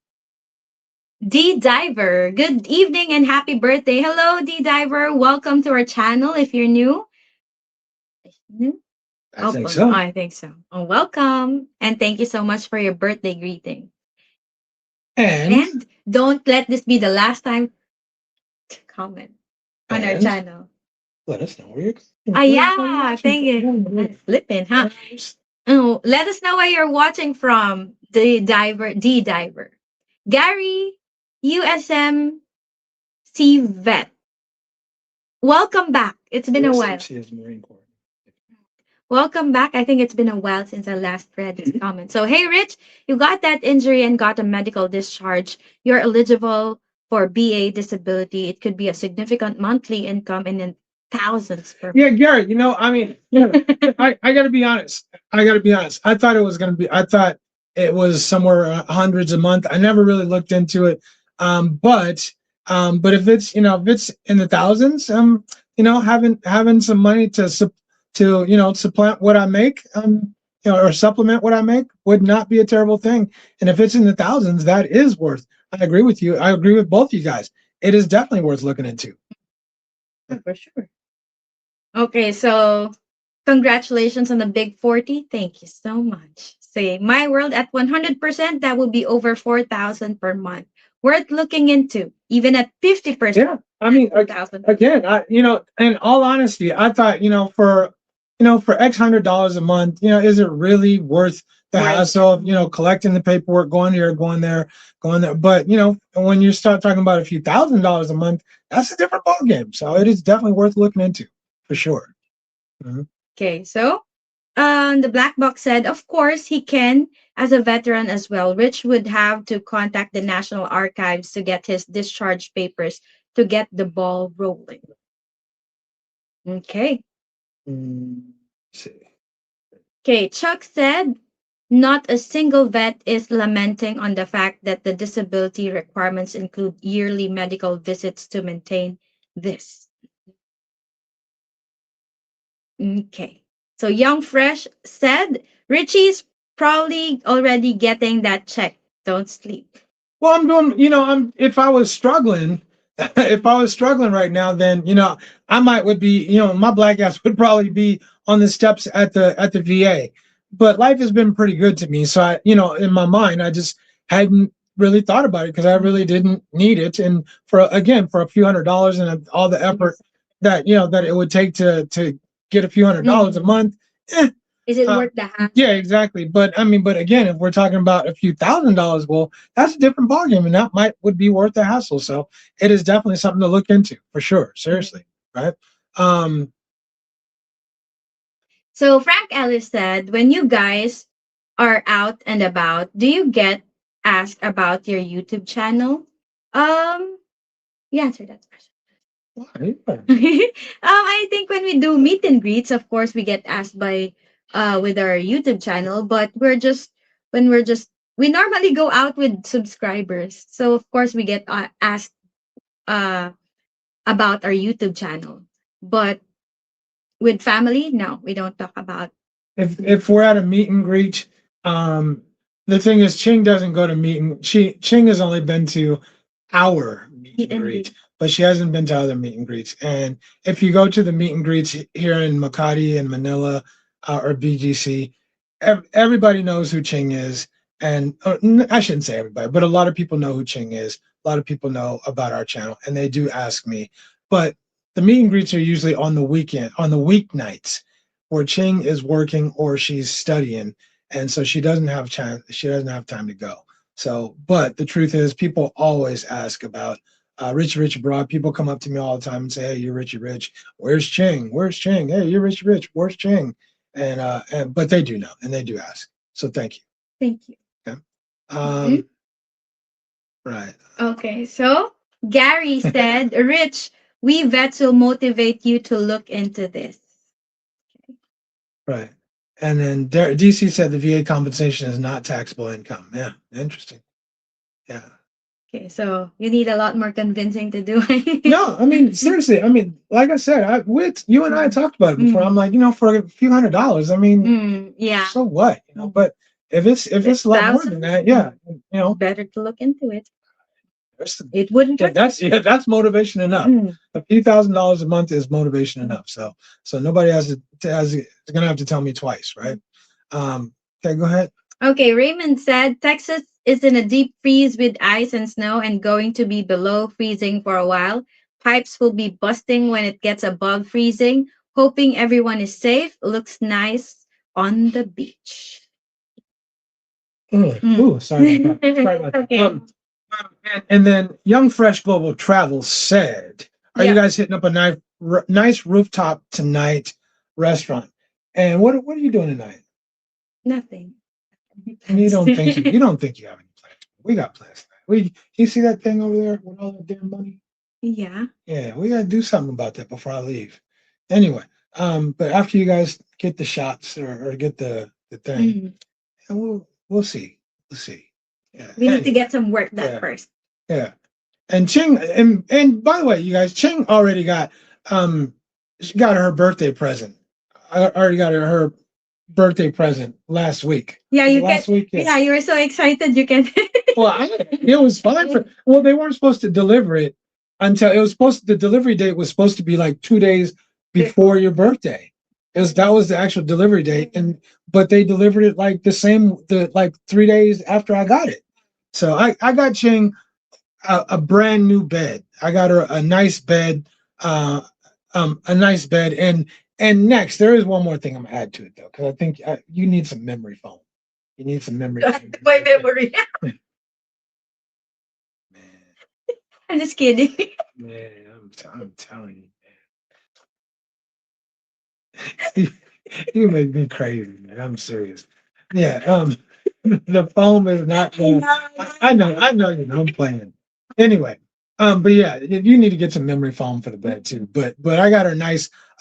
D Diver, good evening and happy birthday. Hello, D Diver. Welcome to our channel. If you're new, I think so. I think so. Oh, welcome, and thank you so much for your birthday greeting. And don't let this be the last time to comment on our channel. Let us know where you're. Yeah, thank you. Flipping, huh? Oh, let us know where you're watching from. D Diver. Gary, USMC Vet. Welcome back. It's been a while. USMC is Marine Corps. Welcome back. I think it's been a while since I last read this comment. So, hey, Rich, you got that injury and got a medical discharge. You're eligible for BA disability. It could be a significant monthly income in thousands per month. Yeah, Gary, I mean, I got to be honest. I thought it was somewhere hundreds a month. I never really looked into it. But if it's, if it's in the thousands, having some money to supplant what I make, or supplement what I make would not be a terrible thing. And if it's in the thousands, that is worth. I agree with you. I agree with both you guys. It is definitely worth looking into. For sure. Okay, so congratulations on the big 40. Thank you so much. Say, my world at 100%, that would be over 4,000 per month. Worth looking into, even at 50%. Yeah, I mean, again, in all honesty, I thought, for X $100 a month, is it really worth the hassle of, collecting the paperwork, going here, going there. But, when you start talking about a few $1,000s a month, that's a different ballgame. So it is definitely worth looking into, for sure. Okay, so the black box said, of course, he can as a veteran as well. Rich would have to contact the National Archives to get his discharge papers to get the ball rolling. Okay. Okay, Chuck said, not a single vet is lamenting on the fact that the disability requirements include yearly medical visits to maintain this. Okay. So Young Fresh said, Richie's probably already getting that check. Don't sleep. Well, I'm doing, if I was struggling right now, then, I would be, my black ass would probably be on the steps at the VA. But life has been pretty good to me. So I, in my mind, I just hadn't really thought about it because I really didn't need it. And for a few $100s and all the effort that, that it would take to get a few $100s a month. Is it worth the hassle? Yeah, exactly. But I mean, but again, if we're talking about a few $1,000s, well, that's a different ballgame, and that would be worth the hassle. So it is definitely something to look into for sure. Seriously, right? So Frank Ellis said, when you guys are out and about, do you get asked about your YouTube channel? You answer that question. I think when we do meet and greets, of course, we get asked by with our YouTube channel, but we normally go out with subscribers, so of course we get asked uh about our YouTube channel. But with family, no, we don't talk about. If we're at a meet and greet, the thing is, Cheng doesn't go to Cheng has only been to our meet and greet, but she hasn't been to other meet and greets. And if you go to the meet and greets here in Makati and Manila or BGC, everybody knows who Cheng is. And I shouldn't say everybody, but a lot of people know who Cheng is. A lot of people know about our channel, and they do ask me. But the meet and greets are usually on the weekend, on the weeknights, where Cheng is working or she's studying, and so she doesn't have time. She doesn't have time to go. So, but the truth is, people always ask about Richie Rich Abroad. People come up to me all the time and say, "Hey, you're Richie Rich. Where's Cheng? Where's Cheng? Hey, you're Richie Rich. Where's Cheng?" And but they do know and they do ask. So thank you. Thank you. Yeah. Right. Okay, so Gary said, Rich, we vets will motivate you to look into this. Right. And then DC said the VA compensation is not taxable income. Yeah, interesting. Yeah. Okay, so you need a lot more convincing to do it. No, I mean, seriously, I mean, like I said, you and I talked about it before. I'm like, for a few $100s, I mean, yeah. So what? But if it's a lot more than that, yeah, better to look into it. It wouldn't. That's motivation enough. A few $1,000s a month is motivation enough. So nobody is gonna have to tell me twice, right? Okay, go ahead. Okay, Raymond said Texas is in a deep freeze with ice and snow and going to be below freezing for a while. Pipes will be busting when it gets above freezing. Hoping everyone is safe. Looks nice on the beach. Ooh, sorry about that. Sorry about that. Okay. And then Young Fresh Global Travel said, "Are you guys hitting up a nice rooftop tonight restaurant? And what are you doing tonight?" Nothing. And you don't think you have any plans? We got plans tonight. You see that thing over there with all that damn money? Yeah. Yeah, we gotta do something about that before I leave. Anyway, but after you guys get the shots or get the thing, and we'll see. We'll see. Yeah. We need to get some work done first. Yeah. And Cheng, and by the way, you guys, Cheng already got she got her birthday present. I already got her birthday present last week. Yeah, last week. Yeah, you were so excited you can. Well, it was fine well, they weren't supposed to deliver it until the delivery date was supposed to be like 2 days before your birthday. That was the actual delivery date, but they delivered it like like 3 days after I got it. So I got Cheng a brand new bed. I got her a nice bed, and next there is one more thing I'm gonna add to it though, because I think you need some memory foam. You need some memory foam. My memory. I'm just kidding. Man, I'm telling you, man. You make me crazy, man. I'm serious. Yeah, the foam is not going. I know, I'm playing. Anyway, but yeah, you need to get some memory foam for the bed too. But I got her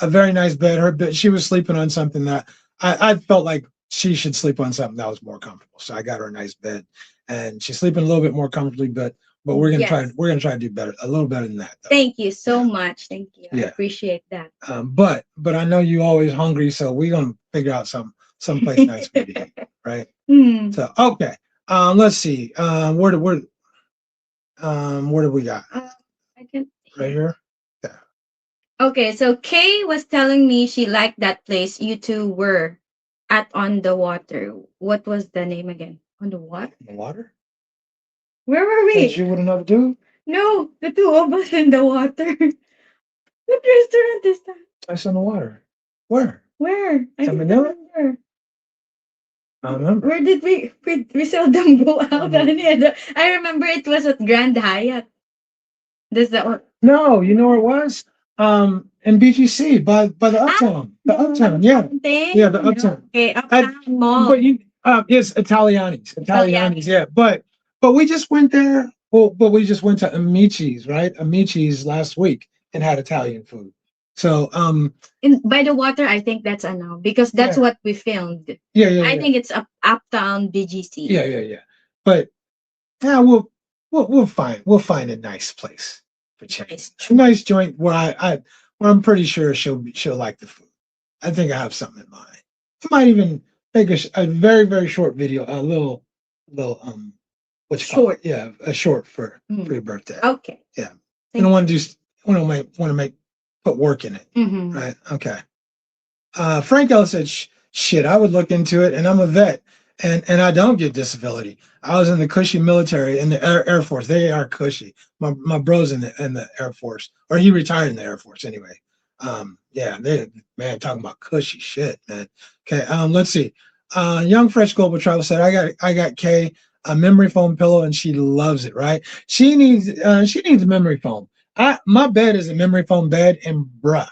a very nice bed. Her bed, she was sleeping on something that I felt like she should sleep on something that was more comfortable. So I got her a nice bed, and she's sleeping a little bit more comfortably. But we're gonna try to do better, a little better than that. Though. Thank you so much. Thank you. I appreciate that. But I know you always hungry, so we're gonna figure out someplace nice for you to eat, right? So okay, let's see. Where do we got? I can Right here. Yeah. Okay, so Kay was telling me she liked that place you two were at on the water. What was the name again? On the what? On the water? Where were we? That you with another dude? No, the two of us in the water. What restaurant is that? Ice on the water. Where? Where? I Sa don't Manila? remember. I don't remember. Where did we seldom go out? I remember it was at Grand Hyatt. This that one. No, you know where it was? In BGC by the Uptown. The Uptown, yeah. Yeah, the Uptown. Okay, Uptown Mall. But it's Italiani's. Italiani's, yeah. But we just went there. Well, but we just went to Amici's, right? Amici's last week and had Italian food. So by the water, I think that's a no, because that's what we filmed. Yeah. I think it's Uptown BGC. Yeah. But yeah, we'll find a nice place for Cheng's. A nice joint where where I'm pretty sure she'll like the food. I think I have something in mind. I might even make a very, very short video, a little what's short. Yeah, a short for your birthday. Okay. Yeah. I don't want to put work in it. Right. Okay. Frank Ellis said, shit, I would look into it, and I'm a vet, and I don't get disability. I was in the cushy military in the Air Force. They are cushy. My bro's in the Air Force, or he retired in the Air Force anyway. Yeah, man, talking about cushy shit, man. Okay, let's see. Young Fresh Global Travel said, I got Kay a memory foam pillow, and she loves it. Right? She needs a memory foam. My bed is a memory foam bed, and bruh,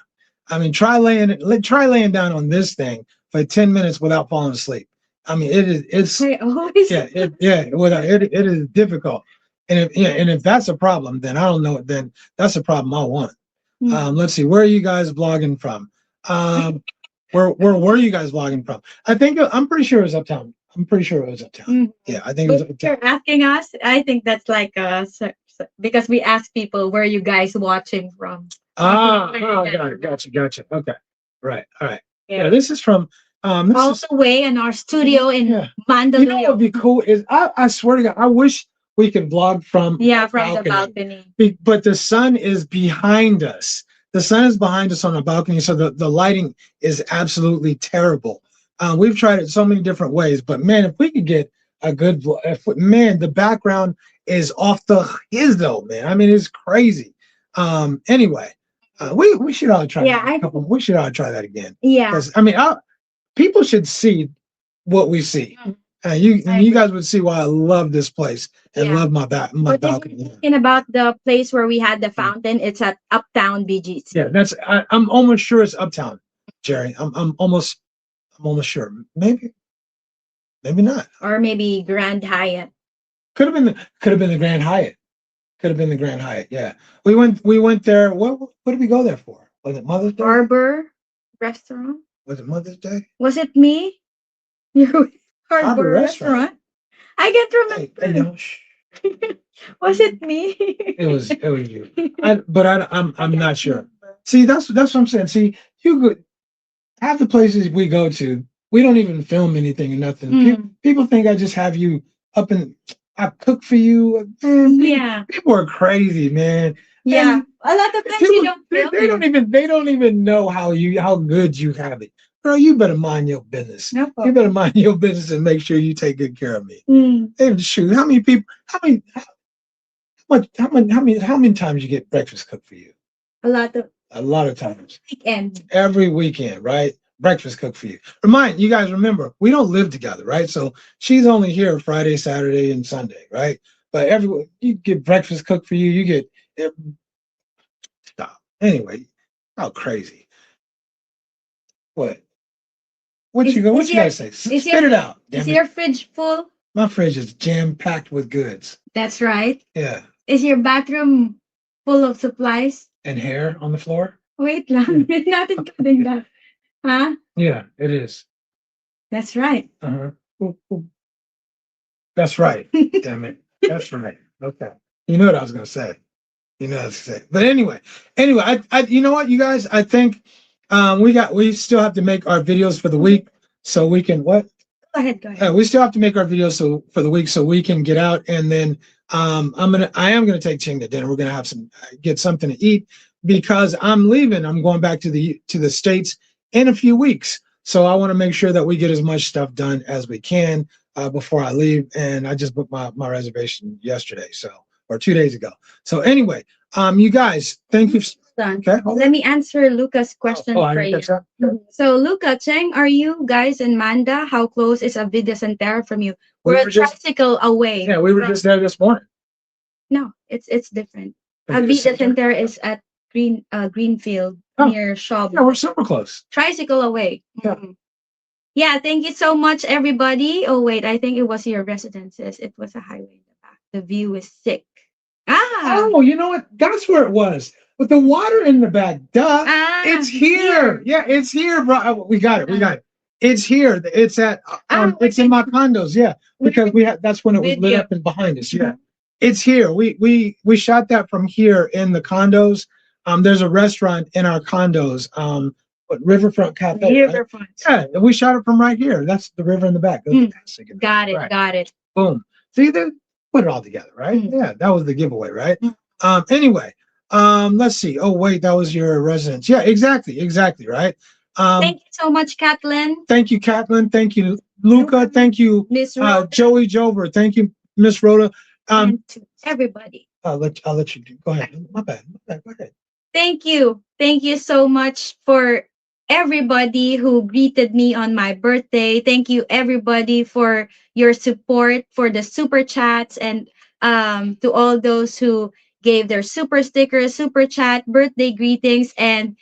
I mean, try laying down on this thing for 10 minutes without falling asleep. I mean, it is difficult. And if that's a problem, then I don't know. Then that's a problem I want. Let's see, where are you guys vlogging from? Where were you guys vlogging from? I'm pretty sure it was Uptown. Yeah, I think it was Uptown. You're asking us. I think that's like because we ask people where you guys watching from. Gotcha. Okay, right, all right. Yeah, this is from all the way in our studio in Mandaluyong. You know what would be cool is I swear to God, I wish we could vlog from the balcony. But the sun is behind us. The sun is behind us on the balcony, so the lighting is absolutely terrible. We've tried it so many different ways, but man, if we could get a good the background is off the hizzo, man. I mean, it's crazy. Anyway, we should all try. We should all try that again. Yeah, because I mean, people should see what we see. You guys would see why I love this place and love my balcony. Talking about the place where we had the fountain, it's at Uptown BGC. Yeah, I'm almost sure it's Uptown, Jerry. I'm almost sure. Maybe not. Or maybe Grand Hyatt. Could have been the Grand Hyatt. Yeah, we went there. What did we go there for? Was it Mother's Day? Harbor Restaurant. Was it Mother's Day? Was it me? Harbor Restaurant. I can't remember. Was it me? It was you. I'm not sure. See, that's what I'm saying. See, you could half the places we go to, we don't even film anything or nothing. People think I just have you up and I cook for you. People are crazy, man. Yeah, and a lot of times you don't film. They don't even know how good you have it. Girl, you better mind your business. No problem. You better mind your business and make sure you take good care of me. And shoot, how many times you get breakfast cooked for you? A lot of times. Weekend. Every weekend, right? Breakfast cooked for you. You guys remember, we don't live together, right? So she's only here Friday, Saturday, and Sunday, right? But you get breakfast cooked for you. You get stop. Anyway, how crazy. What you gotta say? Spit it out. Is your fridge full? My fridge is jam-packed with goods. That's right. Yeah. Is your bathroom full of supplies? And hair on the floor? Wait lang. It's not including that. Huh? Yeah, it is. That's right. That's right. Damn it. That's right. Okay. You know what I was gonna say. But anyway, you know what, you guys? I think we still have to make our videos for the week so we can what? Go ahead. We still have to make our videos for the week so we can get out, and then I am gonna take Cheng to dinner. We're gonna have get something to eat because I'm leaving. I'm going back to the States in a few weeks. So I want to make sure that we get as much stuff done as we can before I leave. And I just booked my reservation yesterday, or 2 days ago. So anyway, You guys, thank you. Okay, let me answer Luca's question I for didn't you. catch that. So, Luca, Cheng, are you guys in Manda? How close is Avida Centera from you? We're a tricycle away. Yeah, we were just there this morning. No, it's different. Avida Centera is at Greenfield near Shaw. Yeah, we're super close. Tricycle away. Yeah. Yeah, thank you so much, everybody. Oh, wait, I think it was your residences. It was a highway in the back. The view is sick. Oh, you know what? That's where it was. With the water in the back. Duh. It's here. Yeah, it's here, bro. We got it. We got it. It's here. It's at it's in my condos, yeah. Because we had that's when it was lit up and behind us. Yeah. It's here. We shot that from here in the condos. There's a restaurant in our condos. Riverfront Cafe. Riverfront. Right? Yeah, we shot it from right here. That's the river in the back. Got it. Right. Got it. Boom. See, they put it all together, right? Yeah, that was the giveaway, right? Anyway, let's see. Oh, wait, that was your residence. Yeah, exactly, right? Thank you so much, Kathleen. Thank you, Kathleen. Thank you, Luca. Thank you, Miss Rhoda. Joey Jover. Thank you, Miss Rhoda. And to everybody. I'll let you do. Go ahead. My bad. Go ahead. Thank you. Thank you so much for everybody who greeted me on my birthday. Thank you, everybody, for your support, for the super chats, and to all those who gave their super stickers, super chat, birthday greetings. And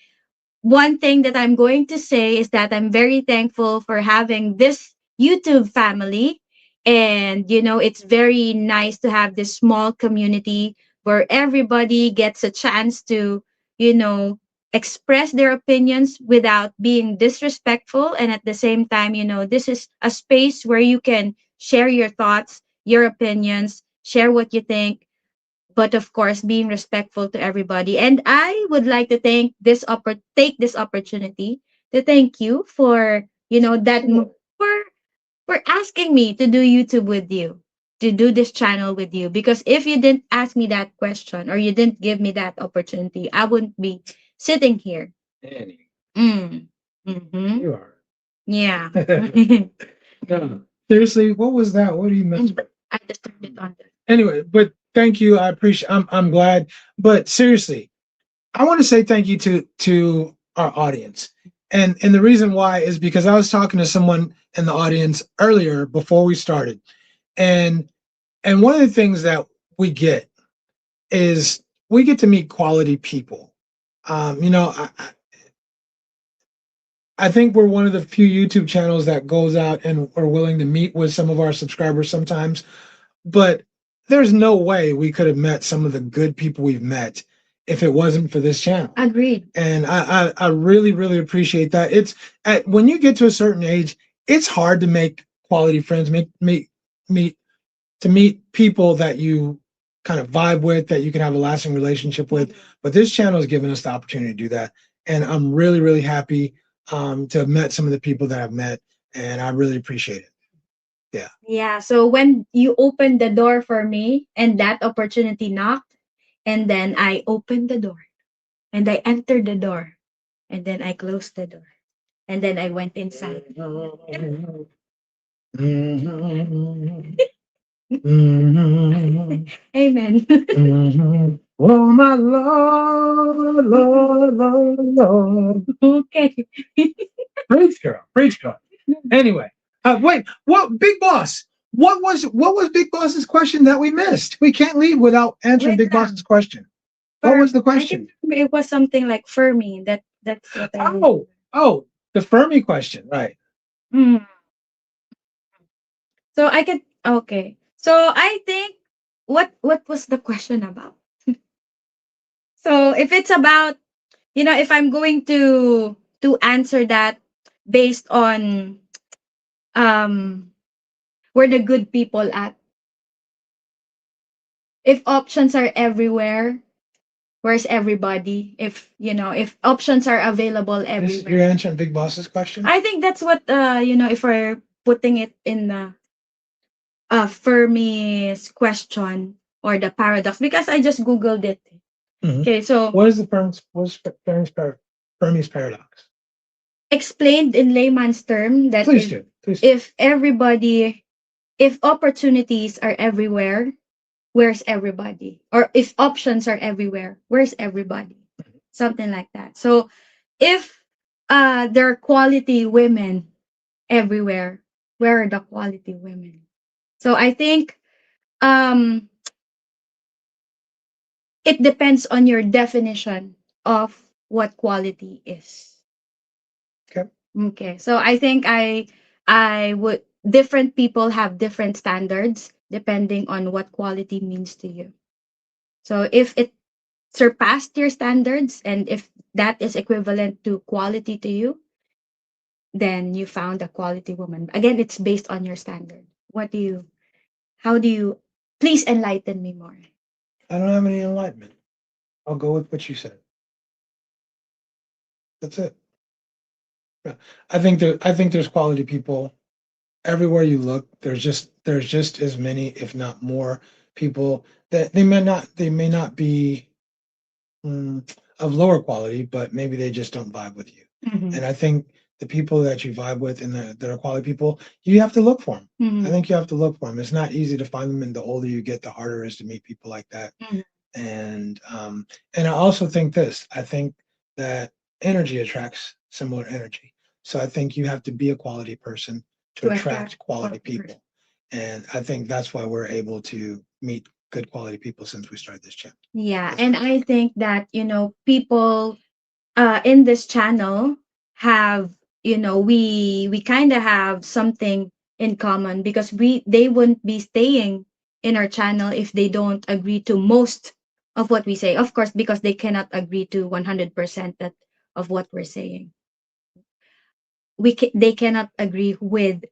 one thing that I'm going to say is that I'm very thankful for having this YouTube family. And, it's very nice to have this small community where everybody gets a chance to, express their opinions without being disrespectful. And at the same time, this is a space where you can share your thoughts, your opinions, share what you think, but of course being respectful to everybody. And I would like to take this opportunity to thank you for for asking me to do YouTube with you, to do this channel with you, because if you didn't ask me that question or you didn't give me that opportunity, I wouldn't be sitting here. Annie. Mm-hmm. You are. Yeah. No, seriously, what was that? What do you mean? I just turned it on. Anyway, but thank you. I appreciate. I'm glad. But seriously, I want to say thank you to our audience, and the reason why is because I was talking to someone in the audience earlier before we started, and one of the things that we get is we get to meet quality people. I think we're one of the few YouTube channels that goes out and are willing to meet with some of our subscribers sometimes, but there's no way we could have met some of the good people we've met if it wasn't for this channel. Agreed. And I really, really appreciate that. It's when you get to a certain age, it's hard to make quality friends, meet people that you kind of vibe with, that you can have a lasting relationship with. But this channel has given us the opportunity to do that. And I'm really, really happy to have met some of the people that I've met, and I really appreciate it. Yeah. So when you opened the door for me and that opportunity knocked, and then I opened the door and I entered the door and then I closed the door and then I went inside. Amen. Oh my Lord, Lord. Okay. Preach, girl. Anyway, wait. What, Big Boss? What was Big Boss's question that we missed? We can't leave without answering Big Boss's question. What was the question? It was something like Fermi. That's what I. Oh, the Fermi question, right? So I could. Okay. So I think what was the question about? So if it's about, if I'm going to answer that based on where the good people at, if options are everywhere, where's everybody? If options are available everywhere. You're answering Big Boss's question? I think that's what if we're putting it in the Fermi's question or the paradox, because I just googled it. Mm-hmm. Okay, so what is Fermi's paradox? Explained in layman's term that Please do. If opportunities are everywhere, where's everybody? Or if options are everywhere, where's everybody? Something like that. So if there are quality women everywhere, where are the quality women? So I think um it depends on your definition of what quality is. Okay. Okay. So I think I would, different people have different standards depending on what quality means to you. So if it surpassed your standards and if that is equivalent to quality to you, then you found a quality woman. Again, it's based on your standard. How do you, please enlighten me more. I don't have any enlightenment. I'll go with what you said. That's it. Yeah. I think there's quality people everywhere you look. There's just as many, if not more, people that they may not be of lower quality, but maybe they just don't vibe with you. And I think the people that you vibe with and that are quality people, you have to look for them. I think you have to look for them. It's not easy to find them, and the older you get, the harder it is to meet people like that. And I also think this. I think that energy attracts similar energy. So I think you have to be a quality person to attract quality people. And I think that's why we're able to meet good quality people since we started this channel. Yeah, and I think that, people in this channel have, we kind of have something in common, because they wouldn't be staying in our channel if they don't agree to most of what we say. Of course, because they cannot agree to 100% of what we're saying. They cannot agree with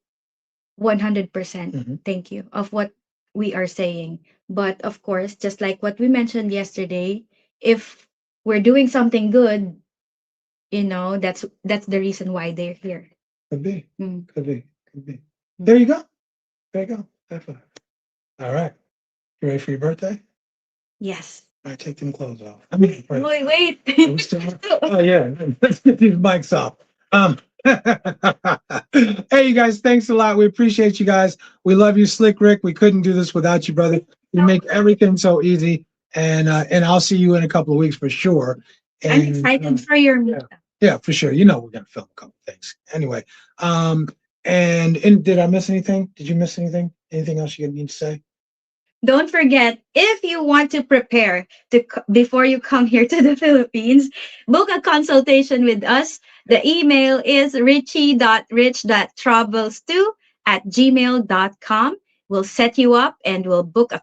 100%, thank you, of what we are saying. But of course, just like what we mentioned yesterday, if we're doing something good, that's the reason why they're here. Could be. Could be. There you go. There you go. High five. All right. You ready for your birthday? Yes. All right, take them clothes off. I mean, wait. Oh yeah, let's get these mics off. Hey, you guys, thanks a lot. We appreciate you guys. We love you, Slick Rick. We couldn't do this without you, brother. You make everything so easy. And I'll see you in a couple of weeks for sure. And, I'm excited for your meetup. Yeah, for sure. We're gonna film a couple of things. Anyway, and did I miss anything? Did you miss anything? Anything else you need to say? Don't forget, if you want to prepare before you come here to the Philippines, book a consultation with us. The email is richie.rich.travels2@gmail.com. We'll set you up and we'll book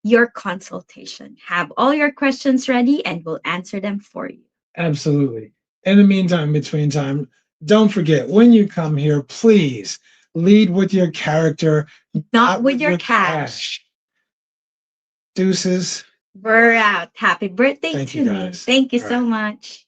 your consultation. Have all your questions ready and we'll answer them for you. Absolutely. In the meantime, between time, don't forget, when you come here, please lead with your character, not with your cash. Deuces. We're out. Happy birthday to me. Thank you so much.